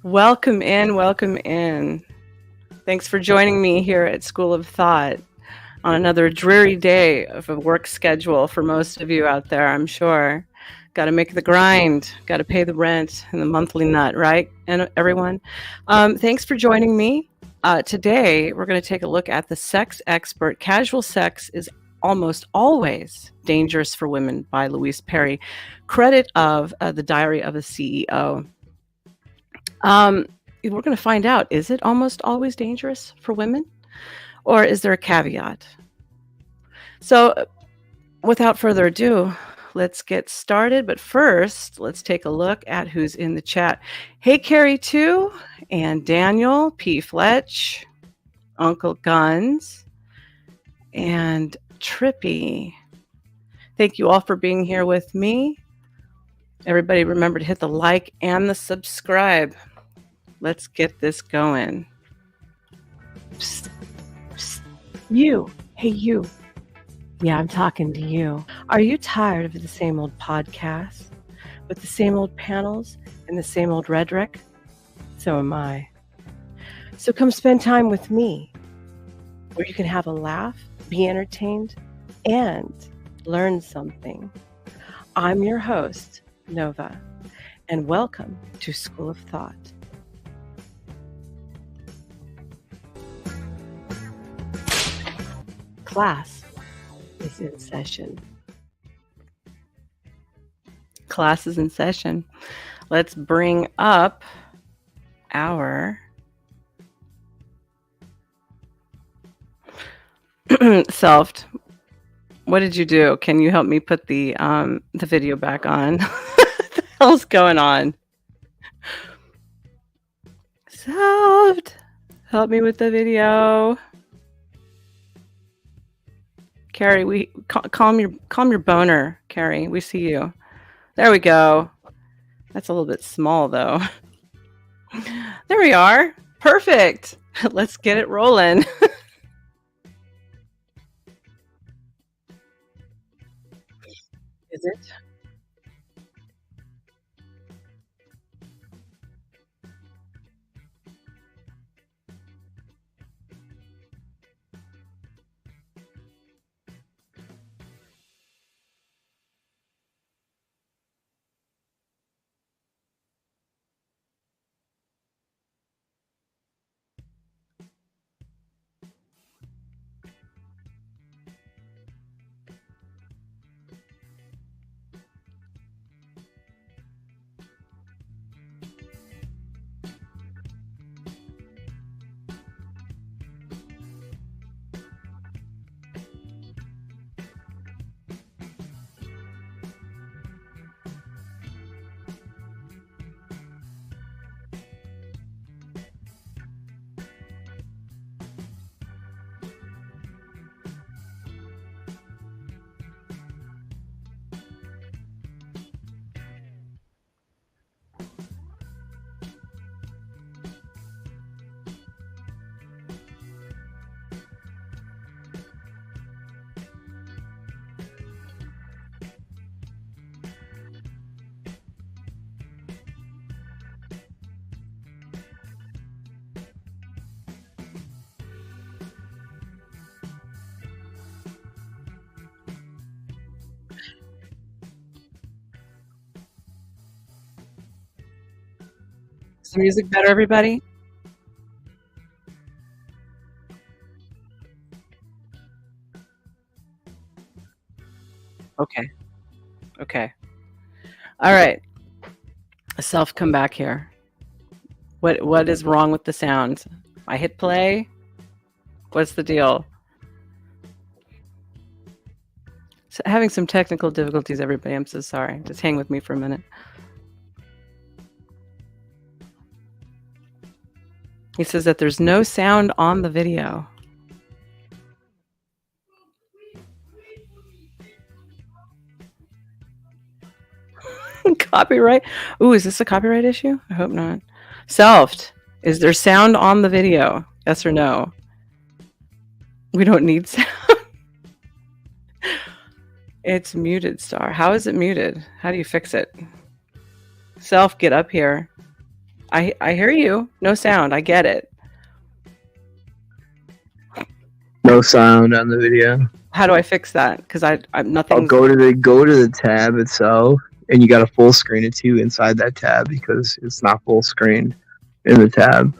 Welcome in, welcome in. Thanks for joining me here at School of Thought on another dreary day of a work schedule for most of you out there, I'm sure. Got to make the grind, got to pay the rent and the monthly nut, right? And everyone, thanks for joining me. Today, we're going to take a look at the sex expert. Casual sex is almost always dangerous for women by Louise Perry, credit of The Diary of a CEO. We're going to find out, is it almost always dangerous for women? Or is there a caveat? So without further ado, let's get started. But first, let's take a look at who's in the chat. Hey, Carrie, too, and Daniel, P. Fletch, Uncle Guns, and Trippy. Thank you all for being here with me. Everybody remember to hit the like and the subscribe. Let's get this going. Psst, psst. You. Hey, you. Yeah, I'm talking to you. Are you tired of the same old podcasts with the same old panels and the same old rhetoric? So am I. So come spend time with me, where you can have a laugh, be entertained, and learn something. I'm your host, Nova, and welcome to School of Thought. Class is in session. Class is in session. Let's bring up our self. What did you do? Can you help me put the video back on? What the hell's going on? Self, help me with the video. Carrie, calm your boner, Carrie. We see you. There we go. That's a little bit small, though. There we are. Perfect. Let's get it rolling. Is it? Is the music better, everybody? Okay. Okay. All right. Self, come back here. What is wrong with the sound? I hit play. What's the deal? So, having some technical difficulties, everybody. I'm so sorry. Just hang with me for a minute. He says that there's no sound on the video. Copyright? Ooh, is this a copyright issue? I hope not. Self, is there sound on the video? Yes or no? We don't need sound. It's muted, Star. How is it muted? How do you fix it? Self, get up here. I hear you. No sound. I get it. No sound on the video. How do I fix that? Because I'm I'll nothing's. go to the tab itself, and you got to full screen it too inside that tab because it's not full screen in the tab.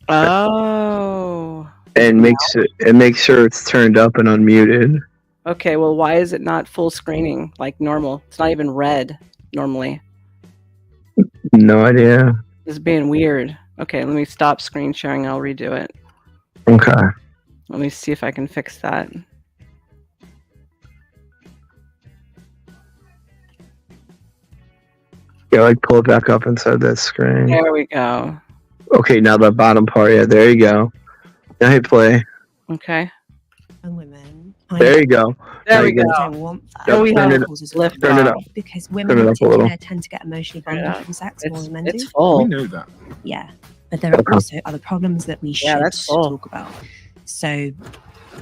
Oh. And make sure it's turned up and unmuted. Okay. Well, why is it not full screening like normal? It's not even red normally. No idea. This is being weird. Okay, let me stop screen sharing. I'll redo it. Okay. Let me see if I can fix that. Yeah, like pull it back up inside that screen. There we go. Okay, now the bottom part. Yeah, there you go. Now hit play. Okay. Women. There you go. There we go. Don't want that. There we Turn have it- lift turn it off. up. Because Turn women it in up a little. particular tend to get emotionally Turn it bonded up. from sex more than men It's do. We full. know that. Yeah. But there are Okay. also other problems that we should Yeah, that's full. talk about. So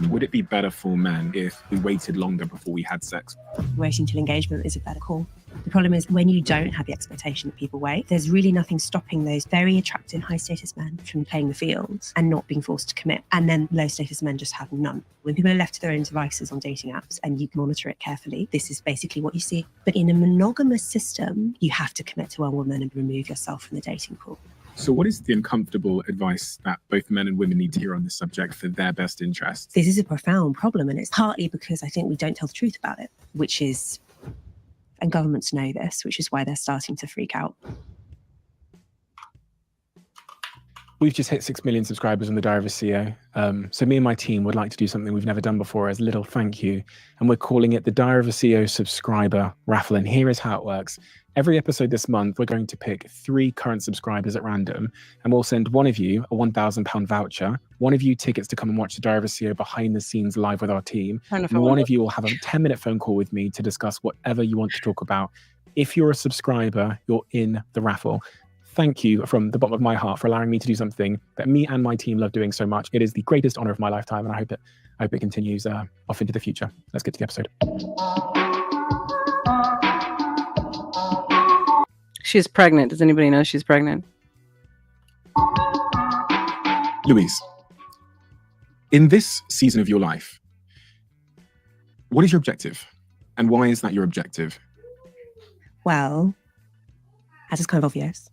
Would it be better for men if we waited longer before we had sex? waiting till engagement is a better call. The problem is when you don't have the expectation that people wait, there's really nothing stopping those very attractive high status men from playing the field and not being forced to commit. And then low status men just have none. When people are left to their own devices on dating apps and you can monitor it carefully, this is basically what you see. But in a monogamous system, you have to commit to one woman and remove yourself from the dating pool. So, what is the uncomfortable advice that both men and women need to hear on this subject for their best interests? This is a profound problem, and it's partly because I think we don't tell the truth about it, which is, and governments know this, which is why they're starting to freak out. We've just hit 6 million subscribers on the Diary of a CEO. So me and my team would like to do something we've never done before as a little thank you. And we're calling it the Diary of a CEO subscriber raffle. And here is how it works. Every episode this month, we're going to pick 3 current subscribers at random. And we'll send one of you a £1,000 voucher, one of you tickets to come and watch the Diary of a CEO behind the scenes live with our team. And one of you will have a 10-minute phone call with me to discuss whatever you want to talk about. If you're a subscriber, you're in the raffle. Thank you from the bottom of my heart for allowing me to do something that me and my team love doing so much. It is the greatest honor of my lifetime, and I hope it continues off into the future. Let's get to the episode. She's pregnant. Does anybody know she's pregnant? Louise, in this season of your life, what is your objective? And why is that your objective? Well, as is kind of obvious,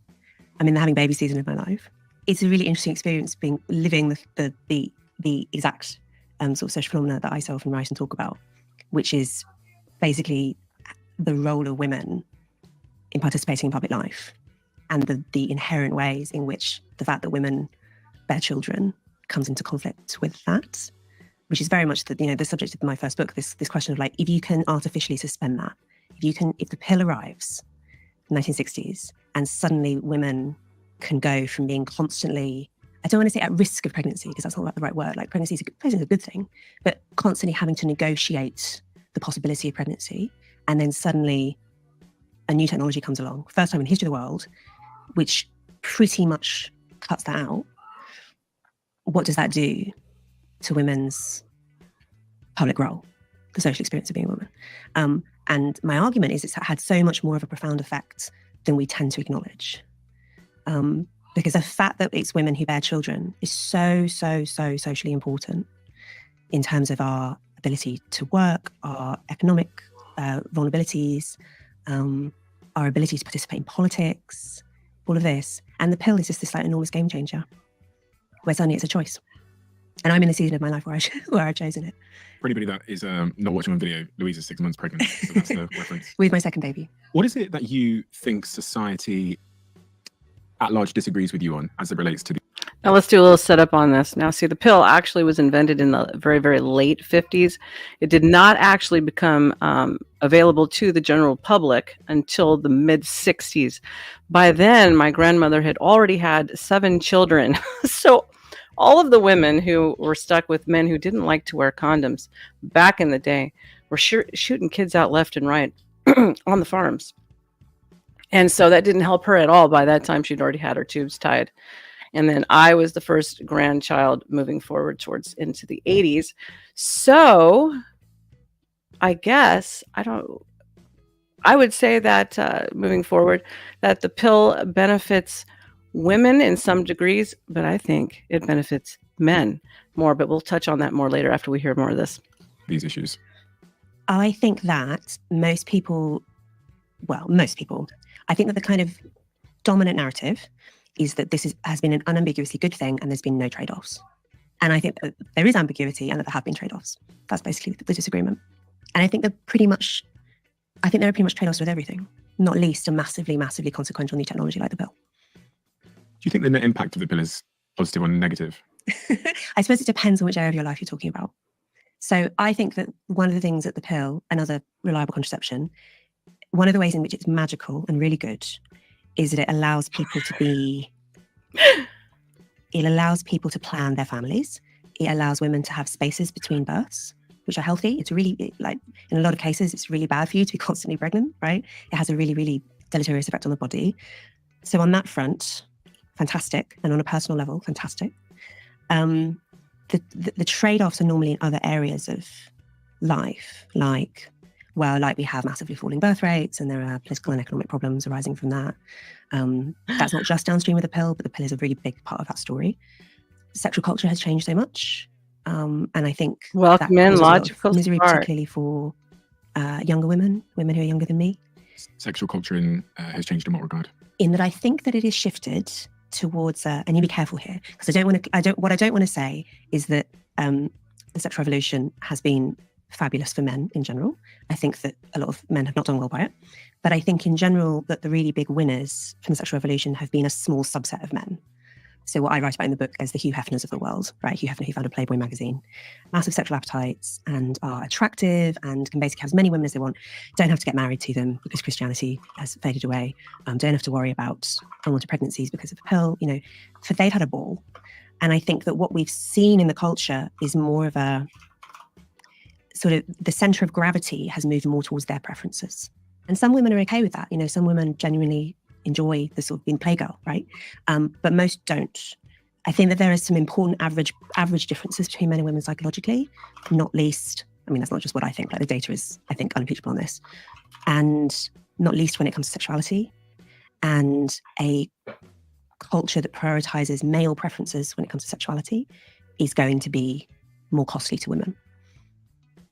I'm in the having baby season of my life. It's a really interesting experience living the exact sort of social phenomena that I so often write and talk about, which is basically the role of women in participating in public life and the inherent ways in which the fact that women bear children comes into conflict with that, which is very much the subject of my first book. This question of like, if you can artificially suspend that, if the pill arrives in the 1960s and suddenly women can go from being constantly, I don't want to say at risk of pregnancy because that's not the right word, like pregnancy is a good thing, but constantly having to negotiate the possibility of pregnancy, and then suddenly a new technology comes along, first time in the history of the world, which pretty much cuts that out. What does that do to women's public role, the social experience of being a woman? And my argument is it's had so much more of a profound effect than we tend to acknowledge. Because the fact that it's women who bear children is so socially important in terms of our ability to work, our economic vulnerabilities, our ability to participate in politics, all of this. And the pill is just this like enormous game changer, where suddenly it's a choice. And I'm in a season of my life where I've chosen it. For anybody that is not watching on video, Louise is 6 months pregnant, so that's the reference. With my second baby. What is it that you think society at large disagrees with you on as it relates to the... Now let's do a little setup on this. Now, see, the pill actually was invented in the very, very late 50s. It did not actually become available to the general public until the mid 60s. By then, my grandmother had already had 7 children. So all of the women who were stuck with men who didn't like to wear condoms back in the day were shooting kids out left and right on the farms. And so that didn't help her at all. By that time, she'd already had her tubes tied. And then I was the first grandchild moving forward towards into the 80s. So I guess, I would say that moving forward, that the pill benefits women in some degrees, but I think it benefits men more. But we'll touch on that more later after we hear more of this. These issues. I think that most people, I think that the kind of dominant narrative is that this has been an unambiguously good thing and there's been no trade-offs. And I think that there is ambiguity and that there have been trade-offs. That's basically the disagreement. And I think there are pretty much trade-offs with everything, not least a massively, massively consequential new technology like the pill. Do you think the net impact of the pill is positive or negative? I suppose it depends on which area of your life you're talking about. So I think that one of the things that the pill and other reliable contraception, one of the ways in which it's magical and really good is that it allows people to plan their families. It allows women to have spaces between births, which are healthy. It's really, like, in a lot of cases, it's really bad for you to be constantly pregnant, right? It has a really, really deleterious effect on the body. So on that front, fantastic. And on a personal level, fantastic. The trade-offs are normally in other areas of life, like we have massively falling birth rates and there are political and economic problems arising from that. That's not just downstream of the pill, but the pill is a really big part of that story. Sexual culture has changed so much. And I think welcome in logical misery, start. particularly for younger women who are younger than me. Sexual culture has changed in what regard? In that I think that it is shifted towards, and you be careful here, because what I don't want to say is that the sexual revolution has been fabulous for men in general. I think that a lot of men have not done well by it. But I think in general that the really big winners from the sexual revolution have been a small subset of men. So what I write about in the book is the Hugh Hefners of the world, right? Hugh Hefner, who founded Playboy magazine, massive sexual appetites and are attractive and can basically have as many women as they want, don't have to get married to them because Christianity has faded away, don't have to worry about unwanted pregnancies because of the pill, they've had a ball. And I think that what we've seen in the culture is more of a sort of, the center of gravity has moved more towards their preferences. And some women are okay with that. Some women genuinely enjoy the sort of being playgirl, right? But most don't. I think that there are some important average differences between men and women psychologically, not least, that's not just what I think, like the data is, I think, unimpeachable on this. And not least when it comes to sexuality and a culture that prioritizes male preferences when it comes to sexuality is going to be more costly to women.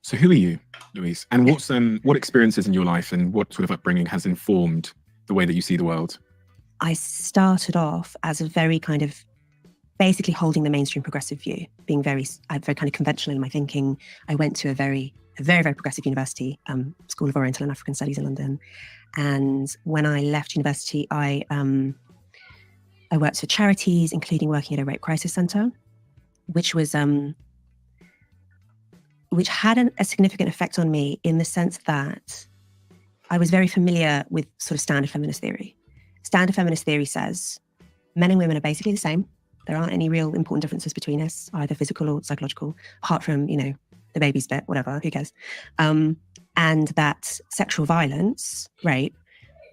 So who are you, Louise? And what experiences in your life and what sort of upbringing has informed the way that you see the world? I started off as a very kind of basically holding the mainstream progressive view, being very kind of conventional in my thinking. I went to a very, very progressive university, School of Oriental and African Studies in London. And when I left university, I worked for charities, including working at a rape crisis centre, which had a significant effect on me in the sense that I was very familiar with sort of standard feminist theory. Standard feminist theory says men and women are basically the same. There aren't any real important differences between us, either physical or psychological, apart from, the baby's bit, whatever, who cares? And that sexual violence, rape,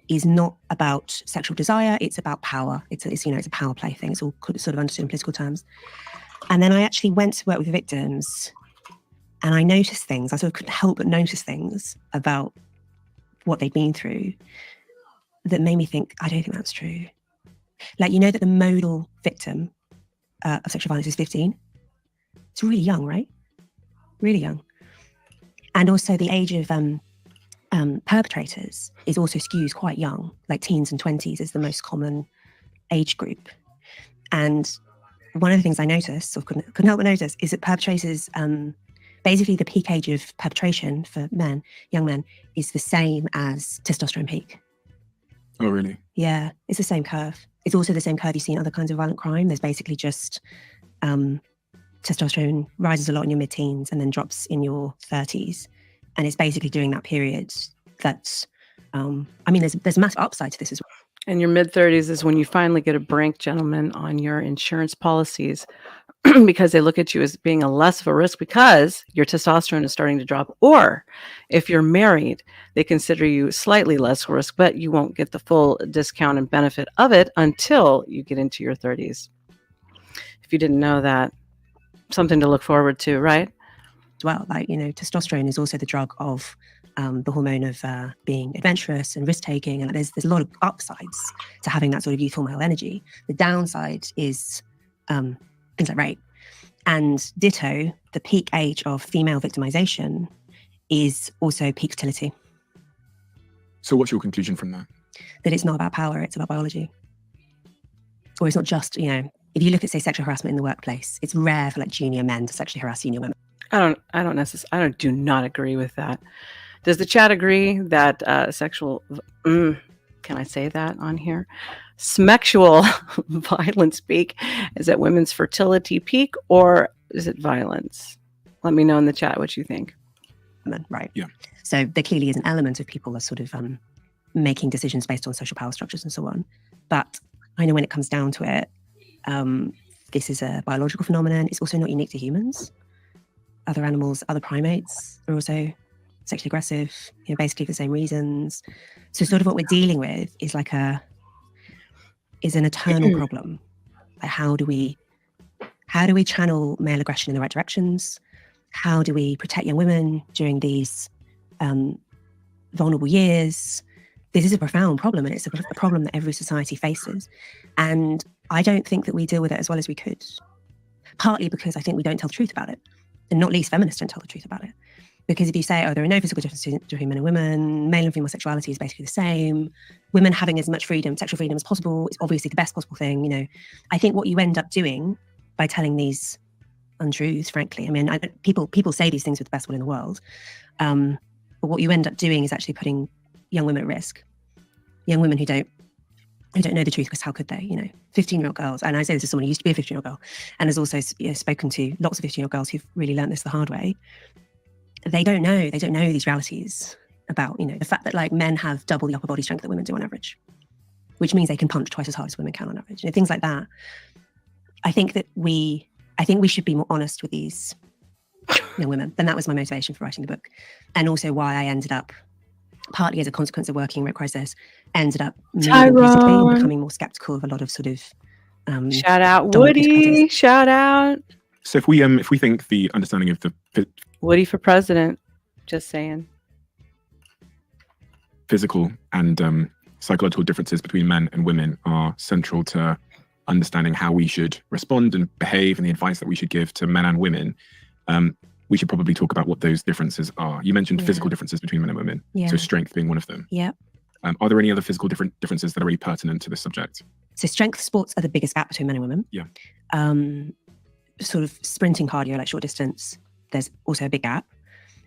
is not about sexual desire, it's about power. It's a power play thing. It's all sort of understood in political terms. And then I actually went to work with victims and I noticed things. I sort of couldn't help but notice things about what they'd been through that made me think, I don't think that's true. Like, that the modal victim of sexual violence is 15. It's really young, right? Really young. And also the age of perpetrators is also skews quite young, like teens and 20s is the most common age group. And one of the things I noticed, or couldn't help but notice, is that perpetrators, basically the peak age of perpetration for young men, is the same as testosterone peak. Oh, really? Yeah, it's the same curve. It's also the same curve you see in other kinds of violent crime. There's basically just testosterone rises a lot in your mid-teens and then drops in your 30s. And it's basically during that period that, there's massive upside to this as well. And your mid-30s is when you finally get a break, gentlemen, on your insurance policies because they look at you as being a less of a risk because your testosterone is starting to drop. Or if you're married, they consider you slightly less risk, but you won't get the full discount and benefit of it until you get into your 30s. If you didn't know that, something to look forward to, right? Well, testosterone is also the drug of the hormone of being adventurous and risk-taking, and there's a lot of upsides to having that sort of youthful male energy. The downside is things like rape. And ditto, the peak age of female victimization is also peak fertility. So what's your conclusion from that? That it's not about power, it's about biology. Or it's not just, if you look at, say, sexual harassment in the workplace, it's rare for like junior men to sexually harass senior women. I do not agree with that. Does the chat agree that can I say that on here? Smexual violence peak is at women's fertility peak, or is it violence? Let me know in the chat what you think. Right. Yeah. So there clearly is an element of people are sort of making decisions based on social power structures and so on. But I know when it comes down to it, this is a biological phenomenon. It's also not unique to humans. Other animals, other primates are also sexually aggressive, basically for the same reasons. So sort of what we're dealing with is is an eternal problem. Like how do we channel male aggression in the right directions? How do we protect young women during these vulnerable years? This is a profound problem, and it's a problem that every society faces. And I don't think that we deal with it as well as we could. Partly because I think we don't tell the truth about it. And not least feminists don't tell the truth about it. Because if you say, there are no physical differences between men and women, male and female sexuality is basically the same, women having as much freedom, sexual freedom as possible is obviously the best possible thing, I think what you end up doing by telling these untruths, frankly, people say these things with the best will in the world, but what you end up doing is actually putting young women at risk. Young women who don't know the truth, because how could they, 15-year-old girls, and I say this as someone who used to be a 15-year-old girl and has also spoken to lots of 15-year-old girls who've really learned this the hard way. They don't know these realities about, the fact that like men have double the upper body strength that women do on average, which means they can punch twice as hard as women can on average. Things like that. I think we should be more honest with these young women. And that was my motivation for writing the book. And also why I ended up, partly as a consequence of working in rape crisis, ended up moving physically and becoming more skeptical of a lot of sort of shout out Woody, shout out. So if we think the understanding of the Woody for president, just saying, physical and psychological differences between men and women are central to understanding how we should respond and behave and the advice that we should give to men and women, we should probably talk about what those differences are. You mentioned physical differences between men and women, so strength being one of them. Yeah. Are there any other physical differences that are really pertinent to this subject? So strength sports are the biggest gap between men and women. Yeah. Sort of sprinting cardio, like short distance, there's also a big gap.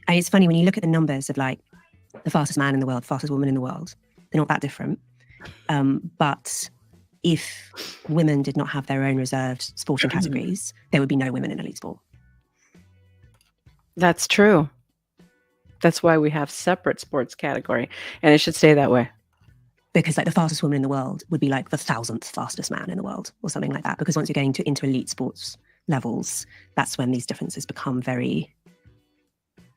And it's funny when you look at the numbers of like the fastest man in the world, fastest woman in the world, they're not that different. But if women did not have their own reserved sporting categories, there would be no women in elite sport. That's true. That's why we have separate sports category, and it should stay that way. Because like the fastest woman in the world would be like the 1,000th fastest man in the world or something like that. Because once you're getting into elite sports levels, that's when these differences become very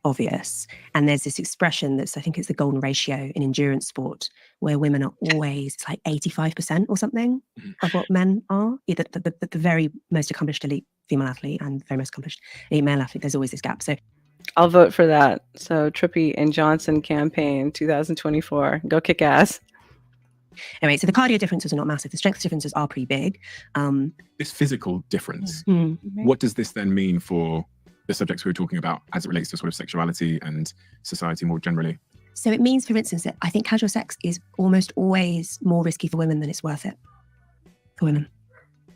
obvious. And there's this expression I think it's the golden ratio in endurance sport, where women are always, it's like 85% or something of what men are. Either the very most accomplished elite female athlete and very most accomplished elite male athlete, there's always this gap. So I'll vote for that. So Trippy and Johnson campaign 2024, go kick ass. Anyway, so the cardio differences are not massive. The strength differences are pretty big. This physical difference, what does this then mean for the subjects we were talking about as it relates to sort of sexuality and society more generally? So it means, for instance, that I think casual sex is almost always more risky for women than it's worth it for women.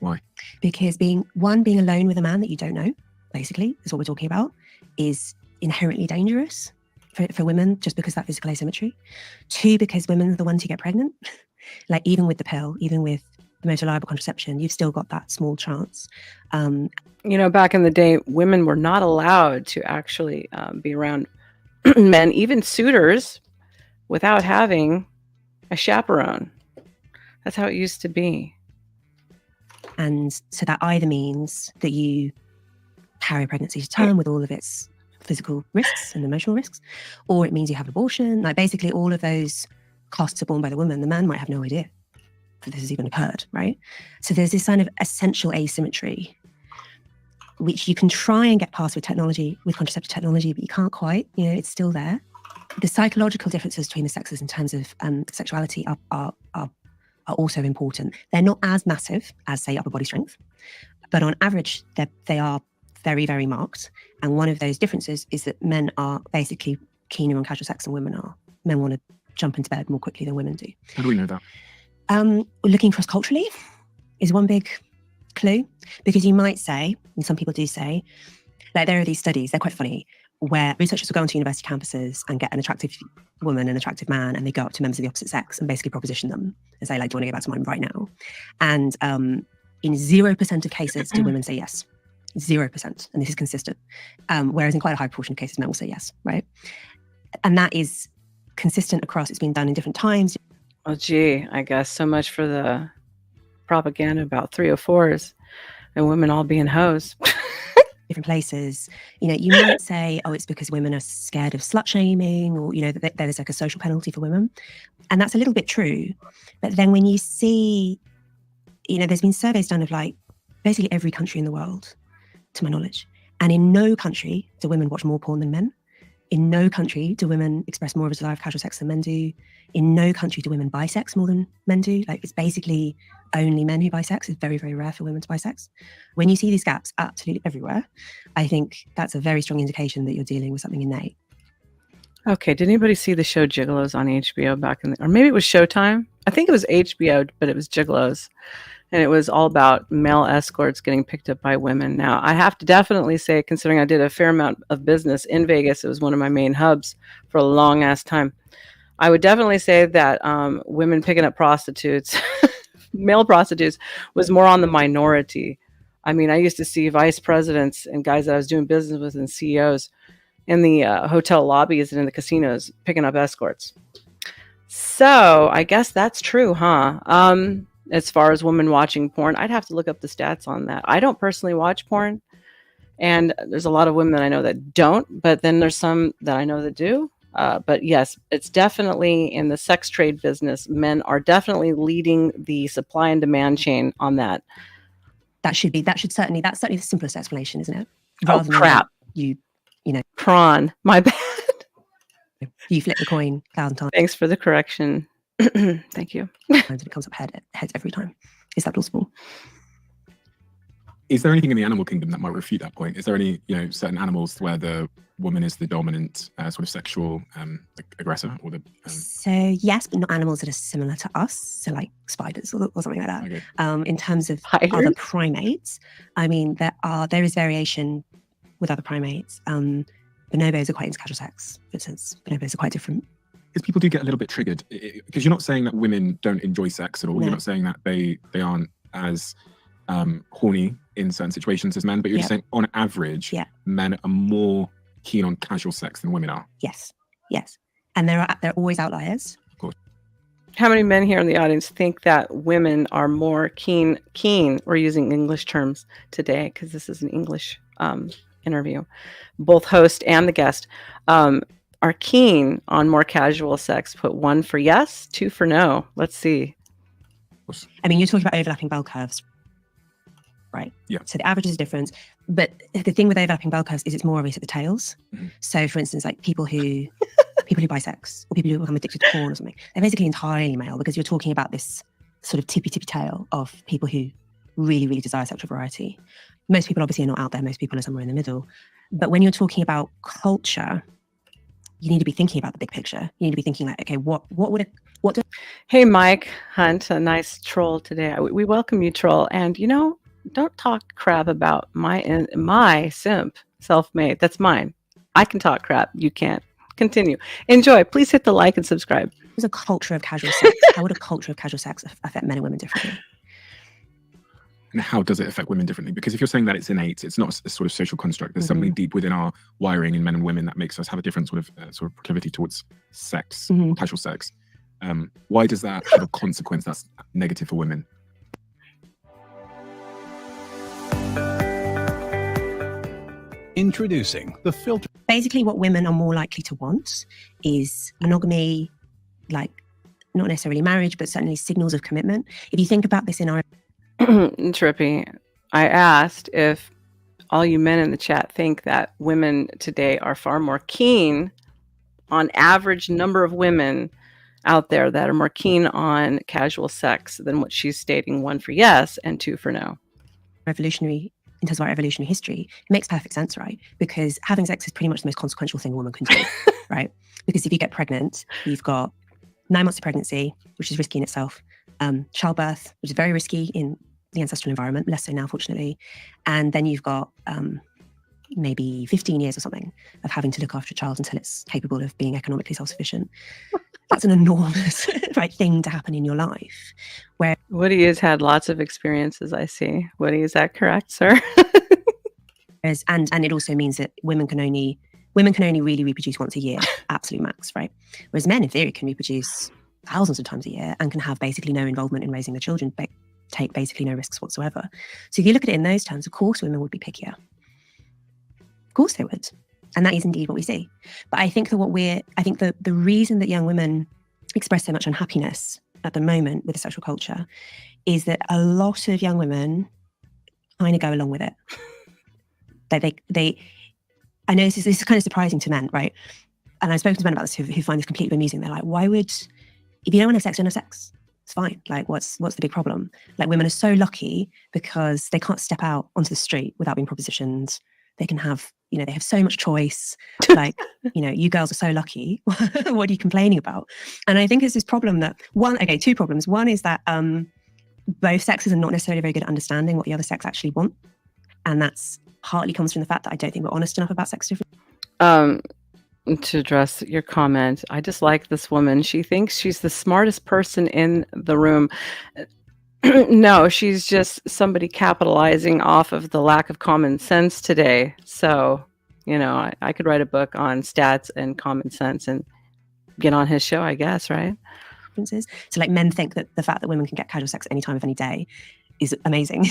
Why? Because being alone with a man that you don't know, basically, is what we're talking about, is inherently dangerous for women, just because of that physical asymmetry. 2, because women are the ones who get pregnant. Like even with the pill, even with the most reliable contraception, you've still got that small chance. Back in the day, women were not allowed to actually be around men, even suitors, without having a chaperone. That's how it used to be. And so that either means that you carry a pregnancy to term with all of its physical risks and emotional risks, or it means you have an abortion. Like basically all of those costs are borne by the woman. The man might have no idea that this has even occurred, right? So there's this kind of essential asymmetry, which you can try and get past with technology, with contraceptive technology, but you can't quite, it's still there. the psychological differences between the sexes in terms of sexuality are also important. They're not as massive as, say, upper body strength, but on average, they are very, very marked. And one of those differences is that men are basically keener on casual sex than women are. Men want to jump into bed more quickly than women do. How do we know that? Looking cross-culturally is one big clue, because you might say, and some people do say, like there are these studies, they're quite funny, where researchers will go onto university campuses and get an attractive woman, an attractive man, and they go up to members of the opposite sex and basically proposition them and say, like, do you want to go back to mine right now? And in 0% of cases do women say yes. 0%. And this is consistent. Whereas in quite a high proportion of cases, men will say yes, right? And that is consistent across, it's been done in different times. Well, gee, I guess so much for the propaganda about 304s and women all being hoes. Different places, you know, you might say, oh, it's because women are scared of slut shaming, or, you know, that there's like a social penalty for women. And that's a little bit true. But then when you see, you know, there's been surveys done of like basically every country in the world, to my knowledge. And in no country do women watch more porn than men. In no country do women express more of a desire for casual sex than men do. In no country do women buy sex more than men do. Like, it's basically only men who buy sex. It's very, very rare for women to buy sex. When you see these gaps absolutely everywhere, I think that's a very strong indication that you're dealing with something innate. Okay, did anybody see the show Gigolos on HBO back in the, or maybe it was Showtime? I think it was HBO, but it was Gigolos. And it was all about male escorts getting picked up by women. Now, I have to definitely say, considering I did a fair amount of business in Vegas, it was one of my main hubs for a long ass time. I would definitely say that women picking up prostitutes, male prostitutes, was more on the minority. I mean, I used to see vice presidents and guys that I was doing business with and CEOs in the hotel lobbies and in the casinos picking up escorts. So I guess that's true, huh? As far as women watching porn, I'd have to look up the stats on that. I don't personally watch porn, and there's a lot of women that I know that don't, but then there's some that I know that do. But yes, it's definitely in the sex trade business. Men are definitely leading the supply and demand chain on that. That's certainly the simplest explanation, isn't it? Oh, crap. You know. Prawn. My bad. You flip the coin 1,000 times. Thanks for the correction. Thank you. And it comes up heads every time. Is that plausible? Is there anything in the animal kingdom that might refute that point? Is there any, you know, certain animals where the woman is the dominant sort of sexual aggressor, or the? So yes, but not animals that are similar to us. So like spiders or something like that. Okay. In terms of other primates, I mean, there is variation with other primates. Bonobos are quite into casual sex, for instance. Bonobos are quite different. Because people do get a little bit triggered, because you're not saying that women don't enjoy sex at all. No. You're not saying that they aren't as horny in certain situations as men, but you're just saying on average, men are more keen on casual sex than women are. Yes. And there are always outliers. Of course. How many men here in the audience think that women are more keen, we're using English terms today because this is an English interview, both host and the guest, are keen on more casual sex? Put 1 for yes, 2 for no. Let's see. I mean, you're talking about overlapping bell curves, right? Yeah. So the average is different, but the thing with overlapping bell curves is it's more obvious at the tails. Mm-hmm. So, for instance, like people who buy sex, or people who become addicted to porn or something, they're basically entirely male, because you're talking about this sort of tippy tail of people who really, really desire sexual variety. Most people obviously are not out there. Most people are somewhere in the middle. But when you're talking about culture, you need to be thinking about the big picture. You need to be thinking like, okay, what do... Hey, Mike Hunt, a nice troll today. We welcome you, troll. And, you know, don't talk crap about my simp, self-made. That's mine. I can talk crap. You can't. Continue. Enjoy. Please hit the like and subscribe. There's a culture of casual sex. How would a culture of casual sex affect men and women differently? And how does it affect women differently? Because if you're saying that it's innate, it's not a sort of social construct. There's something deep within our wiring in men and women that makes us have a different sort of proclivity towards sex, casual sex. Why does that have a consequence that's negative for women? Introducing the filter. Basically, what women are more likely to want is monogamy, like not necessarily marriage, but certainly signals of commitment. If you think about this in our Trippy, I asked if all you men in the chat think that women today are far more keen on average number of women out there that are more keen on casual sex than what she's stating, 1 for yes and 2 for no. Revolutionary, in terms of our evolutionary history, it makes perfect sense, right? Because having sex is pretty much the most consequential thing a woman can do, right? Because if you get pregnant, you've got 9 months of pregnancy, which is risky in itself, childbirth, which is very risky in the ancestral environment, less so now, fortunately, and then you've got maybe 15 years or something of having to look after a child until it's capable of being economically self-sufficient. That's an enormous right thing to happen in your life. Where Woody has had lots of experiences, I see. Woody, is that correct, sir? and it also means that women can only really reproduce once a year, absolute max, right? Whereas men, in theory, can reproduce thousands of times a year and can have basically no involvement in raising their children, take basically no risks whatsoever. So if you look at it in those terms, of course, women would be pickier. Of course they would. And that is indeed what we see. But I think that the reason that young women express so much unhappiness at the moment with the sexual culture is that a lot of young women kind of go along with it. I know this is kind of surprising to men, right? And I've spoken to men about this who find this completely amusing. They're like, if you don't want to have sex, don't have sex. It's fine. Like, what's the big problem? Like, women are so lucky because they can't step out onto the street without being propositioned. They can have, they have so much choice. Like, you girls are so lucky. What are you complaining about? And I think it's this problem that 2 problems. One is that both sexes are not necessarily very good at understanding what the other sex actually want. And that's partly comes from the fact that I don't think we're honest enough about sex differences. To address your comment, I dislike this woman. She thinks she's the smartest person in the room. No, she's just somebody capitalizing off of the lack of common sense today. So, I could write a book on stats and common sense and get on his show, I guess, right? So like men think that the fact that women can get casual sex any time of any day is amazing.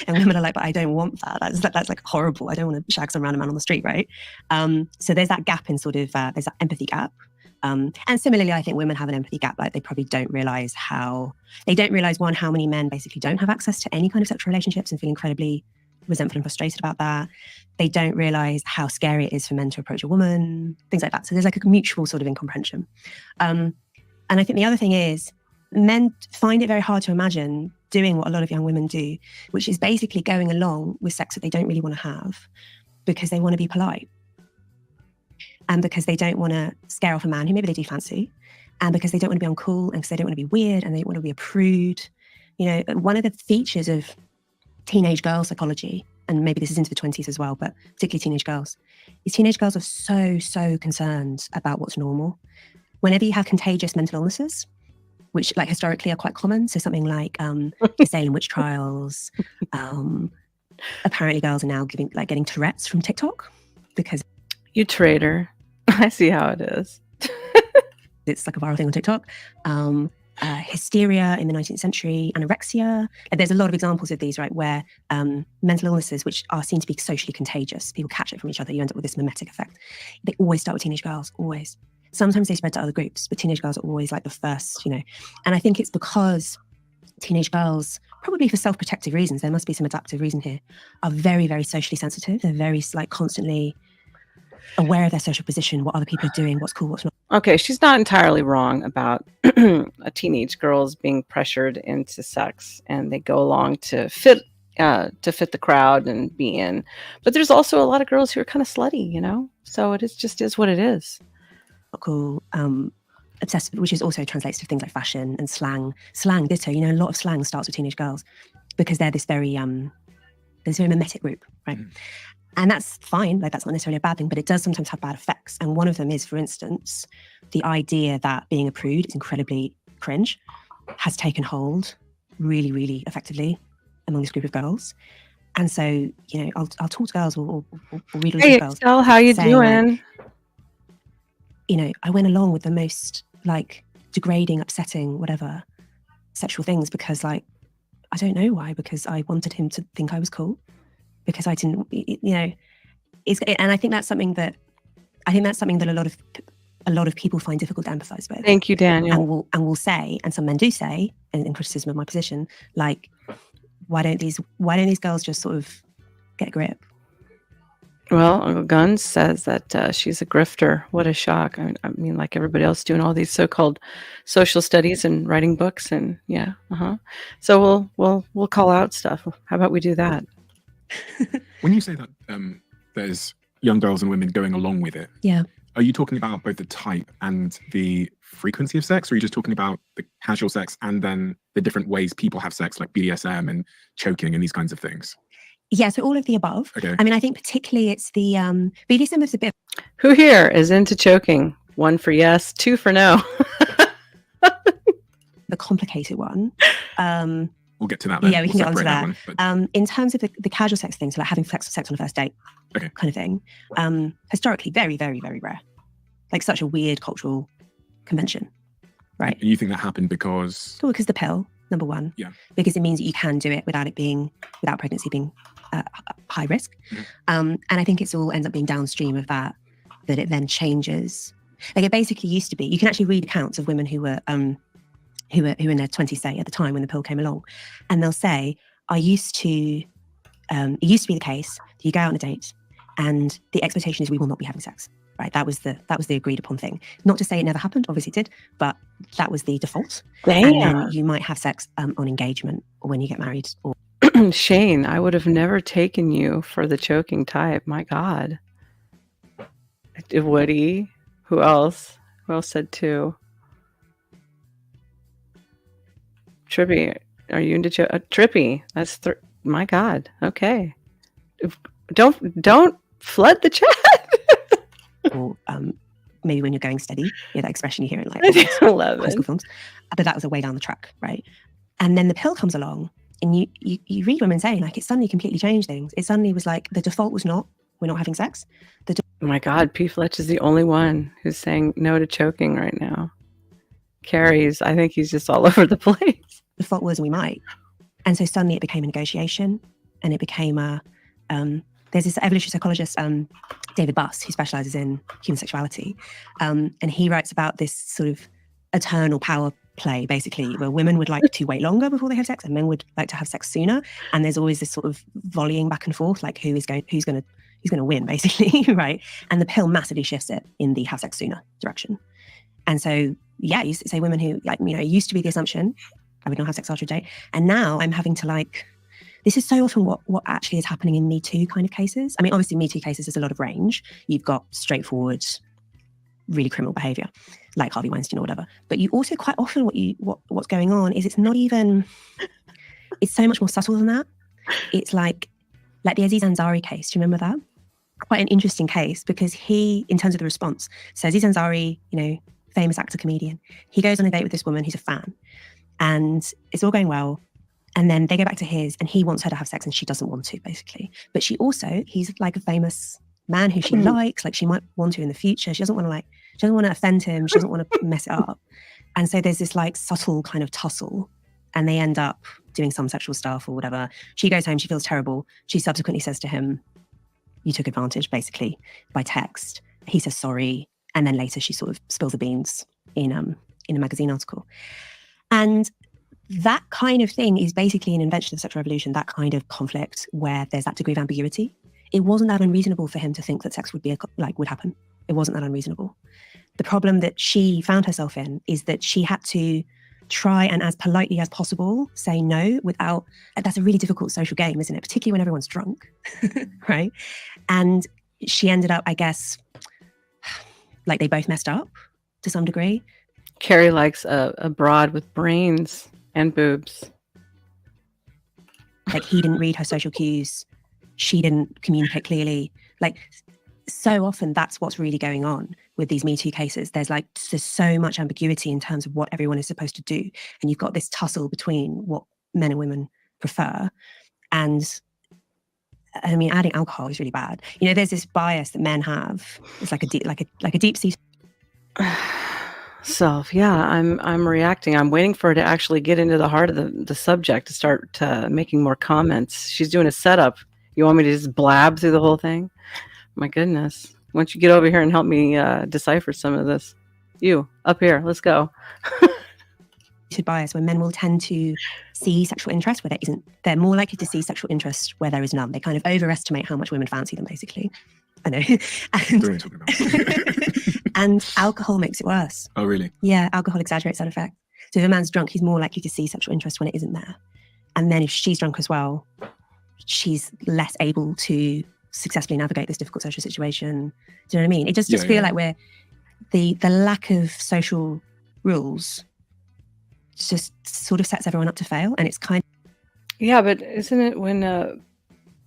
And women are like, but I don't want that. That's like horrible. I don't want to shag some random man on the street, right? So there's that gap in sort of, there's that empathy gap. And similarly, I think women have an empathy gap. Like they probably don't realize how many men basically don't have access to any kind of sexual relationships and feel incredibly resentful and frustrated about that. They don't realize how scary it is for men to approach a woman, things like that. So there's like a mutual sort of incomprehension. And I think the other thing is men find it very hard to imagine doing what a lot of young women do, which is basically going along with sex that they don't really want to have because they want to be polite. And because they don't want to scare off a man who maybe they do fancy, and because they don't want to be uncool, and because they don't want to be weird, and they don't want to be a prude. One of the features of teenage girl psychology, and maybe this is into the 20s as well, but particularly teenage girls, is teenage girls are so concerned about what's normal. Whenever you have contagious mental illnesses, which like historically are quite common, so something like the Salem witch trials, apparently girls are now getting Tourette's from TikTok because you traitor. I see how it is. It's like a viral thing on TikTok. Hysteria in the 19th century, anorexia. And there's a lot of examples of these, right, where mental illnesses, which are seen to be socially contagious, people catch it from each other, you end up with this mimetic effect. They always start with teenage girls, always. Sometimes they spread to other groups, but teenage girls are always like the first, And I think it's because teenage girls, probably for self-protective reasons, there must be some adaptive reason here, are very, very socially sensitive. They're very constantly aware of their social position, what other people are doing, what's cool, what's not. Okay, she's not entirely wrong about a teenage girls being pressured into sex and they go along to fit the crowd and be in. But there's also a lot of girls who are kind of slutty, So it is what it is. Not cool. Obsessive, which is also translates to things like fashion and slang. Slang, ditto. A lot of slang starts with teenage girls because they're this very mimetic group, right? Mm. And that's fine, that's not necessarily a bad thing, but it does sometimes have bad effects. And one of them is, for instance, the idea that being a prude is incredibly cringe has taken hold really, really effectively among this group of girls. And so, I'll talk to girls or read with girls. Hey, Estelle, how you doing? I went along with the most degrading, upsetting, whatever sexual things because I don't know why, because I wanted him to think I was cool. Because I didn't, and I think that's something that a lot of people find difficult to empathise with. Thank you, Daniel. And will say, and some men do say, in criticism of my position, why don't these girls just sort of get a grip? Well, Uncle Guns says that she's a grifter. What a shock. I mean, like everybody else doing all these so-called social studies and writing books and yeah, So we'll call out stuff. How about we do that? When you say that there's young girls and women going along with it, Yeah. are you talking about both the type and the frequency of sex, or are you just talking about the casual sex and then the different ways people have sex, like BDSM and choking and these kinds of things? Yeah, so all of the above. Okay. I mean, I think particularly it's the BDSM is a bit Who here is into choking? 1 for yes, 2 for no. the complicated one. We'll get to that then. Yeah, we can get onto separate that. one, but- In terms of the casual sex thing, so like having sex on a first date, Okay. kind of thing, historically very, very, very rare. Like such a weird cultural convention, right? And you think that happened because Well, because the pill, number one. Yeah. Because it means that you can do it without pregnancy being high risk. Mhm. And I think it's all ends up being downstream of that it then changes. Like it basically used to be, you can actually read accounts of women who were in their 20s, say, at the time when the pill came along, and they'll say, it used to be the case that you go out on a date and the expectation is we will not be having sex. Right, that was the agreed upon thing. Not to say it never happened, obviously it did, but that was the default. And then you might have sex on engagement or when you get married. Or Shane, I would have never taken you for the choking type. My God. Woody. Who else? Who else said 2? Trippy, are you into Trippy? That's my God. Okay. Don't flood the chat. or maybe when you're going steady, that expression you hear in like I high love school it. films. But that was a way down the track, right? And then the pill comes along, and you read women saying like it suddenly completely changed things. It suddenly was like the default was we're not having sex. Oh my God, P. Fletch is the only one who's saying no to choking right now. Carrie's, I think he's just all over the place. The default was we might. And so suddenly it became a negotiation, and it became there's this evolutionary psychologist, David Buss, who specializes in human sexuality. And he writes about this sort of eternal power play, basically, where women would like to wait longer before they have sex and men would like to have sex sooner. And there's always this sort of volleying back and forth, like who's going to win, basically, right? And the pill massively shifts it in the have sex sooner direction. And so, yeah, you say women who, like, used to be the assumption, I would not have sex after a date. And now I'm having to this is so often what actually is happening in Me Too kind of cases. I mean, obviously Me Too cases, there's a lot of range. You've got straightforward, really criminal behavior, like Harvey Weinstein or whatever. But you also quite often what's going on is it's so much more subtle than that. It's like the Aziz Ansari case. Do you remember that? Quite an interesting case because he, in terms of the response, so Aziz Ansari, famous actor, comedian, he goes on a date with this woman who's a fan, and it's all going well. And then they go back to his, and he wants her to have sex, and she doesn't want to, basically. But he's like a famous man who she likes, like she might want to in the future. She doesn't want to offend him. She doesn't want to mess it up. And so there's this like subtle kind of tussle, and they end up doing some sexual stuff or whatever. She goes home, she feels terrible. She subsequently says to him, "You took advantage," basically, by text. He says sorry, and then later she sort of spills the beans in a magazine article. And that kind of thing is basically an invention of the sexual revolution, that kind of conflict where there's that degree of ambiguity. It wasn't that unreasonable for him to think that sex would happen. It wasn't that unreasonable. The problem that she found herself in is that she had to try and as politely as possible say no without, that's a really difficult social game, isn't it? Particularly when everyone's drunk, right? And she ended up, I guess, like they both messed up to some degree. Carrie likes a broad with brains and boobs. Like he didn't read her social cues. She didn't communicate clearly. Like so often that's what's really going on with these Me Too cases. There's so much ambiguity in terms of what everyone is supposed to do. And you've got this tussle between what men and women prefer. And I mean, adding alcohol is really bad. There's this bias that men have. It's like a deep sea. Self, yeah, I'm reacting. I'm waiting for her to actually get into the heart of the subject to start making more comments. She's doing a setup. You want me to just blab through the whole thing? My goodness. Why don't you get over here and help me decipher some of this? You, up here, let's go. Bias where men will tend to see sexual interest where there isn't. They're more likely to see sexual interest where there is none. They kind of overestimate how much women fancy them, basically. I know. What are we talking about? And alcohol makes it worse. Oh, really? Yeah, alcohol exaggerates that effect. So if a man's drunk, he's more likely to see sexual interest when it isn't there. And then if she's drunk as well, she's less able to successfully navigate this difficult social situation. Do you know what I mean? It just feel like we're the lack of social rules just sort of sets everyone up to fail. And it's kind of... Yeah, but isn't it when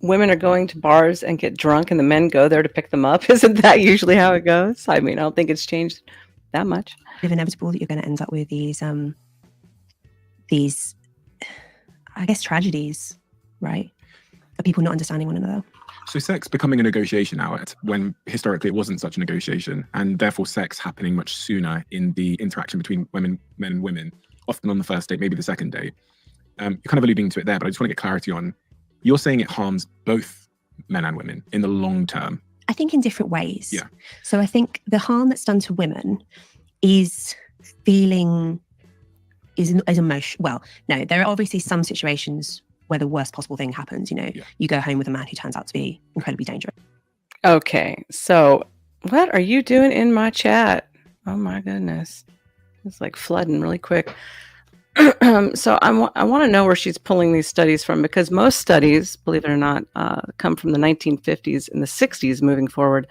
women are going to bars and get drunk and the men go there to pick them up? Isn't that usually how it goes? I mean, I don't think it's changed that much. It's inevitable that you're going to end up with these I guess, tragedies, right? Of people not understanding one another. So sex becoming a negotiation outlet when historically it wasn't such a negotiation, and therefore sex happening much sooner in the interaction between men and women, often on the first date, maybe the second date. You're kind of alluding to it there, but I just want to get clarity on, you're saying it harms both men and women in the long term. I think in different ways. Yeah. So I think the harm that's done to women is emotion. Well, no, there are obviously some situations where the worst possible thing happens. You know, you go home with a man who turns out to be incredibly dangerous. Okay, so what are you doing in my chat? Oh my goodness, it's like flooding really quick. So I want to know where she's pulling these studies from, because most studies, believe it or not, come from the 1950s and the 60s moving forward,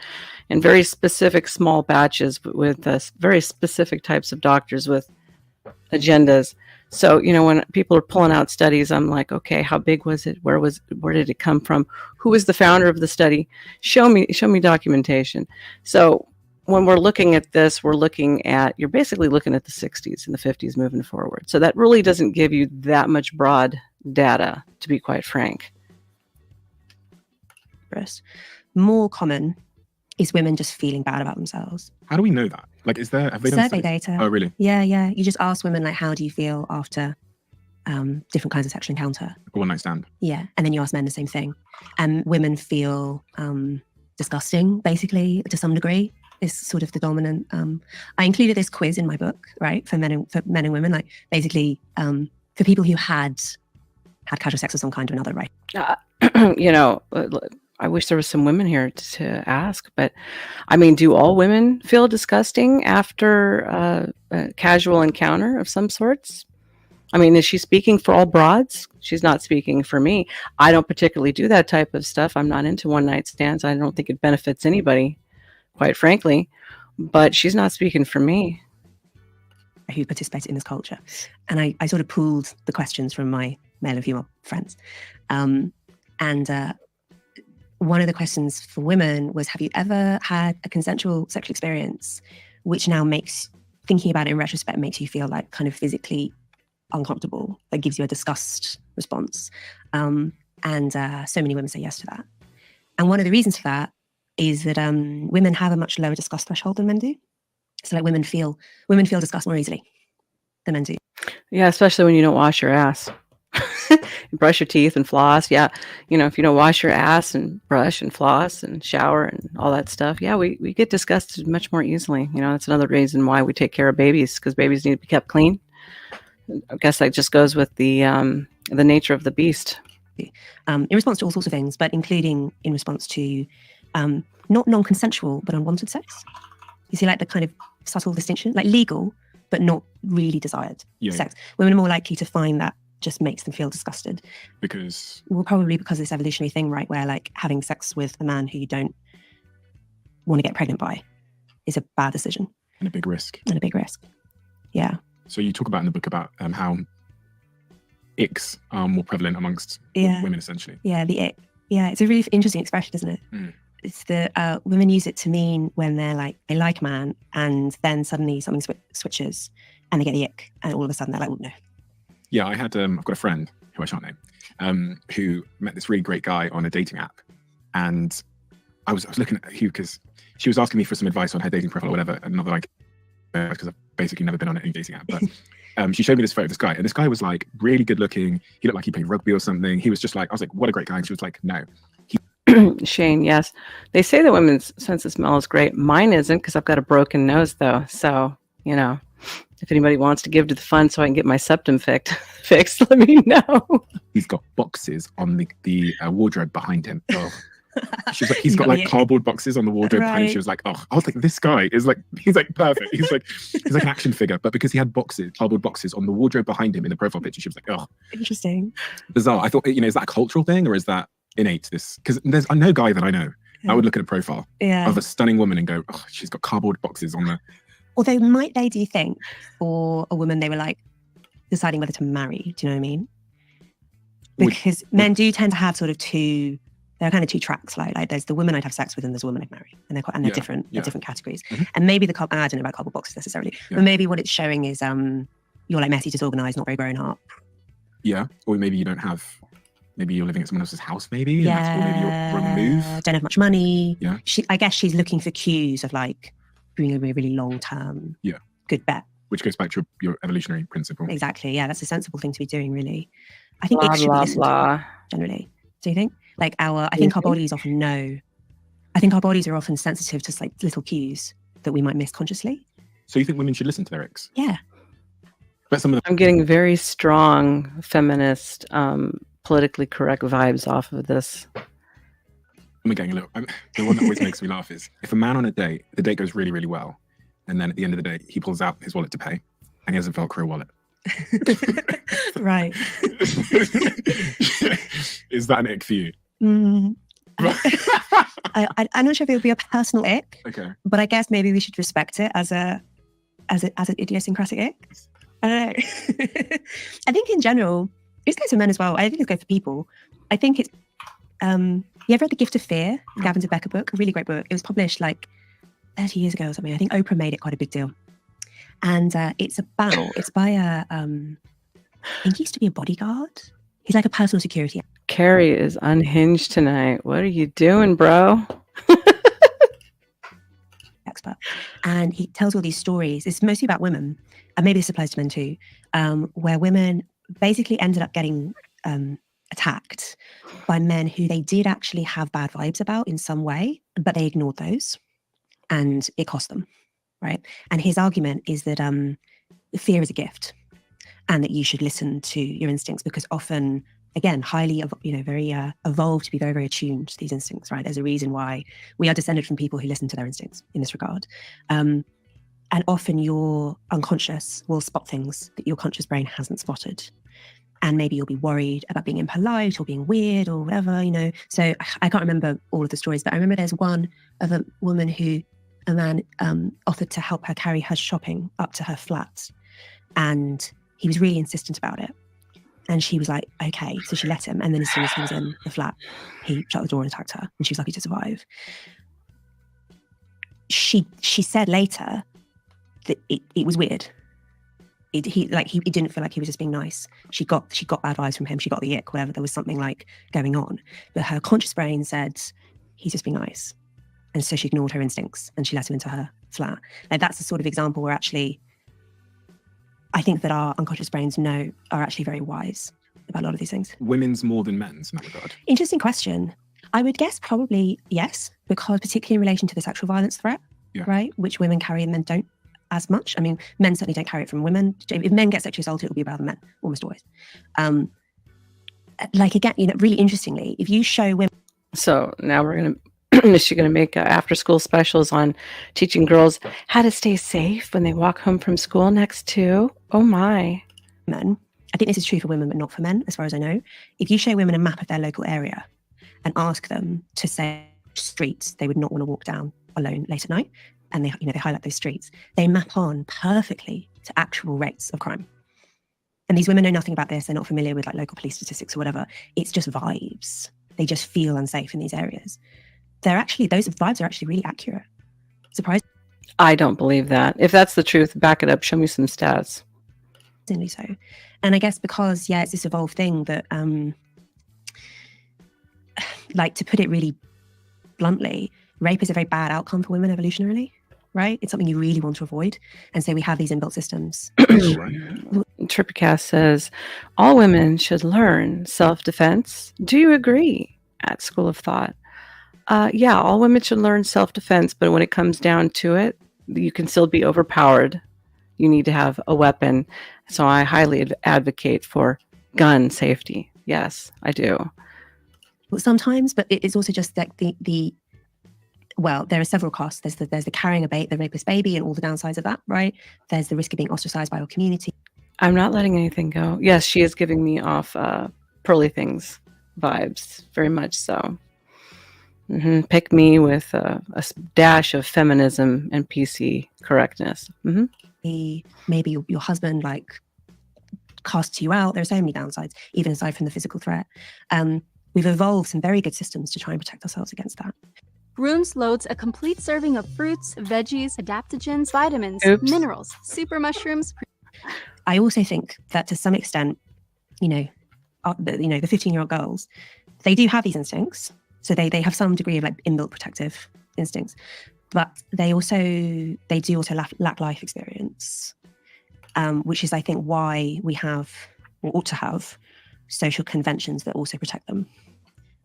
in very specific small batches with very specific types of doctors with agendas. So, you know, when people are pulling out studies, I'm like, okay, how big was it? Where did it come from? Who was the founder of the study? Show me documentation. So when we're looking at this, you're basically looking at the 60s and the 50s moving forward. So that really doesn't give you that much broad data, to be quite frank. More common is women just feeling bad about themselves. How do we know that? Like, have they done survey data? Oh, really? Yeah. You just ask women, like, how do you feel after different kinds of sexual encounter? A one-night stand. Yeah, and then you ask men the same thing. And women feel disgusting, basically, to some degree. Is sort of the dominant. I included this quiz in my book, right, for men and women, like basically for people who had casual sex of some kind or another, right? You know, I wish there was some women here to ask, but I mean, do all women feel disgusting after a casual encounter of some sorts? I mean, is she speaking for all broads? She's not speaking for me. I don't particularly do that type of stuff. I'm not into one-night stands. I don't think it benefits anybody, quite frankly, but she's not speaking for me. Who participated in this culture. And I sort of pooled the questions from my male and female friends. One of the questions for women was, have you ever had a consensual sexual experience which now makes, thinking about it in retrospect, makes you feel like kind of physically uncomfortable, that gives you a disgust response? So many women say yes to that. And one of the reasons for that is that women have a much lower disgust threshold than men do. So like women feel disgust more easily than men do. Yeah, especially when you don't wash your ass. Brush your teeth and floss. Yeah, you know, if you don't wash your ass and brush and floss and shower and all that stuff, yeah, we get disgusted much more easily. You know, that's another reason why we take care of babies, because babies need to be kept clean. I guess that just goes with the nature of the beast. In response to all sorts of things, but including in response to not non-consensual but unwanted sex. You see, like the kind of subtle distinction, like legal but not really desired sex. Women are more likely to find that just makes them feel disgusted. Because? Well, probably because of this evolutionary thing, right, where like having sex with a man who you don't want to get pregnant by is a bad decision. And a big risk. Yeah. So you talk about in the book about how icks are more prevalent amongst women, essentially. Yeah, the ick. Yeah, it's a really interesting expression, isn't it? Mm. It's the women use it to mean when they like a man and then suddenly something switches and they get the ick and all of a sudden they're like, oh, no. Yeah, I've got a friend who I shan't name, who met this really great guy on a dating app, and I was looking at who, because she was asking me for some advice on her dating profile or whatever, and not like because I've basically never been on any dating app, but she showed me this photo of this guy, and this guy was like really good looking. He looked like he played rugby or something. He was just like, I was like, what a great guy. And she was like, no. Shane, yes, they say that women's sense of smell is great. Mine isn't, because I've got a broken nose though. So you know, if anybody wants to give to the fund so I can get my septum fixed, let me know. He's got boxes on the wardrobe behind him. Oh. She was like, he's got like cardboard boxes on the wardrobe behind him. She was like, oh, I was like, this guy is like, he's like perfect. He's like an action figure. But because he had cardboard boxes on the wardrobe behind him in the profile picture, she was like, oh, interesting, bizarre. I thought, is that a cultural thing or is that innate? This because there's no guy that I know. I would look at a profile of a stunning woman and go, oh, she's got cardboard boxes on the. Although, do you think, for a woman, they were like deciding whether to marry? Do you know what I mean? Because men do tend to have sort of there are kind of two tracks. Like there's the woman I'd have sex with and there's the woman I'd marry. And they're different. They're different categories. Mm-hmm. And maybe I don't know about cardboard boxes necessarily, but maybe what it's showing is you're like messy, disorganized, not very grown up. Yeah. Or maybe you don't have. Maybe you're living at someone else's house, maybe. Yeah. And that's maybe your remove. Don't have much money. Yeah. I guess she's looking for cues of like being a really long term. Yeah. Good bet. Which goes back to your evolutionary principle. Exactly. Yeah, that's a sensible thing to be doing, really. I think it should be listened to, generally. Do you think? Like I think our bodies often know. I think our bodies are often sensitive to like little cues that we might miss consciously. So you think women should listen to their ex? Yeah. But I'm getting very strong feminist, politically correct vibes off of this. I'm getting the one that always makes me laugh is if a man on a date, the date goes really, really well, and then at the end of the day, he pulls out his wallet to pay, and he has a Velcro wallet. Right. Is that an ick for you? I'm not sure if it would be a personal ick. Okay. But I guess maybe we should respect it as an idiosyncratic ick. I don't know. I think in general, this goes for men as well. I think it's good for people. I think it's you ever read The Gift of Fear, Gavin de Becker book? A really great book. It was published like 30 years ago or something. I think Oprah made it quite a big deal. And it's by I think he used to be a bodyguard. He's like a personal security. Carrie is unhinged tonight. What are you doing, bro? Expert. And he tells all these stories. It's mostly about women, and maybe this applies to men too, where women basically ended up getting attacked by men who they did actually have bad vibes about in some way, but they ignored those, and it cost them, right? And his argument is that fear is a gift, and that you should listen to your instincts because often, again, highly, very evolved to be very, very attuned to these instincts, right? There's a reason why we are descended from people who listen to their instincts in this regard. And often your unconscious will spot things that your conscious brain hasn't spotted. And maybe you'll be worried about being impolite or being weird or whatever, So I can't remember all of the stories, but I remember there's one of a woman who a man offered to help her carry her shopping up to her flat. And he was really insistent about it. And she was like, okay. So she let him. And then as soon as he was in the flat, he shut the door and attacked her. And she was lucky to survive. She said later that it was weird. He didn't feel like he was just being nice. She got bad vibes from him. She got the ick, whatever. There was something like going on. But her conscious brain said, he's just being nice. And so she ignored her instincts and she let him into her flat. Like that's the sort of example where actually I think that our unconscious brains are actually very wise about a lot of these things. Women's more than men's in that regard? Interesting question. I would guess probably yes, because particularly in relation to the sexual violence threat, right, which women carry and men don't as much. I mean, men certainly don't carry it from women. If men get sexually assaulted, it will be about the men, almost always. Again, really interestingly, if you show women... So now we're going to... Is she going to make after school specials on teaching girls how to stay safe when they walk home from school next to? Oh my. Men. I think this is true for women, but not for men, as far as I know. If you show women a map of their local area and ask them to say streets they would not want to walk down alone late at night, and they highlight those streets, they map on perfectly to actual rates of crime. And these women know nothing about this. They're not familiar with like local police statistics or whatever. It's just vibes. They just feel unsafe in these areas. Those vibes are actually really accurate. Surprisingly I don't believe that. If that's the truth, back it up. Show me some stats. So. And I guess because, it's this evolved thing that, to put it really bluntly, rape is a very bad outcome for women evolutionarily, right? It's something you really want to avoid. And so we have these inbuilt systems. Tripicast says, all women should learn self-defense. Do you agree? At School of Thought. All women should learn self-defense, but when it comes down to it, you can still be overpowered. You need to have a weapon. So I highly advocate for gun safety. Yes, I do. sometimes, but it's also just like well, there are several costs. There's the carrying the rapist baby and all the downsides of that, right? There's the risk of being ostracized by your community. I'm not letting anything go. Yes, she is giving me off Pearly Things vibes, very much so. Pick me with a dash of feminism and PC correctness. Maybe your husband like casts you out. There are so many downsides, even aside from the physical threat. We've evolved some very good systems to try and protect ourselves against that. Runes loads a complete serving of fruits, veggies, adaptogens, vitamins, minerals, super mushrooms. I also think that to some extent, the 15-year-old girls, they do have these instincts. So they have some degree of like inbuilt protective instincts, but they do also lack life experience, which is, I think, why we have or ought to have social conventions that also protect them.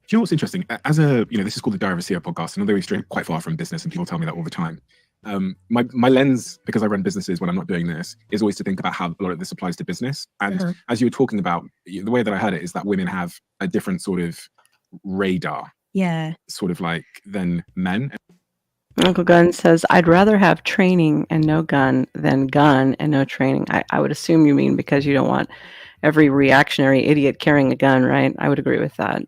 Do you know what's interesting? As this is called the Diary of a CEO podcast, and although we stray quite far from business, and people tell me that all the time, my lens, because I run businesses when I'm not doing this, is always to think about how a lot of this applies to business. And as you were talking about, the way that I heard it is that women have a different sort of radar, sort of like than men. Uncle Gun says, I'd rather have training and no gun than gun and no training. I would assume you mean because you don't want every reactionary idiot carrying a gun, right? I would agree with that.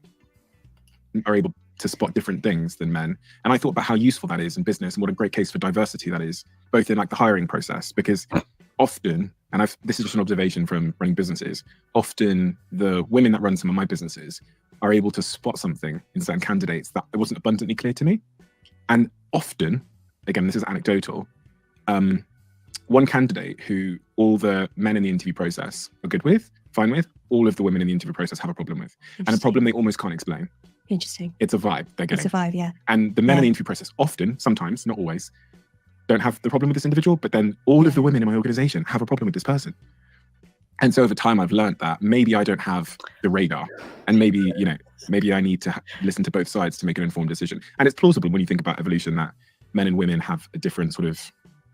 Are able to spot different things than men. And I thought about how useful that is in business and what a great case for diversity that is, both in like the hiring process, because often, and this is just an observation from running businesses, often the women that run some of my businesses are able to spot something in certain candidates that it wasn't abundantly clear to me. And often, again, this is anecdotal, one candidate who all the men in the interview process are good with, fine with, all of the women in the interview process have a problem with. And a problem they almost can't explain. Interesting. It's a vibe they're getting. It's a vibe, yeah. And the men in the interview process often, sometimes, not always, don't have the problem with this individual, but then all of the women in my organization have a problem with this person. And so over time, I've learned that maybe I don't have the radar, and maybe I need to listen to both sides to make an informed decision. And it's plausible when you think about evolution that men and women have a different sort of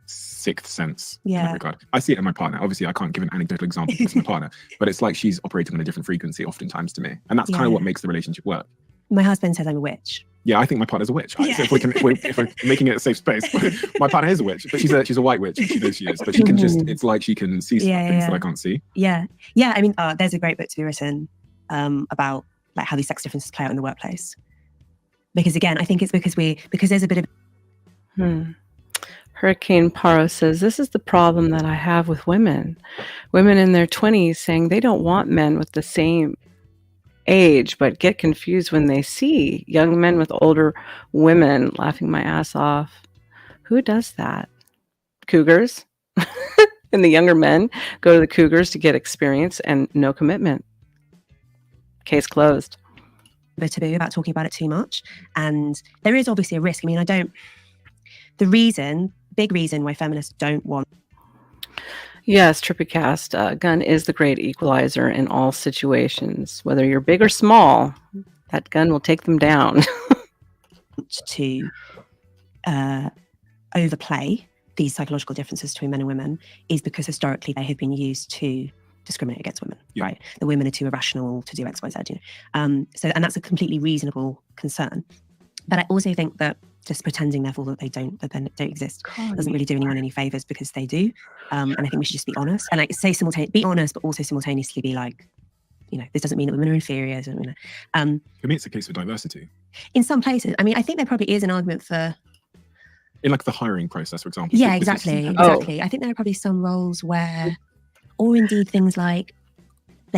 sixth sense in that regard. I see it in my partner. Obviously, I can't give an anecdotal example because it's my partner, but it's like she's operating on a different frequency oftentimes to me. And that's kind of what makes the relationship work. My husband says I'm a witch. Yeah, I think my partner's a witch. So if we're making it a safe space, my partner is a witch, but she's a white witch. She knows she is, but she can it's like she can see things that I can't see. Yeah. I mean, there's a great book to be written about like how these sex differences play out in the workplace. Because again, I think it's because there's a bit of. Hurricane Paro says, this is the problem that I have with women. Women in their 20s saying they don't want men with the same age, but get confused when they see young men with older women, laughing my ass off. Who does that? Cougars? And the younger men go to the cougars to get experience and no commitment. Case closed. The taboo about talking about it too much. And there is obviously a risk. I mean, big reason why feminists don't want. Yes, Trippycast, gun is the great equalizer in all situations. Whether you're big or small, that gun will take them down. To overplay these psychological differences between men and women is because historically they have been used to discriminate against women, right? The women are too irrational to do X, Y, Z. And that's a completely reasonable concern. But I also think that just pretending, therefore, that they don't exist doesn't really do anyone any favors, because they do. And I think we should just be honest and be honest, but also simultaneously be like, this doesn't mean that women are inferior. For me, it's a case for diversity. In some places, I mean, I think there probably is an argument for. In like the hiring process, for example. Yeah, exactly. I think there are probably some roles where, or indeed things like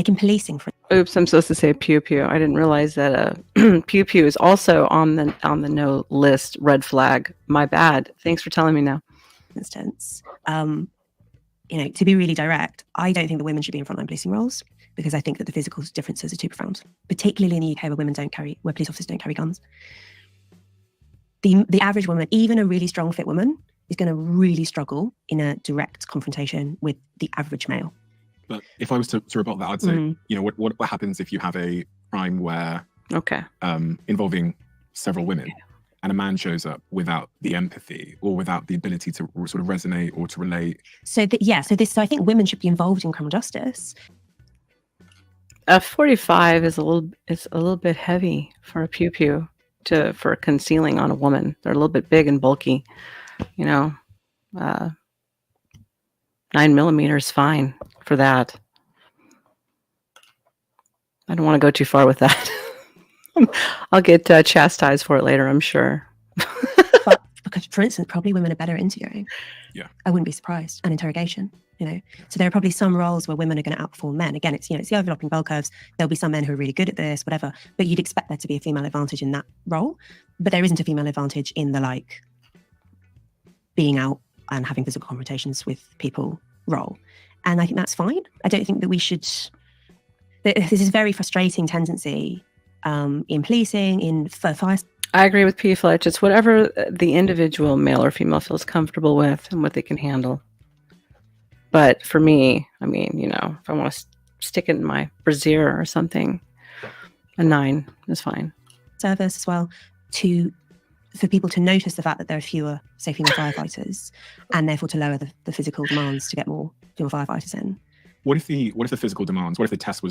in policing. Oops, I'm supposed to say pew pew. I didn't realize that pew pew is also on the no list. Red flag. My bad. Thanks for telling me now. Instance, to be really direct, I don't think that women should be in frontline policing roles, because I think that the physical differences are too profound, particularly in the UK where police officers don't carry guns. The average woman, even a really strong fit woman, is going to really struggle in a direct confrontation with the average male. But if I was to rebut that, I'd say, what happens if you have a crime where involving several women, and a man shows up without the empathy or without the ability to sort of resonate or to relate? So I think women should be involved in criminal justice. 45 is a little bit heavy for a pew pew for concealing on a woman. They're a little bit big and bulky, you know. 9mm is fine for that. I don't want to go too far with that. I'll get chastised for it later, I'm sure. But because, for instance, probably women are better at interviewing. Yeah. I wouldn't be surprised. And interrogation, you know. So there are probably some roles where women are going to outperform men. Again, it's, you know, it's the overlapping bell curves. There'll be some men who are really good at this, whatever. But you'd expect there to be a female advantage in that role. But there isn't a female advantage in the, like, being out and having physical confrontations with people role. And I think that's fine. I don't think that we should... This is a very frustrating tendency in policing, for fire. I agree with P. Fletch. It's whatever the individual male or female feels comfortable with and what they can handle. But for me, I mean, you know, if I want to stick it in my brassiere or something, a 9 is fine. Service as well, for people to notice the fact that there are fewer, say, female firefighters, and therefore to lower the physical demands to get more female firefighters in. What if the physical demands? What if the test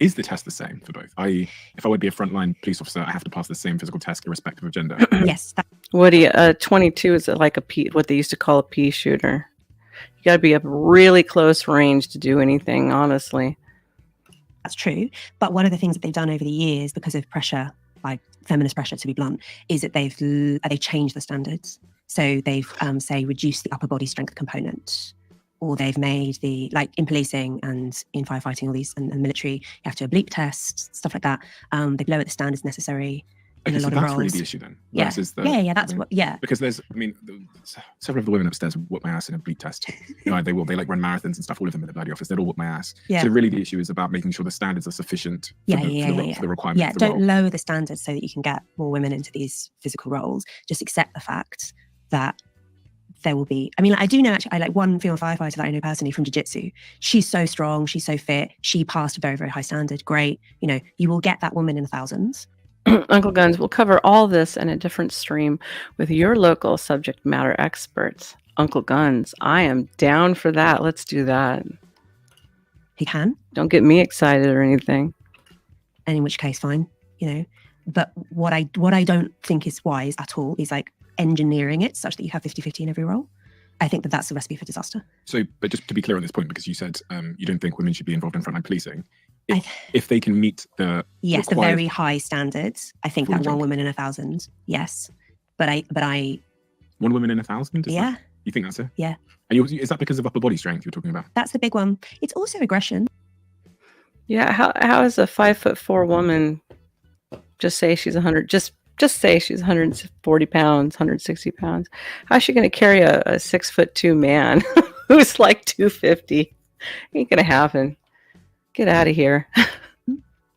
is the test the same for both? I.e., if I would be a frontline police officer, I have to pass the same physical test irrespective of gender. Yes. Woody, 22 is like what they used to call a pea shooter. You got to be up really close range to do anything, honestly. That's true. But one of the things that they've done over the years, because of pressure, like feminist pressure, to be blunt, is that they've changed the standards. So they've, say, reduced the upper body strength component, or they've made the, like in policing and in firefighting, all these, and military, you have to do a bleep test, stuff like that. They've lowered the standards necessary in a lot of roles. That's really the issue then. Yeah, that's what. Yeah, because there's, I mean, several of the women upstairs whoop my ass in a bleep test. You know, they like run marathons and stuff. All of them in the bloody office, they'll all whoop my ass. Yeah. So really, the issue is about making sure the standards are sufficient for the requirements. Yeah, don't lower the standards so that you can get more women into these physical roles. Just accept the fact that there will be, I mean, I do know actually, I like one female firefighter that I know personally from jiu-jitsu. She's so strong, she's so fit, she passed a very, very high standard. Great. You know, you will get that woman in the thousands. Uncle Guns will cover all this in a different stream with your local subject matter experts. Uncle Guns, I am down for that. Let's do that. He can. Don't get me excited or anything. And in which case, fine, you know. But what I don't think is wise at all is like engineering it such that you have 50-50 in every role. I think that that's the recipe for disaster. So, but just to be clear on this point, because you said you don't think women should be involved in frontline policing. If they can meet the the very high standards, I think that 1 woman in 1,000, yes. But I 1 woman in 1,000? Yeah. You think that's it? Yeah. And is that because of upper body strength you're talking about? That's the big one. It's also aggression. Yeah. How is a 5'4" woman just say she's 100? Just say she's 140 pounds, 160 pounds. How's she going to carry a 6'2" man who's like 250? Ain't going to happen. Get out of here.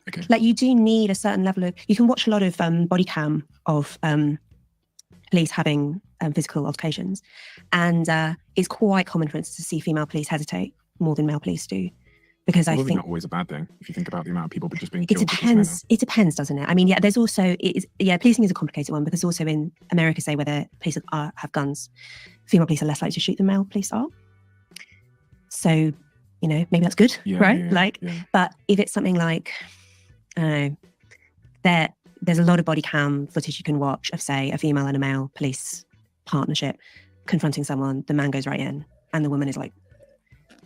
Okay. Like you do need a certain level of, you can watch a lot of body cam of police having physical altercations. And it's quite common, for instance, to see female police hesitate more than male police do. Because I think not always a bad thing if you think about the amount of people just being killed. It depends, doesn't it? I mean, yeah, there's also, policing is a complicated one because also in America, say, where the police have guns, female police are less likely to shoot than male police are. So, you know, maybe that's good, right? But if it's something like, I don't know, there's a lot of body cam footage you can watch of, say, a female and a male police partnership confronting someone, the man goes right in and the woman is like,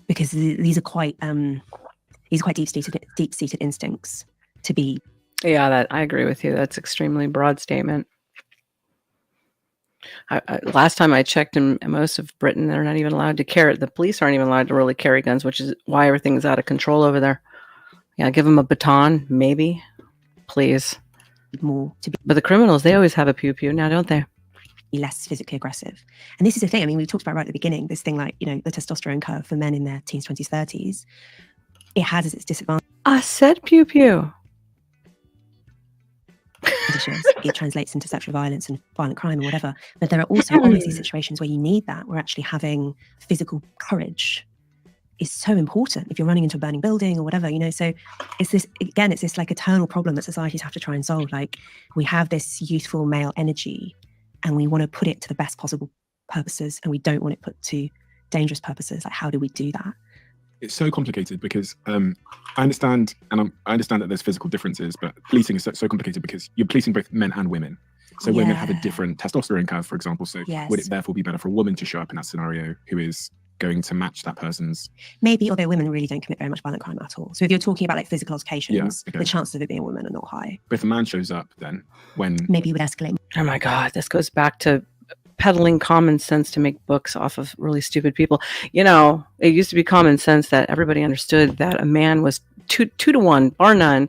because these are quite deep-seated instincts to be. Yeah, that I agree with you. That's extremely broad statement. Last time I checked in most of Britain, they're not even allowed to carry. The police aren't even allowed to really carry guns, which is why everything's out of control over there. Yeah, give them a baton, maybe, please. But the criminals, they always have a pew pew now, don't they? Less physically aggressive. And this is the thing, I mean, we talked about right at the beginning, this thing like, you know, the testosterone curve for men in their teens, 20s, 30s, it has its disadvantage. I said pew pew. It translates into sexual violence and violent crime or whatever. But there are also obviously situations where you need that, where actually having physical courage is so important if you're running into a burning building or whatever, you know. So it's this like eternal problem that societies have to try and solve. Like, we have this youthful male energy and we want to put it to the best possible purposes and we don't want it put to dangerous purposes. Like, how do we do that? it's so complicated because I understand, and I understand that there's physical differences, but policing is so complicated because you're policing both men and women. So women have a different testosterone curve, for example. So would it therefore be better for a woman to show up in that scenario who is going to match that person's? Maybe, although women really don't commit very much violent crime at all. So if you're talking about like physical altercations, the chances of it being a woman are not high. But if a man shows up, then when maybe it would escalate. Oh my God, this goes back to peddling common sense to make books off of really stupid people. You know, it used to be common sense that everybody understood that a man was two to one, bar none,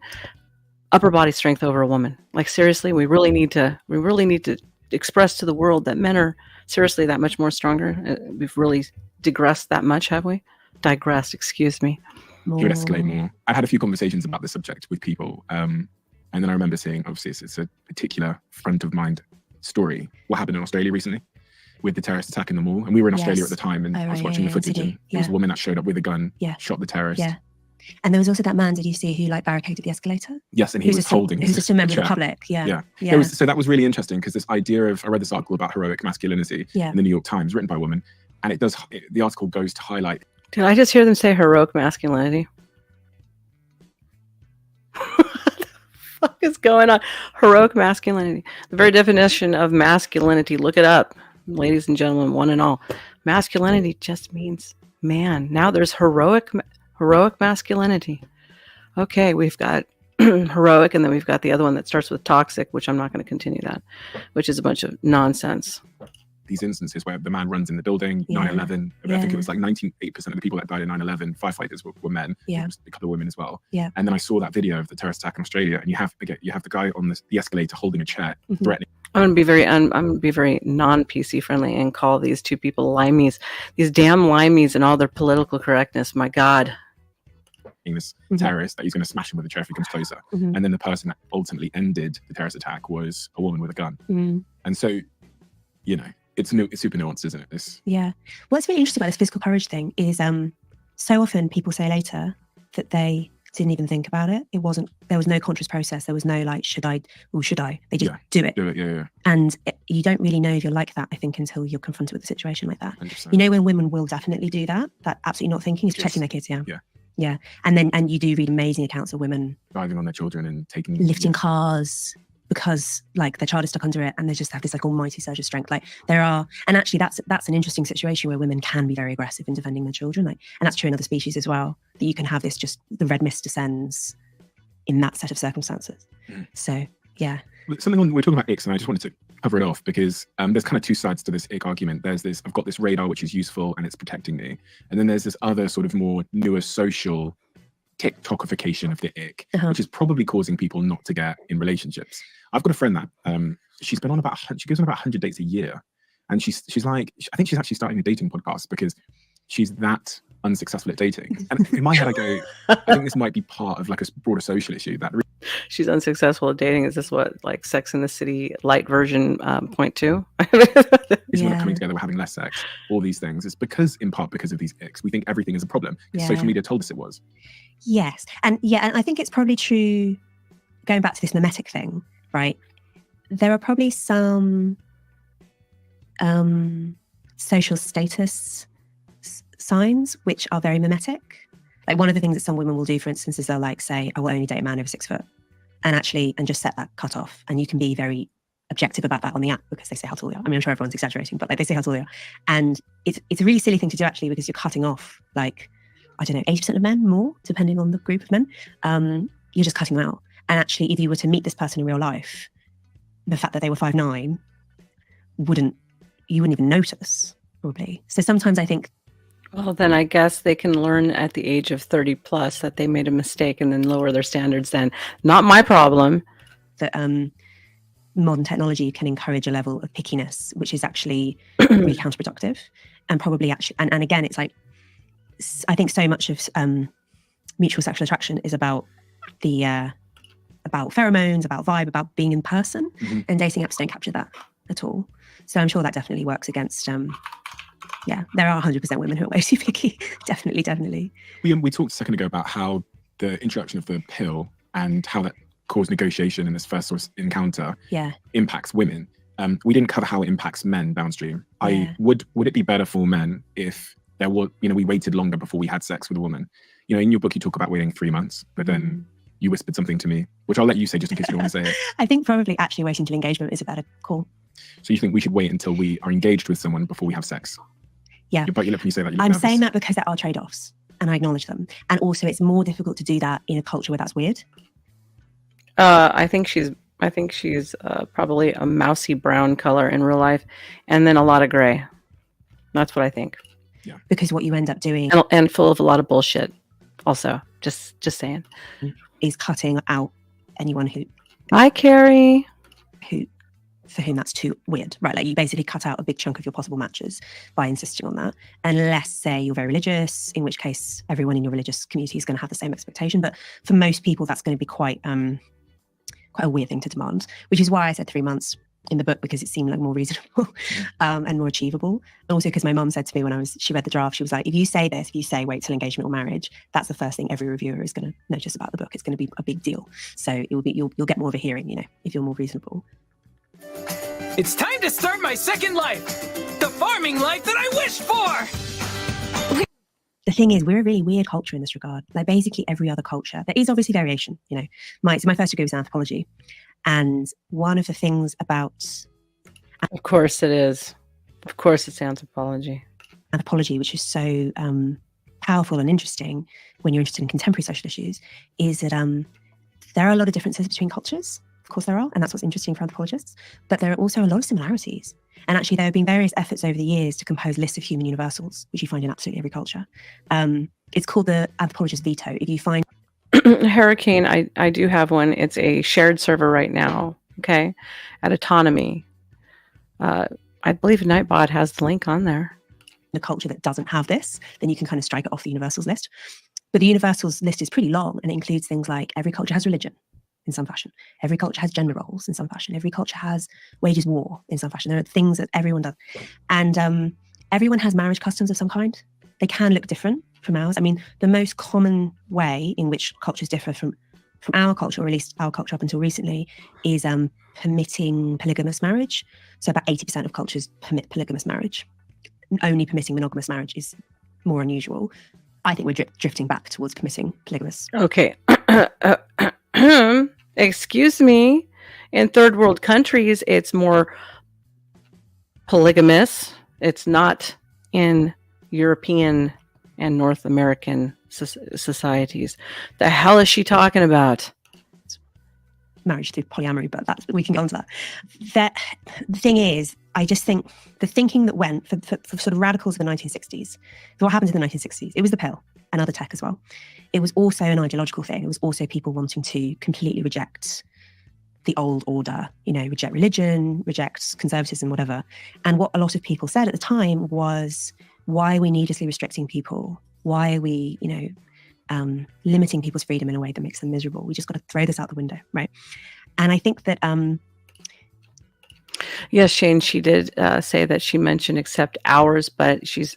upper body strength over a woman. Like seriously, we really need to express to the world that men are seriously that much more stronger. We've really digressed that much, have we? Digressed, excuse me. It would escalate more. I had a few conversations about the subject with people, and then I remember seeing, obviously, it's a particular front of mind story. What happened in Australia recently with the terrorist attack in the mall, and we were in Australia at the time, and I was watching the footage, and there was a woman that showed up with a gun, shot the terrorist. Yeah. And there was also that man, did you see, who like barricaded the escalator? Yes, and he was holding. Who's just a member of the public. Yeah. So that was really interesting because this idea of, I read this article about heroic masculinity in the New York Times, written by a woman, and the article goes to highlight. Did I just hear them say heroic masculinity? What the fuck is going on? Heroic masculinity. The very definition of masculinity, look it up, ladies and gentlemen, one and all. Masculinity just means man. Now there's heroic masculinity. Okay, we've got heroic, and then we've got the other one that starts with toxic, which I'm not going to continue that, which is a bunch of nonsense. These instances where the man runs in the building, 9/11, I think it was like 98% of the people that died in 9/11, firefighters were men, a couple of women as well. Yeah. And then I saw that video of the terrorist attack in Australia, and you have the guy on the escalator holding a chair, threatening. I'm gonna be very non-PC friendly and call these two people limeys, these damn limeys, and all their political correctness. My God. This terrorist that he's going to smash him with a chair if he comes closer, and then the person that ultimately ended the terrorist attack was a woman with a gun. And so, you know, it's super nuanced, isn't it? What's really interesting about this physical courage thing is so often people say later that they didn't even think about it. There was no conscious process. There was no like, should I? They just do it. And you don't really know if you're like that, I think, until you're confronted with a situation like that. 100%. You know, when women will definitely do that absolutely not thinking is protecting their kids. Yeah. And you do read amazing accounts of women driving on their children and lifting cars because like their child is stuck under it, and they just have this like almighty surge of strength. Like there are, and actually that's an interesting situation where women can be very aggressive in defending their children. Like, and that's true in other species as well, that you can have this, just the red mist descends in that set of circumstances. So yeah. Something we're talking about icks, and I just wanted to cover it off because there's kind of two sides to this ick argument. There's this, I've got this radar which is useful and it's protecting me, and then there's this other sort of more newer social TikTokification of the ick, which is probably causing people not to get in relationships. I've got a friend that she goes on about 100 dates a year, and she's like, I think she's actually starting a dating podcast because she's that unsuccessful at dating. And in my head I go, I think this might be part of like a broader social issue that she's unsuccessful at dating. Is this what, like Sex in the City light version 0.2? These women are coming together, we're having less sex, all these things. It's in part because of these icks. We think everything is a problem. Social media told us it was. Yes. And I think it's probably true, going back to this mimetic thing, right? There are probably some social status signs which are very mimetic. Like one of the things that some women will do, for instance, is they'll like say, I will only date a man over 6 foot, and just set that cut off. And you can be very objective about that on the app because they say how tall you are. I mean, I'm sure everyone's exaggerating, but like they say how tall you are. And it's a really silly thing to do actually, because you're cutting off like, I don't know, 80% of men, more, depending on the group of men. You're just cutting them out. And actually, if you were to meet this person in real life, the fact that they were 5'9", you wouldn't even notice, probably. So sometimes I think, well, then I guess they can learn at the age of 30 plus that they made a mistake and then lower their standards then. Not my problem. That modern technology can encourage a level of pickiness, which is actually really counterproductive. And probably actually, and again, it's like, I think so much of mutual sexual attraction is about about pheromones, about vibe, about being in person, and dating apps don't capture that at all. So I'm sure that definitely works against there are 100% women who are way too picky. Definitely. We talked a second ago about how the introduction of the pill and how that caused negotiation in this first sort of encounter impacts women. We didn't cover how it impacts men downstream. Would it be better for men if there was, we waited longer before we had sex with a woman. In your book, you talk about waiting 3 months, but then you whispered something to me, which I'll let you say just in case you don't want to say it. I think probably actually waiting till engagement is a better call. So you think we should wait until we are engaged with someone before we have sex? Yeah. But you let me say that. I'm saying that because there are trade-offs and I acknowledge them. And also it's more difficult to do that in a culture where that's weird. I think she's probably a mousy brown color in real life, and then a lot of gray. That's what I think. Yeah. Because what you end up doing, and full of a lot of bullshit. Also, just saying, is cutting out anyone who. Hi, Carrie. For whom that's too weird, right? Like you basically cut out a big chunk of your possible matches by insisting on that. Unless, say, you're very religious, in which case everyone in your religious community is going to have the same expectation. But for most people, that's going to be quite a weird thing to demand, which is why I said 3 months in the book, because it seemed like more reasonable and more achievable. And also because my mum said to me when she read the draft, she was like, if you say wait till engagement or marriage, that's the first thing every reviewer is going to notice about the book. It's going to be a big deal. So you'll get more of a hearing, if you're more reasonable. It's time to start my second life, the farming life that I wished for. The thing is, we're a really weird culture in this regard. Like basically every other culture, there is obviously variation. My first degree was in anthropology, and one of the things about of course it is. Of course it's anthropology, which is so powerful and interesting when you're interested in contemporary social issues, is that there are a lot of differences between cultures. Of course there are, and that's what's interesting for anthropologists. But there are also a lot of similarities. And actually there have been various efforts over the years to compose lists of human universals, which you find in absolutely every culture. It's called the anthropologist veto. If you find Hurricane, I do have one. It's a shared server right now, okay, at Autonomy. I believe Nightbot has the link on there. The culture that doesn't have this, then you can kind of strike it off the universals list. But the universals list is pretty long, and it includes things like every culture has religion in some fashion. Every culture has gender roles in some fashion. Every culture has wages war in some fashion. There are things that everyone does. And everyone has marriage customs of some kind. They can look different from ours. I mean, the most common way in which cultures differ from our culture, or at least our culture up until recently, is permitting polygamous marriage. So about 80% of cultures permit polygamous marriage. Only permitting monogamous marriage is more unusual. I think we're drifting back towards permitting polygamous. Okay. Excuse me. In third world countries, it's more polygamous. It's not in European and North American societies. The hell is she talking about? Marriage through polyamory, but we can go on to that. The thing is, I just think the thinking that went for sort of radicals of the 1960s, what happened in the 1960s, it was the pill and other tech as well. It was also an ideological thing. It was also people wanting to completely reject the old order, reject religion, reject conservatism, whatever. And what a lot of people said at the time was, why are we needlessly restricting people? Why are we, limiting people's freedom in a way that makes them miserable? We just got to throw this out the window, right? And I think that... Yes, Shane, she did say that she mentioned except ours, but she's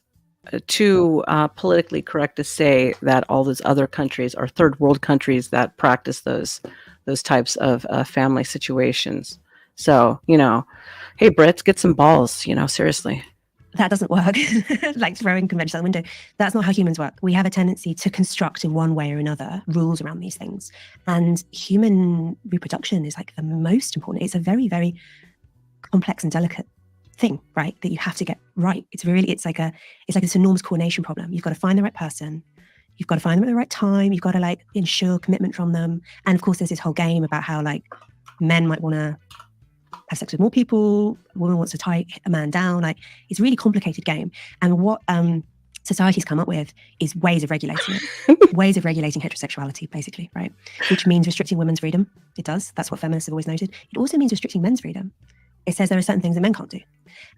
too politically correct to say that all those other countries are third world countries that practice those types of family situations. So, hey, Brits, get some balls, seriously. That doesn't work. Like throwing conventions out the window. That's not how humans work. We have a tendency to construct in one way or another rules around these things. And human reproduction is like the most important. It's a very, very complex and delicate thing, right? That you have to get right. It's like this enormous coordination problem. You've got to find the right person. You've got to find them at the right time. You've got to ensure commitment from them. And of course, there's this whole game about how men might want to have sex with more people. A woman wants to tie a man down. It's a really complicated game. And what society's come up with is ways of regulating it. Ways of regulating heterosexuality, basically, right? Which means restricting women's freedom. It does. That's what feminists have always noted. It also means restricting men's freedom. It says there are certain things that men can't do.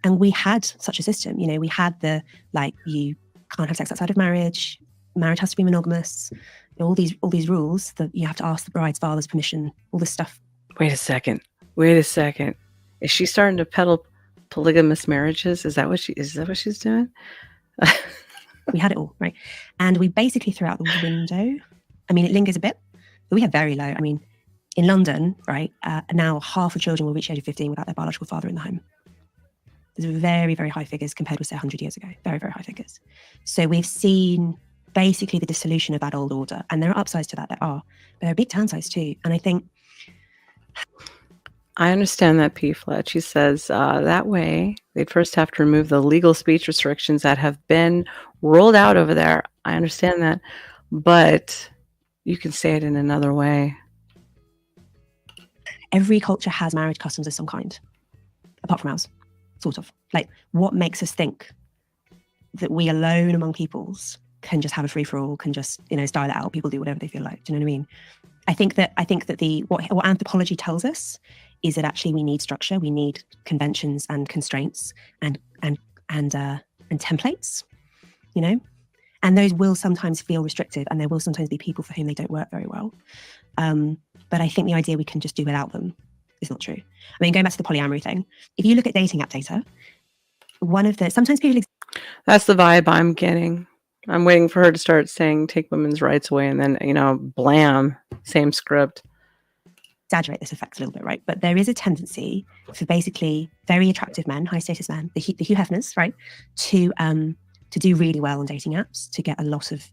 And we had such a system, we had you can't have sex outside of marriage has to be monogamous, all these rules that you have to ask the bride's father's permission, all this stuff. Wait a second. Is she starting to peddle polygamous marriages? Is that what she's doing? We had it all, right? And we basically threw out the window. I mean, it lingers a bit, but we have very low. I mean, in London, right, now half of children will reach the age of 15 without their biological father in the home. There's very, very high figures compared with, say, 100 years ago. Very, very high figures. So we've seen basically the dissolution of that old order. And there are upsides to that, there are. But there are big downsides too. And I think... I understand that, P. Fletch. She says that way they'd first have to remove the legal speech restrictions that have been rolled out over there. I understand that. But you can say it in another way. Every culture has marriage customs of some kind, apart from ours, sort of. Like, what makes us think that we alone among peoples can just have a free-for-all, can just, style it out, people do whatever they feel like. Do you know what I mean? I think that what anthropology tells us is that actually we need structure, we need conventions and constraints and templates, and those will sometimes feel restrictive, and there will sometimes be people for whom they don't work very well. But I think the idea we can just do without them is not true. I mean, going back to the polyamory thing, if you look at dating app data, sometimes people... That's the vibe I'm getting. I'm waiting for her to start saying take women's rights away, and then, blam, same script. Exaggerate this effect a little bit, right? But there is a tendency for basically very attractive men, high status men, the Hugh Hefners, right, to do really well on dating apps, to get a lot of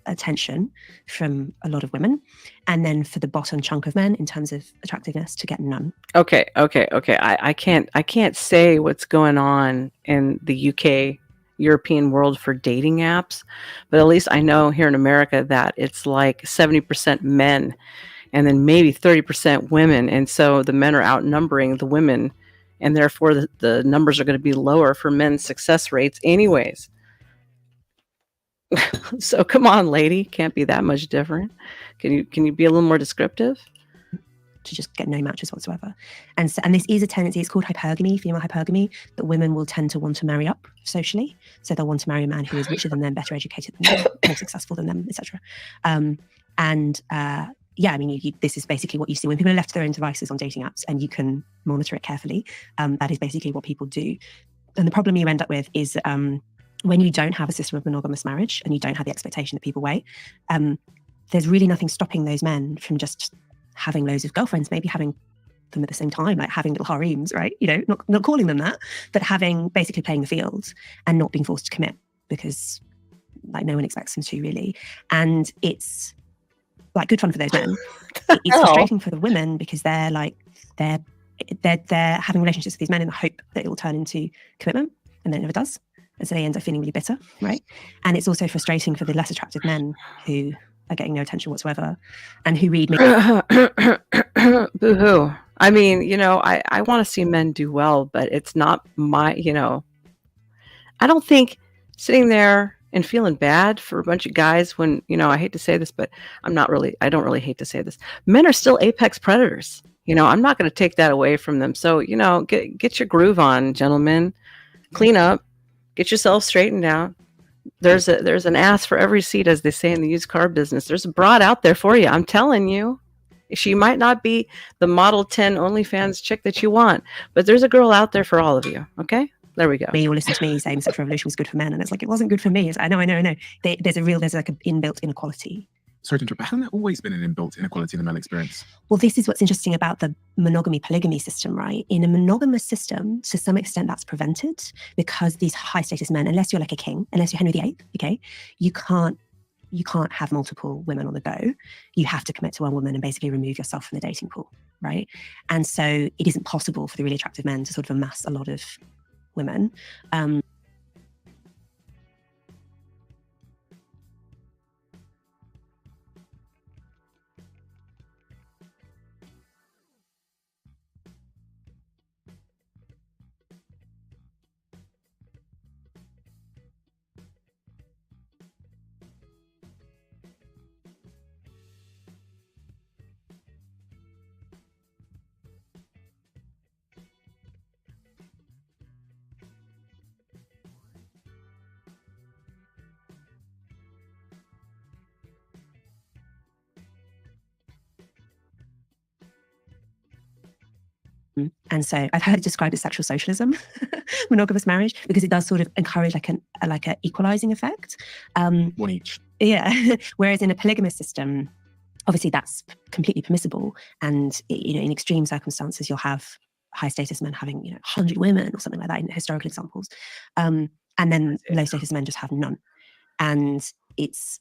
attention from a lot of women, and then for the bottom chunk of men in terms of attractiveness to get none. Okay. I can't say what's going on in the UK, European world for dating apps, but at least I know here in America that it's like 70% men and then maybe 30% women. And so the men are outnumbering the women, and therefore the numbers are going to be lower for men's success rates anyways. So come on, lady, can't be that much different. Can you be a little more descriptive? To just get no matches whatsoever. And this is a tendency, it's called hypergamy, female hypergamy, that women will tend to want to marry up socially. So they'll want to marry a man who is richer than them, better educated than them, more successful than them, etc. Yeah, I mean, this is basically what you see when people are left to their own devices on dating apps, and you can monitor it carefully. That is basically what people do. And the problem you end up with is when you don't have a system of monogamous marriage and you don't have the expectation that people wait, there's really nothing stopping those men from just having loads of girlfriends, maybe having them at the same time, like having little harems, right? Not calling them that, but basically playing the field and not being forced to commit because like no one expects them to really. And it's like good fun for those men. It's frustrating for the women because they're having relationships with these men in the hope that it will turn into commitment, and then it never does. And so they end up feeling really bitter, right? And it's also frustrating for the less attractive men who are getting no attention whatsoever and who read me. Boo-hoo. I mean, I want to see men do well, but it's not my, I don't think sitting there and feeling bad for a bunch of guys when, I hate to say this, but I don't really hate to say this. Men are still apex predators. I'm not going to take that away from them. So, get your groove on, gentlemen. Clean up. Get yourself straightened out. There's an ass for every seat, as they say in the used car business. There's a broad out there for you. I'm telling you. She might not be the Model 10 OnlyFans chick that you want, but there's a girl out there for all of you. Okay? There we go. Or listen to me saying sexual revolution was good for men, and it's like, it wasn't good for me. I know. There's like an inbuilt inequality. Sorry to interrupt, but hasn't there always been an inbuilt inequality in the male experience? Well, this is what's interesting about the monogamy-polygamy system, right? In a monogamous system, to some extent, that's prevented because these high-status men, unless you're like a king, unless you're Henry VIII, okay, you can't have multiple women on the go. You have to commit to one woman and basically remove yourself from the dating pool, right? And so it isn't possible for the really attractive men to sort of amass a lot of women. And so I've heard it described as sexual socialism, monogamous marriage, because it does sort of encourage like a equalizing effect. One each. Yeah. Whereas in a polygamous system, obviously that's completely permissible. And, in extreme circumstances, you'll have high status men having 100 women or something like that in historical examples, and then low status men just have none, and it's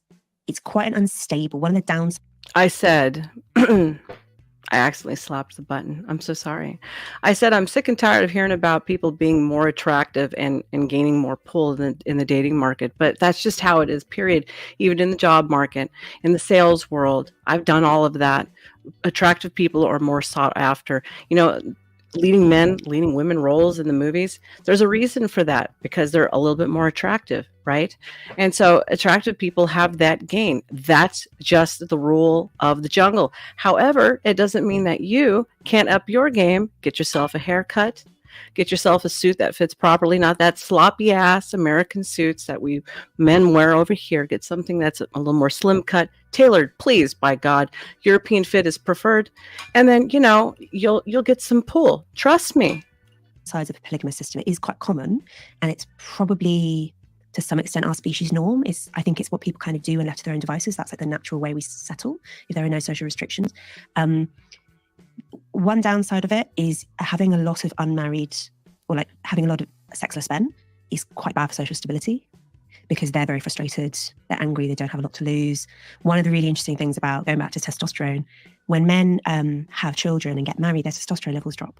quite an unstable. One of the downs. I said, I accidentally slapped the button. I'm so sorry. I said I'm sick and tired of hearing about people being more attractive and gaining more pull in the dating market. But that's just how it is, period. Even in the job market, in the sales world, I've done all of that. Attractive people are more sought after. Leading men, leading women roles in the movies, there's a reason for that, because they're a little bit more attractive, right? And so attractive people have that gain. That's just the rule of the jungle. However, it doesn't mean that you can't up your game, get yourself a haircut, get yourself a suit that fits properly, not that sloppy ass American suits that we men wear over here. Get something that's a little more slim cut, tailored, please, by God. European fit is preferred. And then, you'll get some pull. Trust me. Sides of a polygamous system, it is quite common, and it's probably to some extent our species norm. I think it's what people kind of do when left to their own devices. That's like the natural way we settle if there are no social restrictions. One downside of it is having a lot of unmarried, or like having a lot of sexless men is quite bad for social stability, because they're very frustrated, they're angry, they don't have a lot to lose. One of the really interesting things about going back to testosterone, when men have children and get married, their testosterone levels drop.